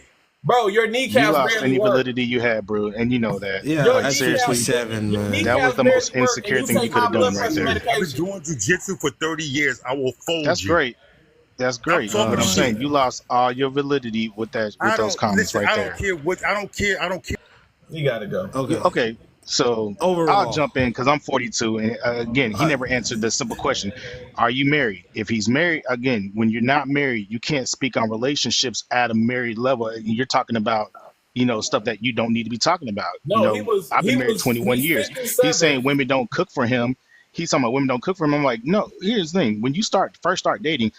Bro, your kneecaps you lost any work. validity you had, bro, and you know that. Yeah, seriously, 7, man. That was the most insecure thing you could have done right there. I've been doing jiu-jitsu for 30 years. I will fold That's you. great. That's great. But I'm saying you lost all your validity with those comments right there. I don't care. You gotta go. Okay. So overall, I'll jump in because I'm 42, and again, he never answered the simple question: are you married? If he's married, again, when you're not married, you can't speak on relationships at a married level. You're talking about, stuff that you don't need to be talking about. I've been married 21 years. 57. He's saying women don't cook for him. He's talking about women don't cook for him. I'm like, no. Here's the thing: when you first start dating,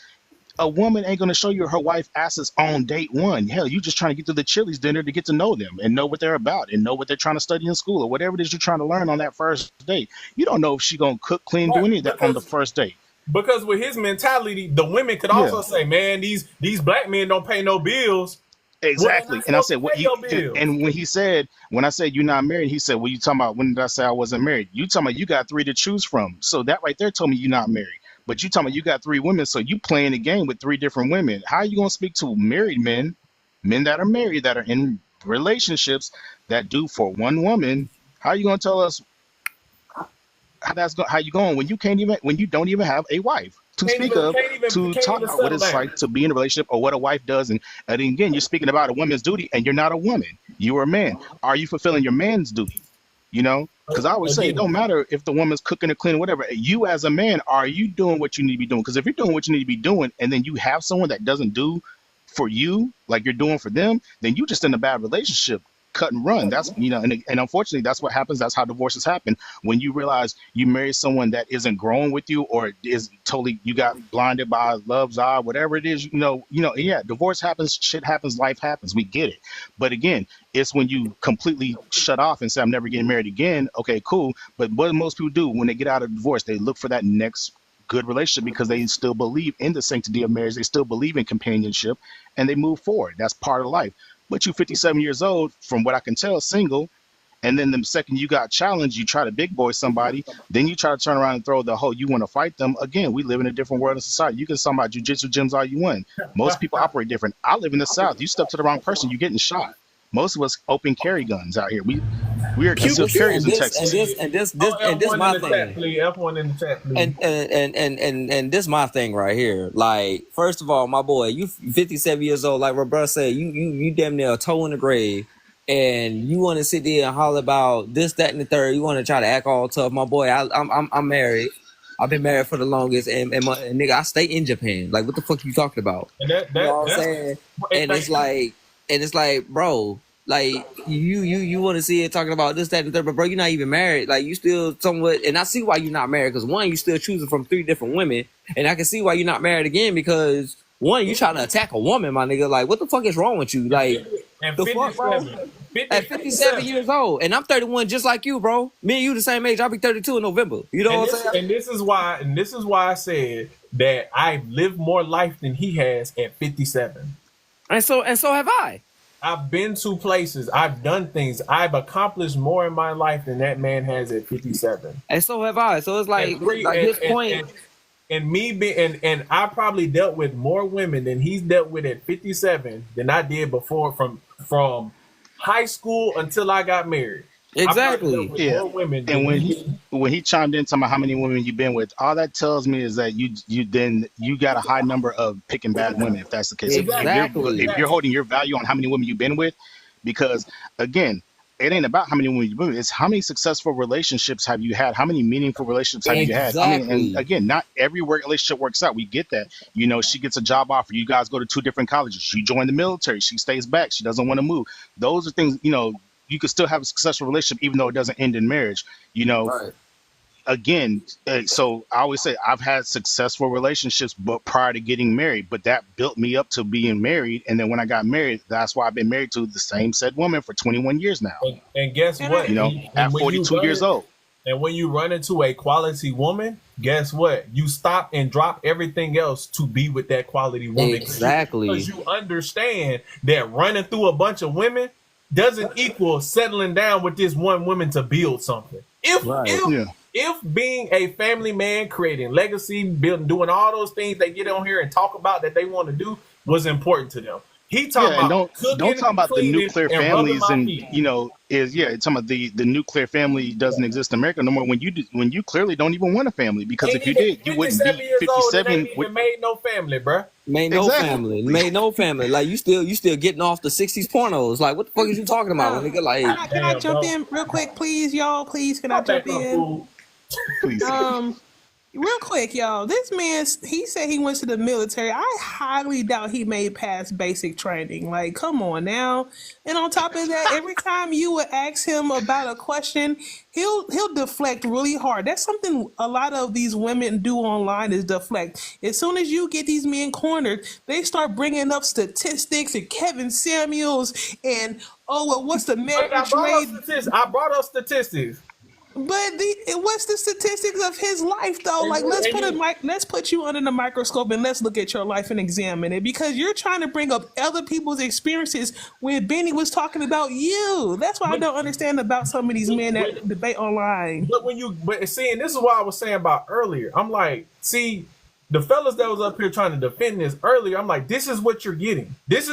a woman ain't gonna show you her wife asses on date one. Hell, you just trying to get to the Chili's dinner to get to know them and know what they're about and know what they're trying to study in school or whatever it is you're trying to learn on that first date. You don't know if she gonna cook, clean, do any of that on the first date. Because with his mentality, the women could also say, "Man, these black men don't pay no bills." Exactly. And I said, when I said you're not married, he said, well, you talking about when did I say I wasn't married? You talking about you got 3 to choose from. So that right there told me you're not married. But you talking about you got 3 women, so you playing the game with 3 different women. How are you gonna speak to married men that are married, that are in relationships that do for one woman? How are you gonna tell us how you going when you don't even have a wife to talk about what it's like to be in a relationship or what a wife does? And again, you're speaking about a woman's duty, and you're not a woman. You are a man. Are you fulfilling your man's duty? Because I always say it don't matter if the woman's cooking or cleaning, whatever. You as a man, are you doing what you need to be doing? Because if you're doing what you need to be doing, and then you have someone that doesn't for you like you're doing for them, then you just in a bad relationship. Cut and run. That's and unfortunately that's what happens. That's how divorces happen. When you realize you marry someone that isn't growing with you, or is totally, you got blinded by love's eye, whatever it is, divorce happens, shit happens, life happens. We get it. But again, it's when you completely shut off and say, I'm never getting married again. Okay, cool. But what most people do when they get out of divorce, they look for that next good relationship because they still believe in the sanctity of marriage. They still believe in companionship, and they move forward. That's part of life. But you 57 years old, from what I can tell, single, and then the second you got challenged, you try to big boy somebody, then you try to turn around and throw the whole, you want to fight them. Again, we live in a different world of society. You can talk about jiu-jitsu gyms all you want. Most people operate different. I live in the South. You step to the wrong person, you're getting shot. Most of us open carry guns out here. We are concealed carriers in Texas. And this my thing. F1 in the chat, please. And this my thing right here. Like, first of all, my boy, you 57 years old. Like my brother said, you damn near a toe in the grave, and you want to sit there and holler about this, that, and the third. You want to try to act all tough, my boy. I'm married. I've been married for the longest, and nigga, I stay in Japan. Like, what the fuck you talking about? And you know what I'm saying? And it's like, bro, Like you want to see it talking about this, that, and the third, but bro, you're not even married. Like you still somewhat, and I see why you're not married because one, you still choosing from 3 different women, and I can see why you're not married again because one, you trying to attack a woman, my nigga. Like what the fuck is wrong with you? Like And the fuck, bro? 57. At 57 years old, and I'm 31, just like you, bro. Me and you the same age. I'll be 32 in November. You know what I'm saying? And this is why I said that I've lived more life than he has at 57. And so have I. I've been to places. I've done things. I've accomplished more in my life than that man has at 57. And so have I. So it's like his point. And me being and I probably dealt with more women than he's dealt with at 57 than I did before from high school until I got married. Exactly. Yeah. And when he chimed in talking about how many women you've been with, all that tells me is that you got a high number of picking bad women. If that's the case, exactly. If you're holding your value on how many women you've been with, because again, it ain't about how many women you've been with. It's how many successful relationships have you had? How many meaningful relationships have you had? I mean, and again, not every relationship works out. We get that. You know, she gets a job offer. You guys go to 2 different colleges. You join the military. She stays back. She doesn't want to move. Those are things, you know, you could still have a successful relationship even though it doesn't end in marriage. You know, right. Again, so I always say I've had successful relationships, but prior to getting married, but that built me up to being married. And then when I got married, that's why I've been married to the same said woman for 21 years now. And guess what? You know, at 42 years old. And when you run into a quality woman, guess what? You stop and drop everything else to be with that quality woman. Exactly. Because you understand that running through a bunch of women doesn't equal settling down with this one woman to build something. If being a family man, creating legacy, building, doing all those things they get on here and talk about that they want to do was important to them. He talking about don't talk about the nuclear families and you know talking about the nuclear family doesn't exist in America no more when you clearly don't even want a family because if you did you wouldn't be 57 with made no family, bro. Made no family. Made no family. Like you still getting off the 60s pornos. Like what the fuck is you talking about, nigga? Like can I jump in real quick, please, y'all? Please, can I jump in? Please. Real quick, y'all. This man, he said he went to the military. I highly doubt he made past basic training. Like, come on now. And on top of that, every time you would ask him about a question, he'll deflect really hard. That's something a lot of these women do online is deflect. As soon as you get these men cornered, they start bringing up statistics and Kevin Samuels and what's the marriage rate? I brought up statistics. But what's the statistics of his life though? Like let's put you under the microscope and let's look at your life and examine it because you're trying to bring up other people's experiences when Bennie was talking about you. That's why I don't understand about some of these men that debate online. But see, and this is what I was saying about earlier. I'm like, see, the fellas that was up here trying to defend this earlier, I'm like, this is what you're getting. These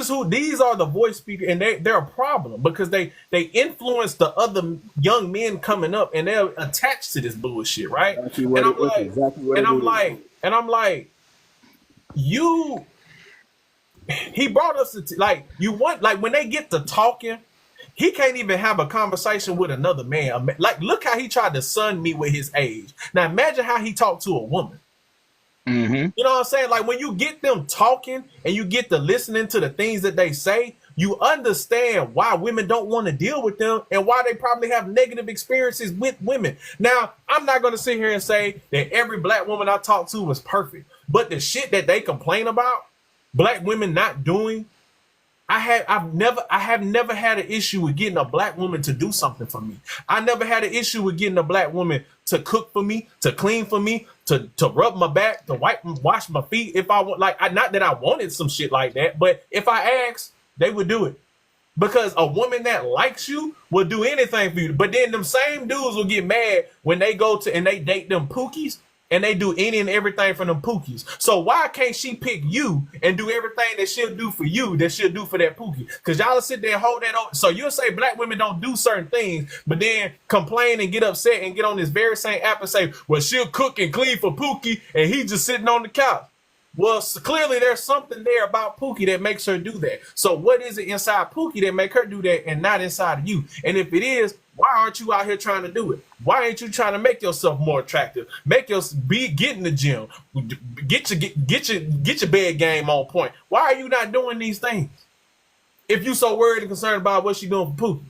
are the voice speakers, and they're a problem because they influence the other young men coming up, and they're attached to this bullshit, right? I'm like, he brought us to when they get to talking, he can't even have a conversation with another man. Like, look how he tried to son me with his age. Now imagine how he talked to a woman. Mm-hmm. You know what I'm saying? Like when you get them talking and you get to listening to the things that they say, you understand why women don't want to deal with them and why they probably have negative experiences with women. Now, I'm not going to sit here and say that every black woman I talked to was perfect, but the shit that they complain about, black women not doing, I have never had an issue with getting a black woman to do something for me. I never had an issue with getting a black woman to cook for me, to clean for me, to rub my back, to wash my feet if I want. Not that I wanted some shit like that, but if I asked, they would do it. Because a woman that likes you will do anything for you. But then them same dudes will get mad when they go to and they date them pookies and they do any and everything for them pookies. So why can't she pick you and do everything that she'll do for you that she'll do for that pookie? Because y'all will sit there and hold that on. So you'll say black women don't do certain things, but then complain and get upset and get on this very same app and say, well, she'll cook and clean for Pookie and he just sitting on the couch. Well, clearly there's something there about Pookie that makes her do that. So what is it inside Pookie that make her do that and not inside of you? And if it is, why aren't you out here trying to do it? Why ain't you trying to make yourself more attractive? Get in the gym, get your bed game on point. Why are you not doing these things? If you so worried and concerned about what she doing for Pookie.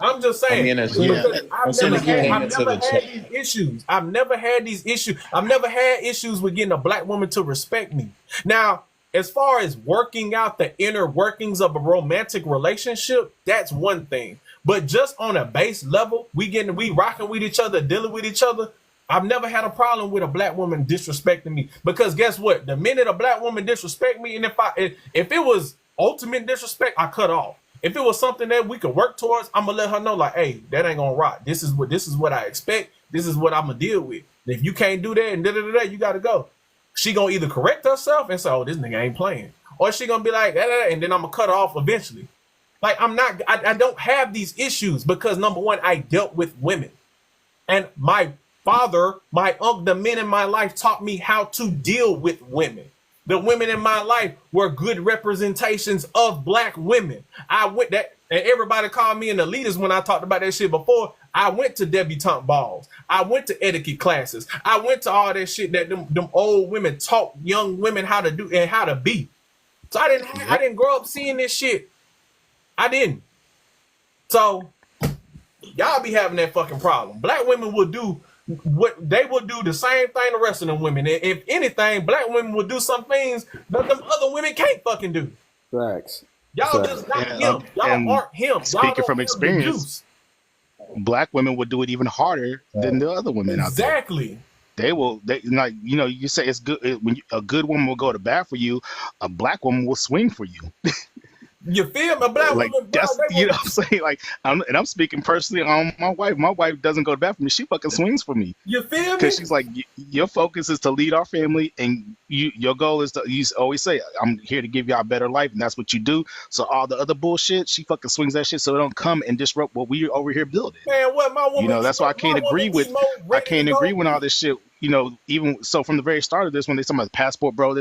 I'm just saying. I mean, as soon as I've you came never into the had chat, these issues. I've never had these issues. I've never had issues with getting a black woman to respect me. Now, as far as working out the inner workings of a romantic relationship, that's one thing. But just on a base level, we rocking with each other, dealing with each other. I've never had a problem with a black woman disrespecting me, because guess what? The minute a black woman disrespect me, and if it was ultimate disrespect, I cut off. If it was something that we could work towards, I'm gonna let her know, like, hey, that ain't gonna rock. This is what I expect. This is what I'm gonna deal with. If you can't do that and you gotta go. She gonna either correct herself and say, oh, this nigga ain't playing, or she gonna be like, and then I'm gonna cut her off eventually. Like, I don't have these issues because, number one, I dealt with women, and my father, my uncle, the men in my life taught me how to deal with women. The women in my life were good representations of black women. And everybody called me an elitist when I talked about that shit before. I went to debutante balls. I went to etiquette classes. I went to all that shit that them old women taught young women how to do and how to be. So I didn't grow up seeing this shit. I didn't. So y'all be having that fucking problem. Black women will do what they will do, the same thing the rest of them women. If anything, black women will do some things that them other women can't fucking do. Facts. Y'all just not him. Y'all aren't him. Speaking from experience, black women would do it even harder than the other women out there. Exactly. They like, you know, you say it's good when a good woman will go to bat for you, a black woman will swing for you. You feel me? A black like woman, that's, you know what I'm saying? Like, I'm speaking personally on my wife. My wife doesn't go to bat for me. She fucking swings for me. You feel me? Because she's like, your focus is to lead our family, and your goal is to, you always say, I'm here to give y'all a better life, and that's what you do. So all the other bullshit, she fucking swings that shit so it don't come and disrupt what we over here building. Man, what my woman? You know, that's why I can't agree with all this shit. You know, even so from the very start of this, when they talking about passport, bro,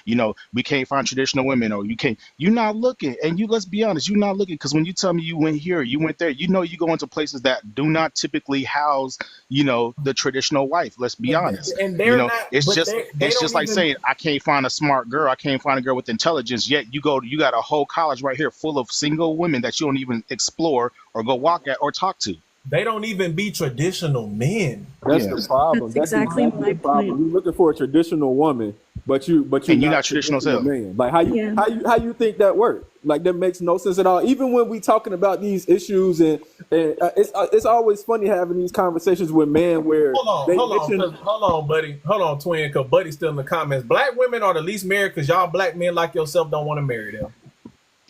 you know, we can't find traditional women, or you're not looking. And let's be honest, you're not looking, because when you tell me you went here, you went there, you know, you go into places that do not typically house, you know, the traditional wife. Let's be honest. And you know, it's just like saying, I can't find a smart girl, I can't find a girl with intelligence. Yet you got a whole college right here full of single women that you don't even explore or go walk at or talk to. They don't even be traditional men. That's the problem. That's exactly my problem. You're looking for a traditional woman, but you're not traditional self. Man. Like how you think that works? Like that makes no sense at all. Even when we talking about these issues, and it's always funny having these conversations with men where hold on, buddy. Hold on, twin, because Buddy's still in the comments. Black women are the least married because y'all black men like yourself don't want to marry them.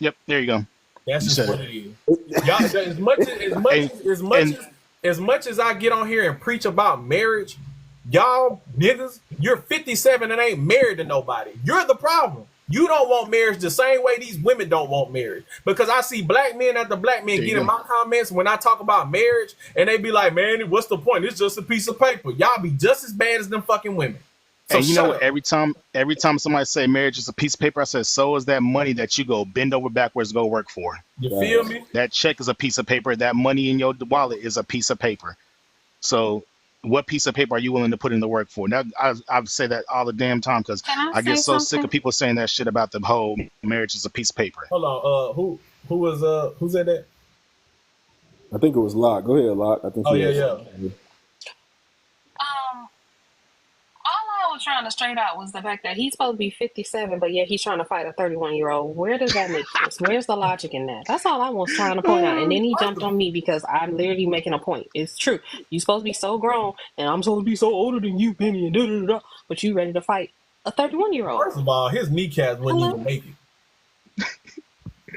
Yep, there you go. That's just what it is. Y'all, as much as I get on here and preach about marriage, y'all niggas, you're 57 and ain't married to nobody. You're the problem. You don't want marriage the same way these women don't want marriage. Because I see black men after black men get in my comments when I talk about marriage, and they be like, man, what's the point? It's just a piece of paper. Y'all be just as bad as them fucking women. So and you know what? Every time somebody say marriage is a piece of paper, I said, so is that money that you go bend over backwards to go work for. You feel me? That check is a piece of paper. That money in your wallet is a piece of paper. So what piece of paper are you willing to put in the work for? Now, I say that all the damn time because I get so sick of people saying that shit about the whole marriage is a piece of paper. Hold on. Who said that? I think it was Locke. Go ahead, Locke. I think. Oh, yeah. All I was trying to straight out was the fact that he's supposed to be 57, but yet he's trying to fight a 31-year-old. Where does that make sense? Where's the logic in that? That's all I was trying to point out. And then he jumped on me because I'm literally making a point. It's true. You're supposed to be so grown, and I'm supposed to be so older than you, Benny, and da-da-da-da, but you ready to fight a 31-year-old. First of all, his kneecaps wouldn't even make it.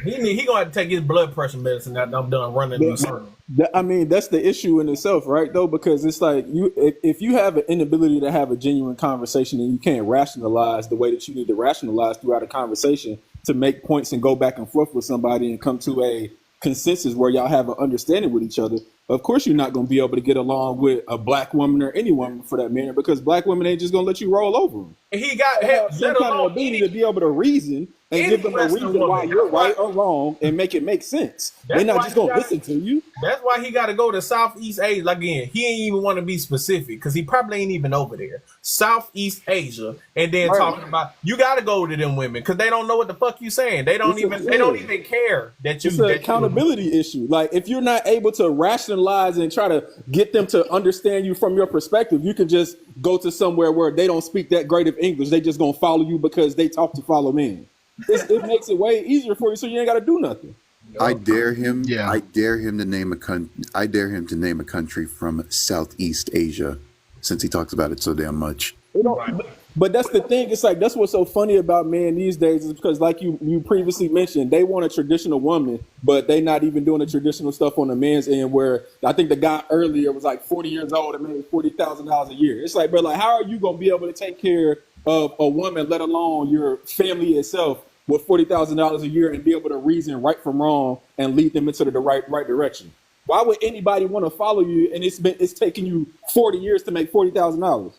He gonna have to take his blood pressure medicine after I'm done running these circles. I mean, that's the issue in itself, right? Though, because it's like if you have an inability to have a genuine conversation and you can't rationalize the way that you need to rationalize throughout a conversation to make points and go back and forth with somebody and come to a consensus where y'all have an understanding with each other, of course you're not going to be able to get along with a black woman or any woman for that matter, because black women ain't just going to let you roll over them. And he got some kind of ability to be able to reason and give them a reason why you're right or wrong and make it make sense. They're not just gonna listen to you. That's why he got to go to Southeast Asia. Again, he ain't even want to be specific because he probably ain't even over there. Southeast Asia, and then talking about you got to go to them women because they don't know what the fuck you saying. They don't even care that you. It's an accountability issue. Like if you're not able to rationalize and try to get them to understand you from your perspective, you can just go to somewhere where they don't speak that great of English. They just gonna follow you because they talk to follow men. It makes it way easier for you, so you ain't got to do nothing. I dare him. Yeah. I dare him to name a country from Southeast Asia, since he talks about it so damn much. But that's the thing. It's like that's what's so funny about men these days is because, like you previously mentioned, they want a traditional woman, but they not even doing the traditional stuff on the man's end. Where I think the guy earlier was like 40 years old and made $40,000 a year. It's like, bro, like how are you gonna be able to take care of a woman, let alone your family itself, with $40,000 a year and be able to reason right from wrong and lead them into the right direction? Why would anybody want to follow you? And it's taking you 40 years to make $40,000.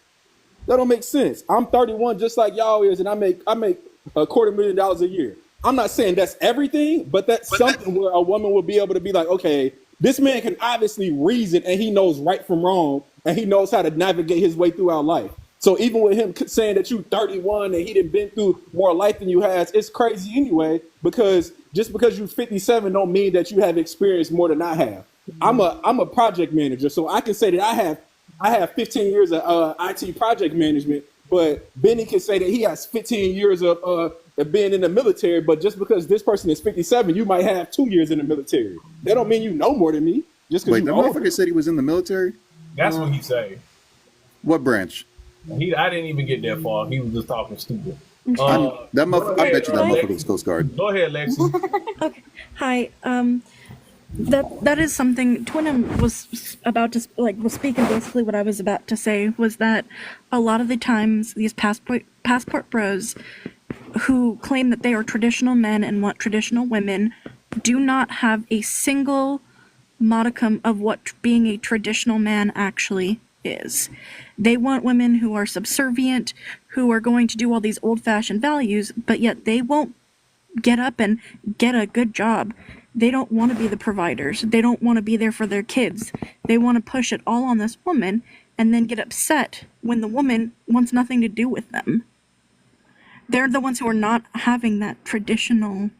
That don't make sense. I'm 31 just like y'all is, and I make $250,000 a year. I'm not saying that's everything, but that's something where a woman will be able to be like, okay, this man can obviously reason and he knows right from wrong and he knows how to navigate his way throughout life. So even with him saying that you 31 and he done been through more life than you has, it's crazy anyway, because just because you're 57 don't mean that you have experienced more than I have. I'm a project manager, so I can say that I have 15 years of IT project management, but Benny can say that he has 15 years of being in the military, but just because this person is 57, you might have 2 years in the military. That don't mean you know more than me. Just because Wait, that motherfucker said he was in the military? That's what he said. What branch? I didn't even get that far. He was just talking stupid. I bet you that motherfucker was Coast Guard. Go ahead, Lexi. Okay. Hi. That is something Twinem was about to was speaking. Basically, what I was about to say was that a lot of the times these passport bros who claim that they are traditional men and want traditional women do not have a single modicum of what being a traditional man actually is. They want women who are subservient, who are going to do all these old-fashioned values, but yet they won't get up and get a good job. They don't want to be the providers. They don't want to be there for their kids. They want to push it all on this woman and then get upset when the woman wants nothing to do with them. They're the ones who are not having that traditional.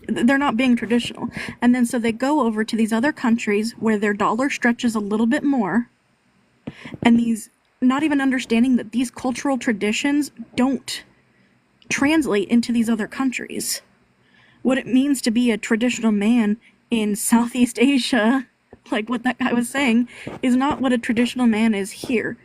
They're not being traditional. And then so they go over to these other countries where their dollar stretches a little bit more, and these, not even understanding that these cultural traditions don't translate into these other countries. What it means to be a traditional man in Southeast Asia, like what that guy was saying, is not what a traditional man is here.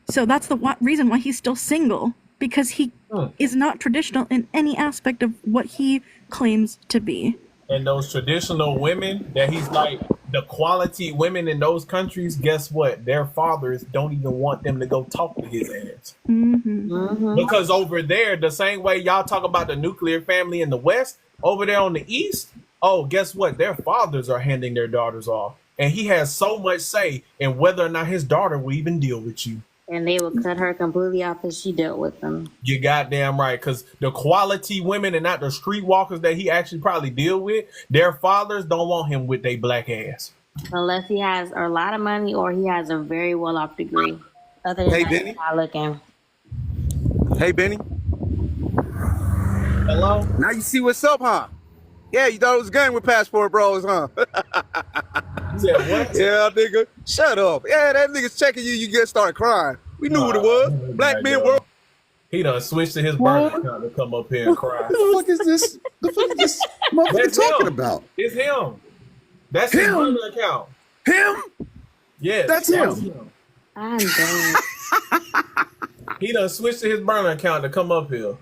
So that's the reason why he's still single, because he is not traditional in any aspect of what he claims to be. And those traditional women that he's like, the quality women in those countries, guess what? Their fathers don't even want them to go talk to his ass. Mm-hmm. Mm-hmm. Because over there, the same way y'all talk about the nuclear family in the West, over there on the East, oh, guess what? Their fathers are handing their daughters off. And he has so much say in whether or not his daughter will even deal with you. And they will cut her completely off if she dealt with them. You goddamn right, because the quality women and not the streetwalkers that he actually probably deal with, their fathers don't want him with their black ass. Unless he has a lot of money or he has a very well-off degree. Other than that, Benny? he's not looking. Hey, Benny. Hello? Now you see what's up, huh? Yeah, you thought it was a game with Passport Bros, huh? You said what? Yeah, nigga. Shut up. Yeah, that nigga's checking you. You get started crying. We knew what it was. Black men were. He done switched to his burner account to come up here and cry. What the fuck is this? The fuck is this motherfucker talking about? It's him. That's his burner account. Him? Yes. That's him. I'm done. He done switched to his burner account to come up here.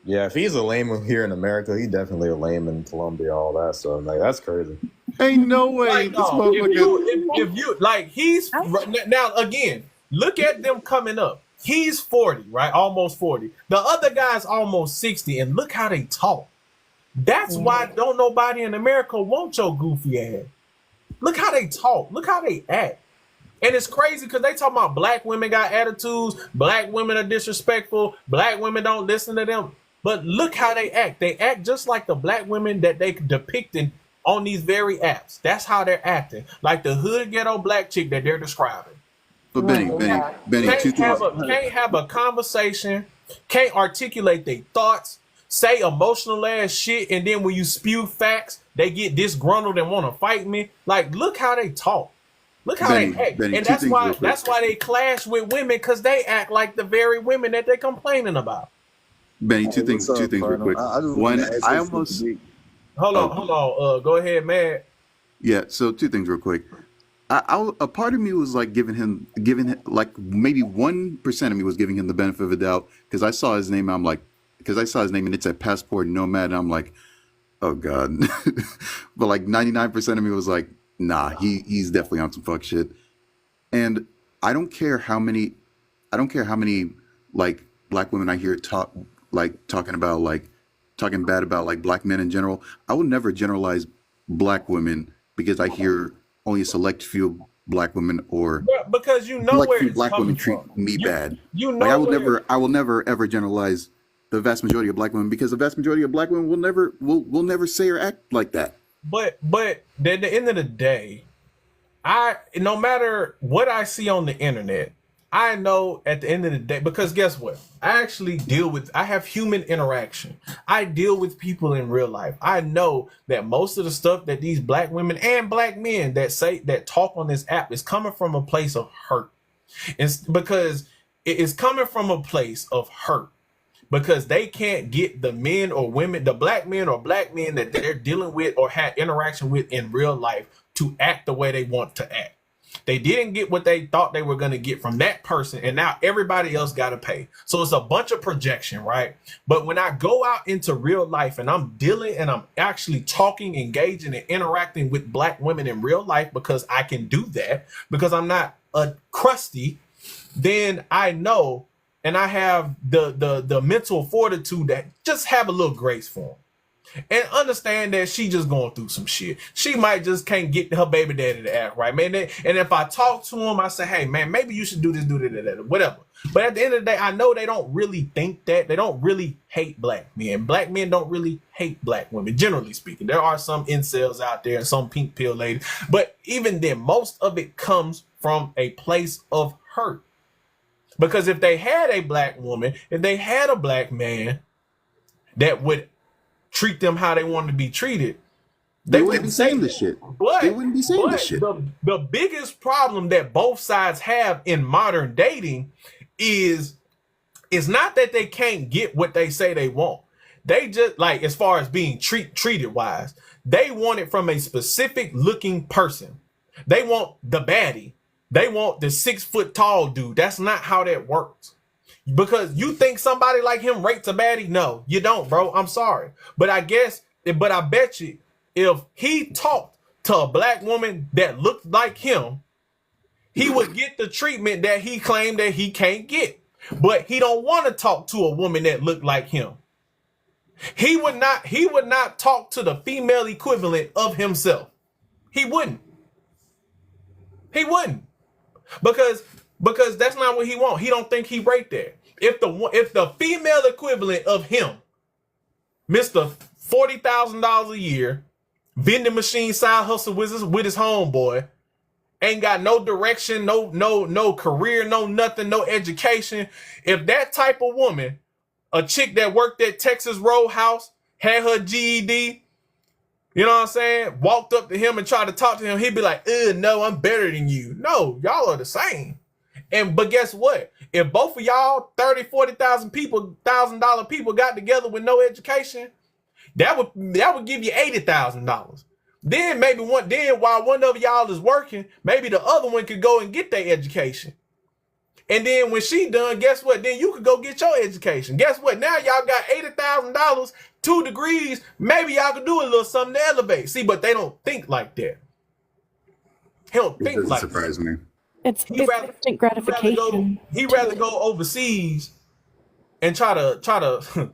Yeah, if he's a lame here in America, he definitely a lame in Colombia, all that stuff. Like, that's crazy. Ain't no way. Like, no, if you like, he's now again. Look at them coming up. He's 40, right? Almost 40. The other guy's almost 60, and look how they talk. That's why don't nobody in America want your goofy ass. Look how they talk. Look how they act. And it's crazy because they talk about black women got attitudes, black women are disrespectful, black women don't listen to them. But look how they act. They act just like the black women that they depicting on these very apps. That's how they're acting, like the hood ghetto black chick that they're describing. But Benny, Can't have a conversation, can't articulate their thoughts, say emotional ass shit, and then when you spew facts, they get disgruntled and want to fight me. Like, look how they talk. Look how they act. And that's why they clash with women, because they act like the very women that they're complaining about. Benny, two things real quick. One, I almost hold on. Go ahead, man. Yeah, so two things real quick. A part of me was like giving him like maybe 1% of me was giving him the benefit of the doubt, because I saw his name. I'm like, because I saw his name and it's a Passport Nomad. And I'm like, oh god. But like 99% of me was like, nah, he's definitely on some fuck shit. And I don't care how many like black women I hear talking bad about like black men in general. I will never generalize black women because I hear only a select few black women or because you know where it's black women treat me bad. You know, like I will never ever generalize the vast majority of black women, because the vast majority of black women will never say or act like that. But at the end of the day, no matter what I see on the internet, I know at the end of the day, because guess what? I have human interaction. I deal with people in real life. I know that most of the stuff that these black women and black men that talk on this app is coming from a place of hurt. It's because it is coming from a place of hurt, because they can't get the men or women, the black men or black men that they're dealing with or had interaction with in real life to act the way they want to act. They didn't get what they thought they were going to get from that person, and now everybody else got to pay. So it's a bunch of projection, right? But when I go out into real life and I'm dealing and I'm actually talking, engaging, and interacting with black women in real life, because I can do that, because I'm not a crusty, then I know, and I have the mental fortitude that just have a little grace for them. And understand that she just going through some shit. She might just can't get her baby daddy to act right, man. And if I talk to him, I say, hey, man, maybe you should do this, do that, whatever. But at the end of the day, I know they don't really think that. They don't really hate black men. Black men don't really hate black women, generally speaking. There are some incels out there and some pink pill ladies. But even then, most of it comes from a place of hurt. Because if they had a black woman, if they had a black man that would treat them how they wanted to be treated, they wouldn't be saying this shit. They wouldn't be saying this shit. The biggest problem that both sides have in modern dating is not that they can't get what they say they want. They just, like, as far as being treated wise, they want it from a specific looking person. They want the baddie. They want the 6 foot tall dude. That's not how that works. Because you think somebody like him rates a baddie? No, you don't, bro. I'm sorry. But I bet you if he talked to a black woman that looked like him, he would get the treatment that he claimed that he can't get. But he don't want to talk to a woman that looked like him. He would not talk to the female equivalent of himself. He wouldn't. Because that's not what he want. He don't think he rate there. If the female equivalent of him, Mr. $40,000 a year, vending machine side hustle with his homeboy, ain't got no direction, no career, no nothing, no education. If that type of woman, a chick that worked at Texas Roadhouse, had her GED, you know what I'm saying, walked up to him and tried to talk to him, he'd be like, no, I'm better than you. No, y'all are the same. But guess what? If both of y'all $30,000-$40,000 people, $1,000 people got together with no education, that would give you $80,000. Then while one of y'all is working, maybe the other one could go and get their education. And then when she done, guess what? Then you could go get your education. Guess what? Now y'all got $80,000, 2 degrees. Maybe y'all could do a little something to elevate. See, but they don't think like that. He don't think like that. Surprise me. It's instant gratification. He'd rather go overseas and try to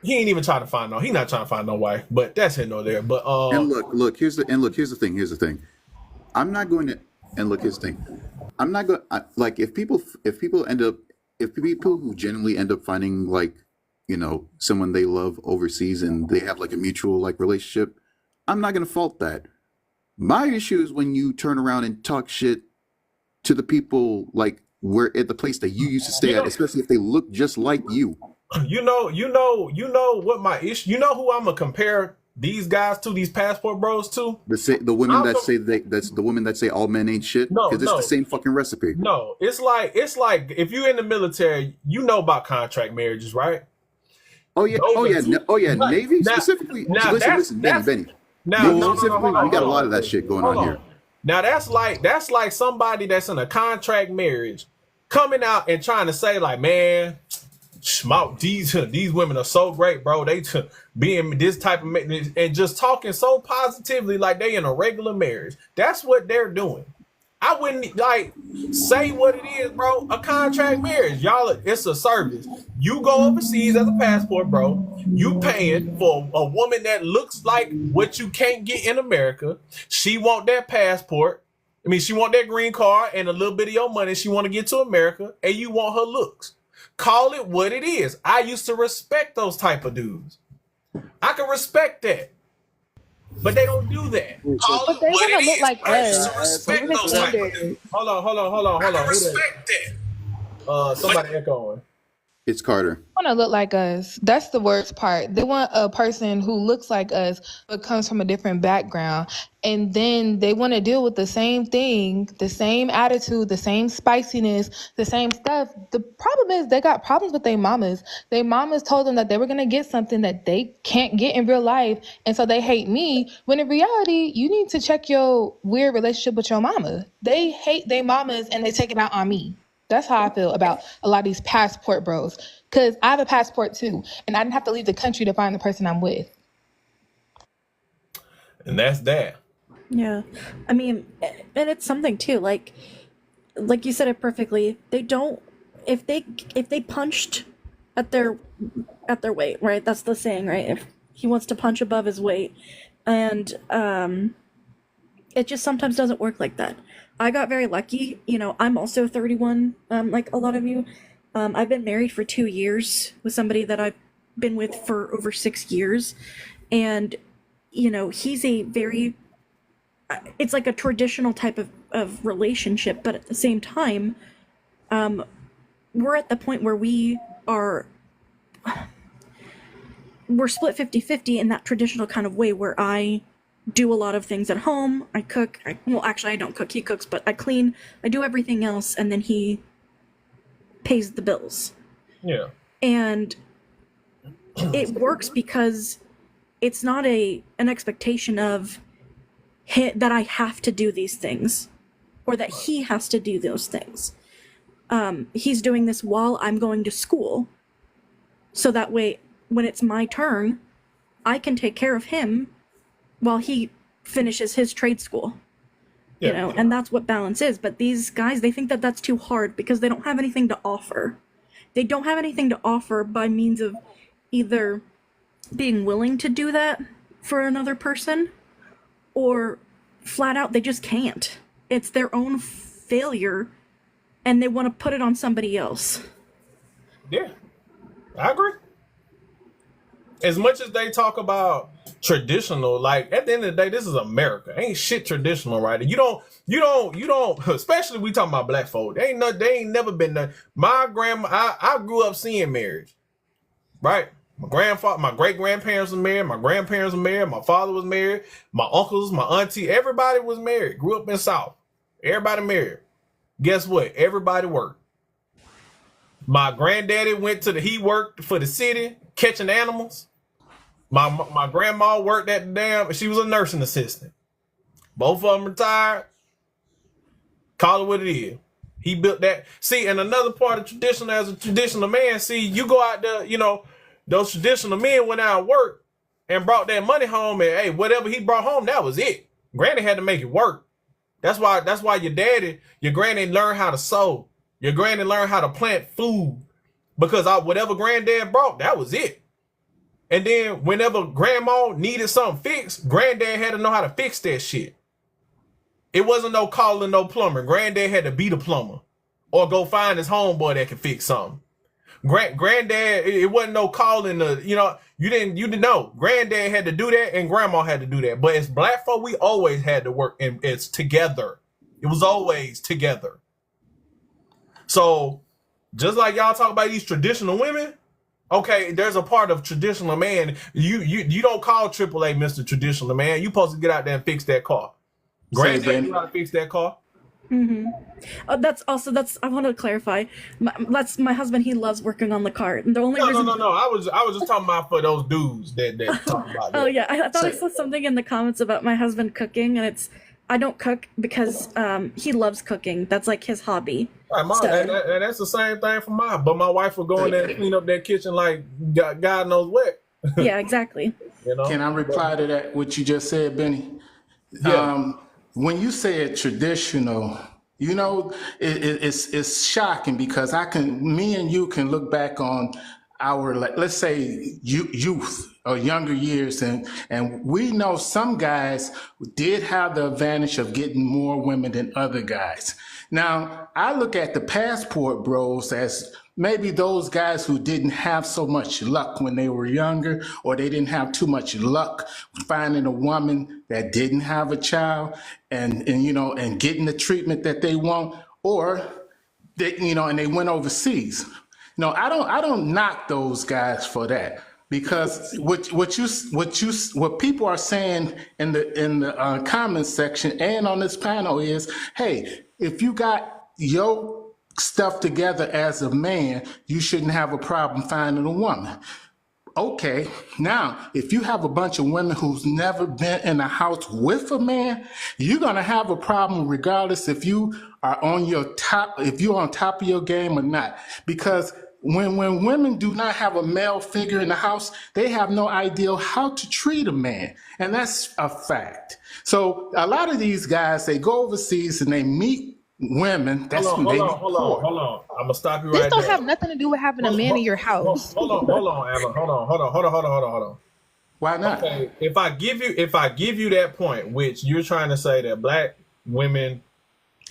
he ain't even trying to find he not trying to find no wife, but that's here nor there. But and look, here's the thing. I'm not going to, and look, here's the thing. I'm not going, like, if people who genuinely end up finding, like, someone they love overseas and they have like a mutual like relationship, I'm not gonna fault that. My issue is when you turn around and talk shit to the people like where at the place that you used to stay at, especially if they look just like you. You know what my issue. You know who I'm gonna compare these guys to, these passport bros to? The women that's the women that say all men ain't shit, because it's the same fucking recipe. No, it's like if you're in the military, you know about contract marriages, right? Navy specifically. Listen, Benny. Navy specifically, we got a lot of that shit going on here. Now that's like somebody that's in a contract marriage coming out and trying to say like, man, these women are so great, bro. They being this type of and just talking so positively like they in a regular marriage. That's what they're doing. I wouldn't like say what it is, bro. A contract marriage, y'all. It's a service. You go overseas as a passport, bro. You paying for a woman that looks like what you can't get in America. She want that passport. I mean, she want that green card and a little bit of your money. She want to get to America, and you want her looks. Call it what it is. I used to respect those type of dudes. I can respect that. But they don't do that. But they want to look like us. Hold on. I respect that. Somebody echoing. It's Carter. Want to look like us. That's the worst part. They want a person who looks like us but comes from a different background, and then they want to deal with the same thing, the same attitude, the same spiciness, the same stuff. The problem is they got problems with their mamas. Their mamas told them that they were going to get something that they can't get in real life, and so they hate me, when in reality you need to check your weird relationship with your mama. They hate their mamas and they take it out on me. That's how I feel about a lot of these passport bros. Because I have a passport too, and I didn't have to leave the country to find the person I'm with. And that's that. Yeah. I mean, and it's something too, like you said it perfectly. They don't, if they punched at their weight, right? That's the saying, right? If he wants to punch above his weight. And it just sometimes doesn't work like that. I got very lucky. I'm also 31, like a lot of you. I've been married for 2 years with somebody that I've been with for over 6 years. And, he's a very, it's like a traditional type of relationship. But at the same time, we're at the point where we're split 50-50 in that traditional kind of way where I do a lot of things at home. I cook. Actually, I don't cook. He cooks, but I clean. I do everything else, and then he pays the bills. Yeah. And it works because it's not an expectation of that I have to do these things or that he has to do those things. He's doing this while I'm going to school. So that way, when it's my turn, I can take care of him while he finishes his trade school. Yeah. And that's what balance is. But these guys, they think that that's too hard because they don't have anything to offer. They don't have anything to offer by means of either being willing to do that for another person or flat out, they just can't. It's their own failure and they want to put it on somebody else. Yeah, I agree. As much as they talk about traditional, like at the end of the day, this is America. Ain't shit traditional, right? You don't. Especially we talking about black folk. They ain't never been done. My grandma, I grew up seeing marriage, right? My grandfather, my great grandparents were married. My grandparents were married. My father was married. My uncles, my auntie, everybody was married. Grew up in the South. Everybody married. Guess what? Everybody worked. My granddaddy he worked for the city catching animals. My grandma worked at she was a nursing assistant. Both of them retired. Call it what it is. He built that. See, and another part of tradition as a traditional man, see, you go out there, those traditional men went out and worked and brought that money home, and hey, whatever he brought home, that was it. Granny had to make it work. That's why your granny learned how to sew. Your granny learned how to plant food. Because whatever granddad brought, that was it. And then whenever grandma needed something fixed, granddad had to know how to fix that shit. It wasn't no calling no plumber. Granddad had to be the plumber or go find his homeboy that could fix something. Granddad, it wasn't no calling the, you didn't know. Granddad had to do that and grandma had to do that. But as black folk, we always had to work, and it's together. It was always together. So just like y'all talk about these traditional women, okay, there's a part of traditional man. You don't call AAA Mr. Traditional Man. You supposed to get out there and fix that car. Granddad knew how to fix that car. Mm-hmm. That's I want to clarify. That's my husband. He loves working on the car. And the only No. reason I was just talking about for those dudes that talk about that. Oh yeah, I thought I saw something in the comments about my husband cooking, and I don't cook because he loves cooking. That's like his hobby. And that's the same thing for mine. But my wife will go in there and clean up that kitchen like God knows what. Yeah, exactly. Can I reply to that? What you just said, Benny? Yeah. When you said traditional, it's shocking because me and you can look back on our, let's say, youth or younger years, and we know some guys did have the advantage of getting more women than other guys. Now, I look at the passport bros as maybe those guys who didn't have so much luck when they were younger, or they didn't have too much luck finding a woman that didn't have a child and getting the treatment that they want, or and they went overseas. No, I don't knock those guys for that, because what people are saying in the comments section and on this panel is, hey, if you got your stuff together as a man, you shouldn't have a problem finding a woman. Okay, now, if you have a bunch of women who's never been in a house with a man, you're gonna have a problem regardless if you are if you're on top of your game or not. Because when women do not have a male figure in the house, they have no idea how to treat a man. And that's a fact. So a lot of these guys, they go overseas and they meet women. That's hold on. I'm gonna stop you right there. This don't have nothing to do with having a man in your house. Hold on, Alan. Hold on. Why not? Okay, if I give you that point, which you're trying to say that black women,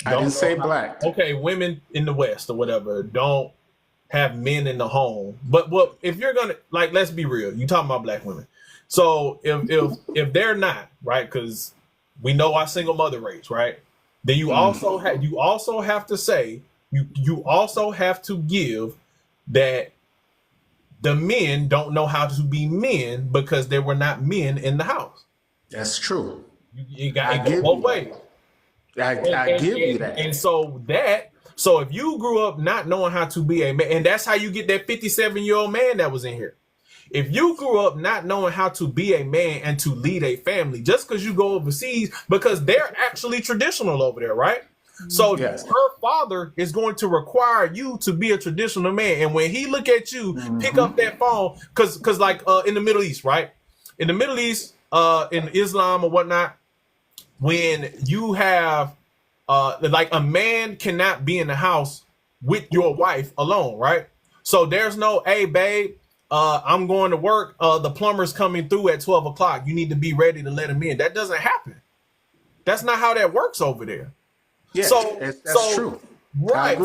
I didn't say black. Okay, women in the West or whatever don't have men in the home. But if you're gonna, like, let's be real, you talking about black women. So if they're not, right, because we know our single mother rates, right? Then you also have to say you also have to give that the men don't know how to be men because there were not men in the house. That's true. You got to go both ways. I give you that. And so if you grew up not knowing how to be a man, and that's how you get that 57-year-old man that was in here. If you grew up not knowing how to be a man and to lead a family, just because you go overseas, because they're actually traditional over there, right? So yes, her father is going to require you to be a traditional man. And when he look at you, pick up that phone, because like in the Middle East, right? In the Middle East, in Islam or whatnot, when you have like a man cannot be in the house with your wife alone, right? So there's no, hey, babe, I'm going to work. The plumber's coming through at 12 o'clock. You need to be ready to let him in. That doesn't happen. That's not how that works over there. Yeah, that's true. Right.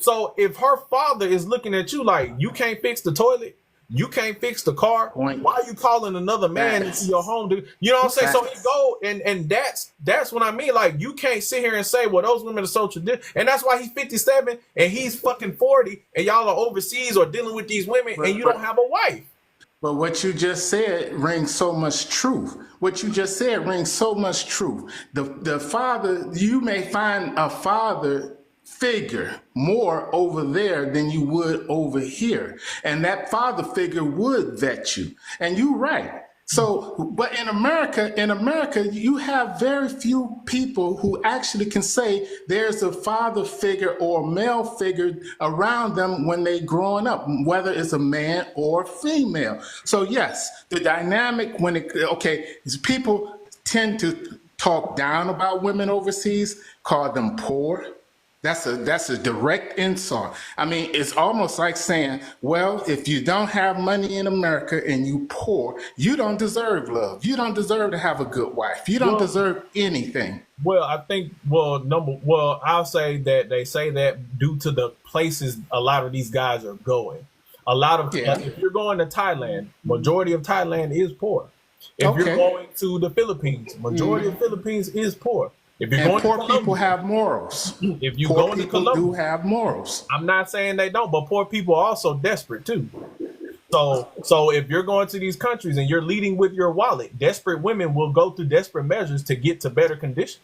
So if her father is looking at you like, you can't fix the toilet, you can't fix the car, why are you calling another man into your home? You know what I'm saying? So he go and that's what I mean. Like, you can't sit here and say, well, those women are so traditional. And that's why he's 57 and he's fucking 40 and y'all are overseas or dealing with these women and you don't have a wife. But what you just said rings so much truth. What you just said rings so much truth. The father, you may find a father figure more over there than you would over here. And that father figure would vet you. And you're right. So, but in America, you have very few people who actually can say there's a father figure or male figure around them when they growing up, whether it's a man or female. So yes, the dynamic is people tend to talk down about women overseas, call them poor. That's a direct insult. I mean, it's almost like saying, well, if you don't have money in America and you poor, you don't deserve love. You don't deserve to have a good wife. You don't deserve anything. Well, I think, I'll say that they say that due to the places a lot of these guys are going. A lot of Yeah. if you're going to Thailand, majority of Thailand is poor. If you're Okay. going to the Philippines, majority of Philippines is poor. If you're And going poor to people Colombia, have morals. if you Poor go to people do Colombia, have morals. I'm not saying they don't, but poor people are also desperate too. So if you're going to these countries and you're leading with your wallet, desperate women will go through desperate measures to get to better conditions.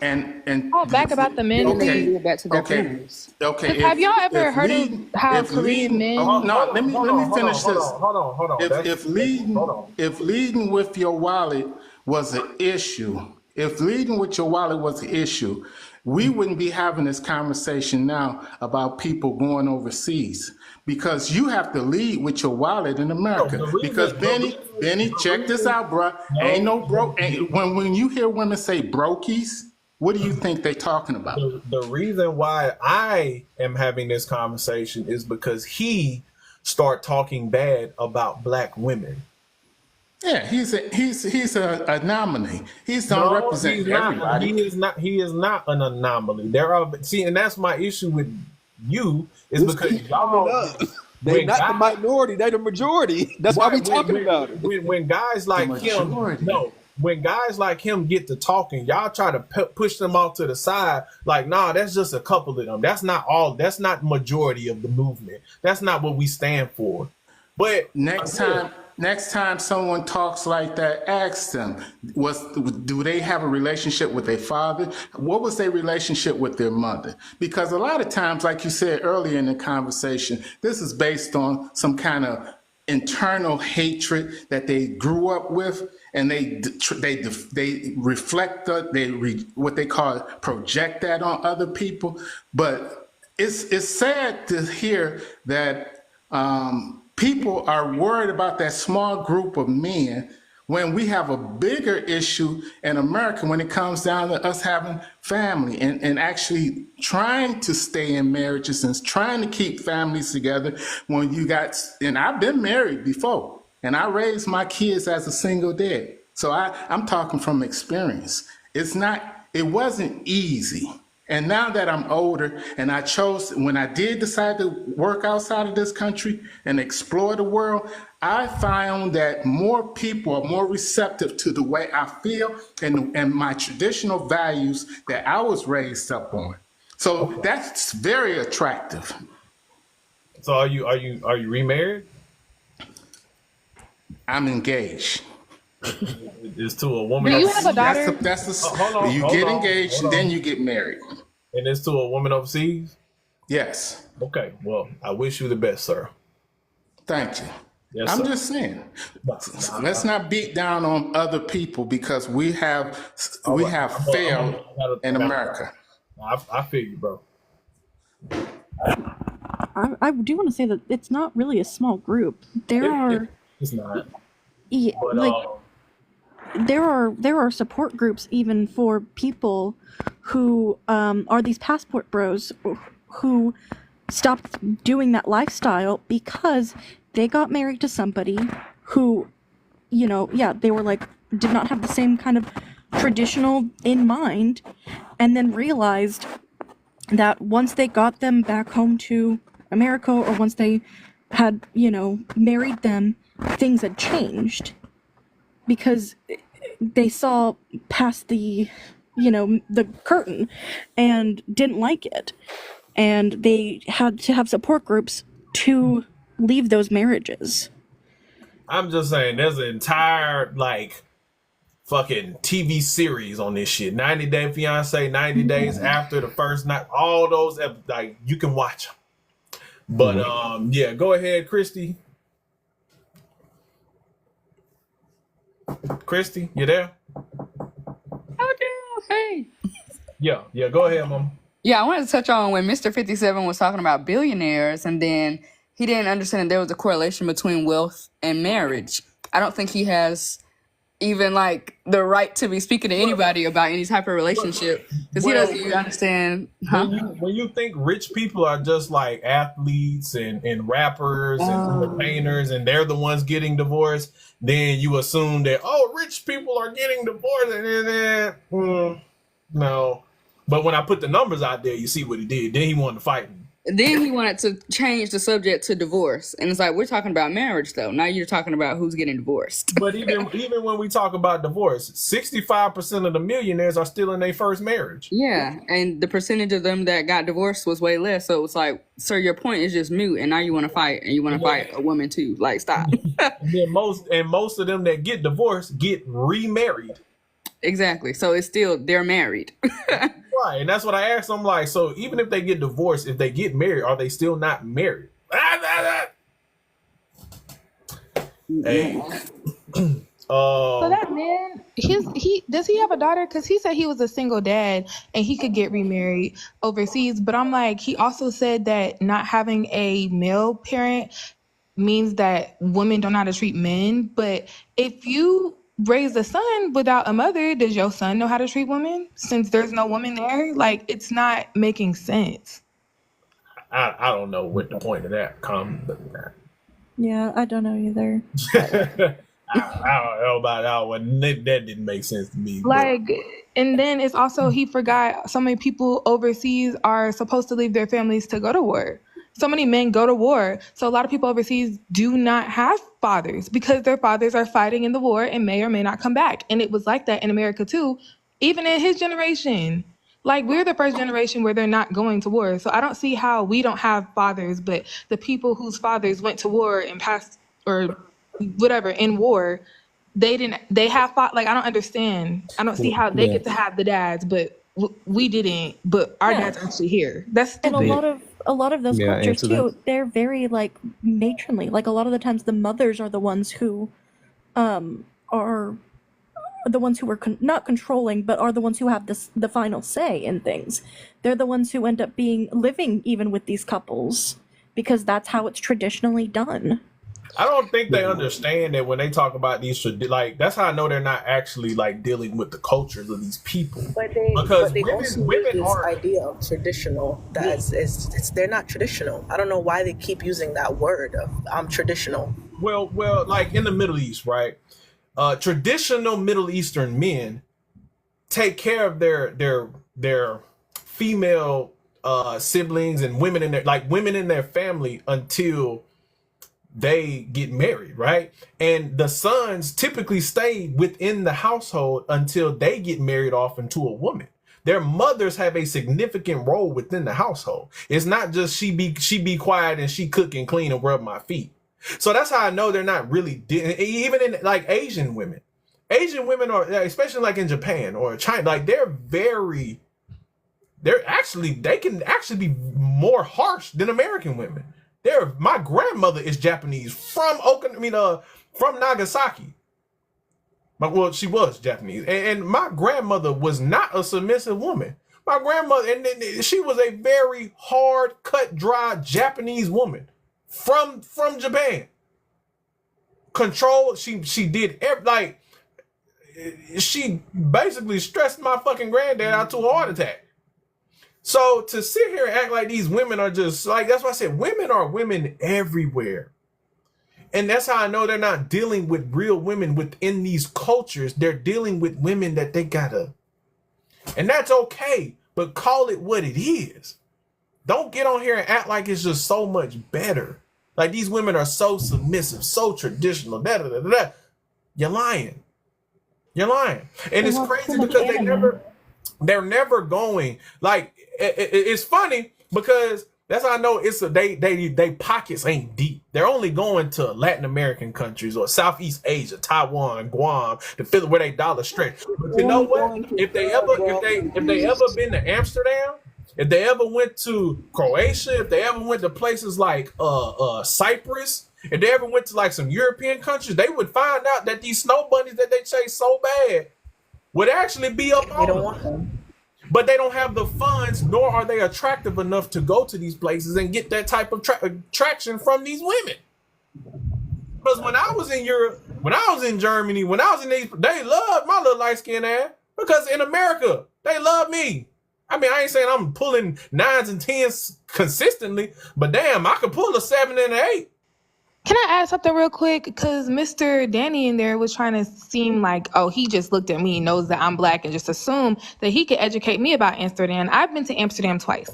And Oh, back about the men and they can okay, give it back to their okay, families. okay. Have y'all ever heard leading, of how if Korean leading, men? no, let me finish this. Hold on. If leading with your wallet was an issue, if leading with your wallet was an issue, we wouldn't be having this conversation now about people going overseas. Because you have to lead with your wallet in America. Because Benny, check this out, bro. Ain't no broke. When you hear women say brokies, what do you think they talking about? The reason why I am having this conversation is because he start talking bad about black women. Yeah, he's an anomaly. He's don't represent everybody. He is not an anomaly. And that's my issue with you is because y'all they not the minority, they the majority. That's why we talking about it. When guys like him, when guys like him get to talking, y'all try to push them off to the side. Like, nah, that's just a couple of them. That's not all. That's not majority of the movement. That's not what we stand for. But next time someone talks like that, ask them, do they have a relationship with their father? What was their relationship with their mother? Because a lot of times, like you said earlier in the conversation, this is based on some kind of internal hatred that they grew up with, and they reflect what they call project that on other people. But it's sad to hear that people are worried about that small group of men when we have a bigger issue in America when it comes down to us having family and actually trying to stay in marriages and trying to keep families together. When you got, and I've been married before, and I raised my kids as a single dad. So I'm talking from experience. It wasn't easy. And now that I'm older and when I did decide to work outside of this country and explore the world, I found that more people are more receptive to the way I feel and my traditional values that I was raised up on. So that's very attractive. So are you remarried? I'm engaged. It's to a woman. Do you have a daughter? You get engaged and then you get married. And it's to a woman overseas? Yes. Okay. Well, I wish you the best, sir. Thank you. Yes, I'm sir. just saying. Let's not beat down on other people because we have failed in America. I feel you, bro. I do want to say that it's not really a small group. It's not. Yeah, But, there are support groups even for people who are these passport bros who stopped doing that lifestyle because they got married to somebody who, they were like, did not have the same kind of traditional in mind, and then realized that once they got them back home to America, or once they had, married them, things had changed because they saw past the curtain and didn't like it. And they had to have support groups to leave those marriages. I'm just saying, there's an entire, fucking TV series on this shit. 90 Day Fiance, 90 Days After the First Night, all those, you can watch them. But, yeah, go ahead, Christy. Christy, you there? Hey. Yeah, go ahead, Mom. Yeah, I wanted to touch on when Mr. 57 was talking about billionaires, and then he didn't understand that there was a correlation between wealth and marriage. I don't think he has even the right to be speaking to anybody about any type of relationship because he doesn't even understand. When you think rich people are just like athletes and rappers and entertainers and they're the ones getting divorced, then you assume that rich people are getting divorced, and then no. But when I put the numbers out there, you see what he did. Then he wanted to fight me. Then he wanted to change the subject to divorce, and it's like we're talking about marriage though. Now you're talking about who's getting divorced. But even when we talk about divorce, 65% of the millionaires are still in their first marriage. Yeah, and the percentage of them that got divorced was way less. So it's like, sir, your point is just mute, and now you want to fight, and you want to fight a woman too. Like, stop. Then most of them that get divorced get remarried. Exactly. So it's still they're married. Right, and that's what I asked them. Like, so even if they get divorced, if they get married, are they still not married? Hey. So that man, does he have a daughter? Because he said he was a single dad and he could get remarried overseas. But I'm like, he also said that not having a male parent means that women don't know how to treat men. But if you raise a son without a mother, does your son know how to treat women since there's no woman there? Like, it's not making sense. I don't know what the point of that comes. Yeah, I don't know either. I don't know about that one. That didn't make sense to me. Like, and then it's also, he forgot so many people overseas are supposed to leave their families to go to war. So many men go to war. So a lot of people overseas do not have fathers because their fathers are fighting in the war and may or may not come back. And it was like that in America too, even in his generation. Like, we're the first generation where they're not going to war. So I don't see how we don't have fathers, but the people whose fathers went to war and passed or whatever in war, they have fought. Like, I don't understand. I don't see how they get to have the dads, but we didn't, but our dad's actually here. That's stupid. And a lot of those cultures too, they're very like matronly. Like, a lot of the times the mothers are the ones who are the ones who are not controlling, but are the ones who have the final say in things. They're the ones who end up living even with these couples because that's how it's traditionally done. I don't think they understand that when they talk about these, like, that's how I know they're not actually like dealing with the cultures of these people. But they also use this idea of traditional they're not traditional. I don't know why they keep using that word of I'm traditional. Well, like in the Middle East, right? Traditional Middle Eastern men take care of their female siblings and women in their family until they get married, right? And the sons typically stay within the household until they get married off into a woman. Their mothers have a significant role within the household. It's not just she be quiet and she cook and clean and rub my feet. So that's how I know they're not really even in like Asian women are, especially like in Japan or China, like they can actually be more harsh than American women. My grandmother is Japanese from from Nagasaki. Well, she was Japanese, and my grandmother was not a submissive woman. My grandmother, and she was a very hard, cut, dry Japanese woman from Japan. Control. She did she basically stressed my fucking granddad out to a heart attack. So to sit here and act like these women are just like, that's why I said women are women everywhere. And that's how I know they're not dealing with real women within these cultures. They're dealing with women that they gotta, and that's okay, but call it what it is. Don't get on here and act like it's just so much better. Like these women are so submissive, so traditional. You're lying. You're lying. And it's crazy because they're never going, like, it's funny because that's how I know they pockets ain't deep. They're only going to Latin American countries or Southeast Asia, Taiwan, Guam, the Philippines, where they dollar stretch. But you know what? If they ever been to Amsterdam, if they ever went to Croatia, if they ever went to places like Cyprus, if they ever went to like some European countries, they would find out that these snow bunnies that they chase so bad would actually be up on them. But they don't have the funds, nor are they attractive enough to go to these places and get that type of traction from these women. Because when I was in Europe, when I was in Germany, when I was in these, they loved my little light-skinned ass. Because in America, they love me. I mean, I ain't saying I'm pulling 9s and 10s consistently, but damn, I could pull a 7 and an 8. Can I add something real quick? Because Mr. Danny in there was trying to seem like, oh, he just looked at me and knows that I'm black and just assumed that he could educate me about Amsterdam. I've been to Amsterdam twice.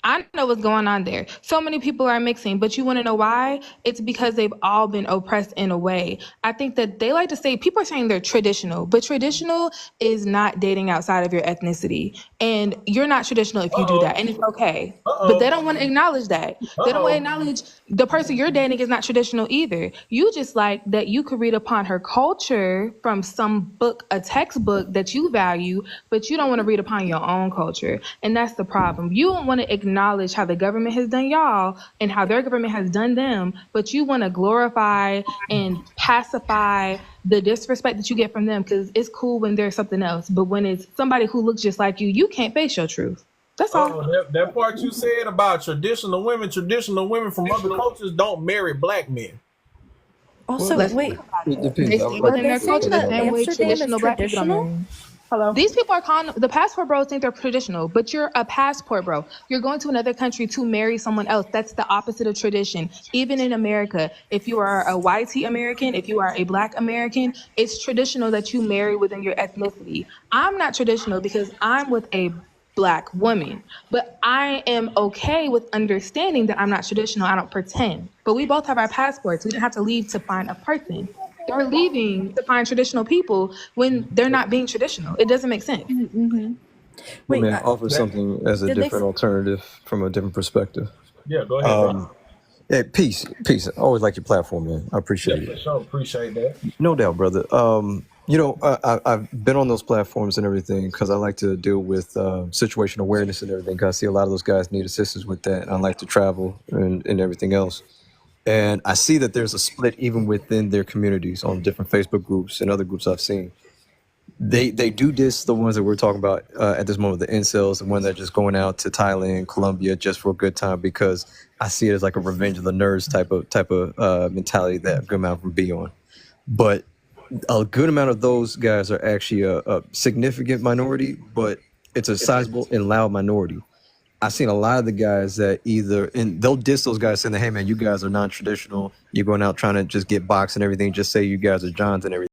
I know what's going on there. So many people are mixing, but you want to know why? It's because they've all been oppressed in a way. I think that they like to say, people are saying they're traditional, but traditional is not dating outside of your ethnicity. And you're not traditional if you do that. And it's okay. But they don't want to acknowledge that. They don't want to acknowledge the person you're dating is not traditional either. You just like that you could read upon her culture from some book, a textbook that you value, but you don't want to read upon your own culture. And that's the problem. You don't want to acknowledge how the government has done y'all and how their government has done them, but you want to glorify and pacify the disrespect that you get from them because it's cool when there's something else. But when it's somebody who looks just like you can't face your truth. That's all. That part you said about traditional women from other cultures don't marry black men. Also, wait. They stay within their culture the same way traditional black people don't marry. Hello. These people are calling the passport bros think they're traditional, but you're a passport bro. You're going to another country to marry someone else. That's the opposite of tradition. Even in America, if you are a YT American, if you are a black American, it's traditional that you marry within your ethnicity. I'm not traditional because I'm with a black woman, but I am okay with understanding that I'm not traditional. I don't pretend, but we both have our passports. We didn't have to leave to find a person. They're leaving to find traditional people when they're not being traditional. It doesn't make sense. Wait, may I offer something as a different alternative from a different perspective? Yeah, go ahead. Bro. Yeah, peace. I always like your platform, man. I appreciate For it. sure, appreciate that. No doubt, brother. I've been on those platforms and everything because I like to deal with situational awareness and everything. Because I see a lot of those guys need assistance with that. And I like to travel and everything else. And I see that there's a split even within their communities on different Facebook groups and other groups I've seen. They do diss the ones that we're talking about at this moment, the incels, the ones that are just going out to Thailand, Colombia just for a good time, because I see it as like a revenge of the nerds type of mentality that a good amount from be on. But a good amount of those guys are actually a significant minority, but it's a sizable and loud minority. I've seen a lot of the guys that and they'll diss those guys saying that, hey man, you guys are non-traditional. You're going out trying to just get boxed and everything. Just say you guys are Johns and everything.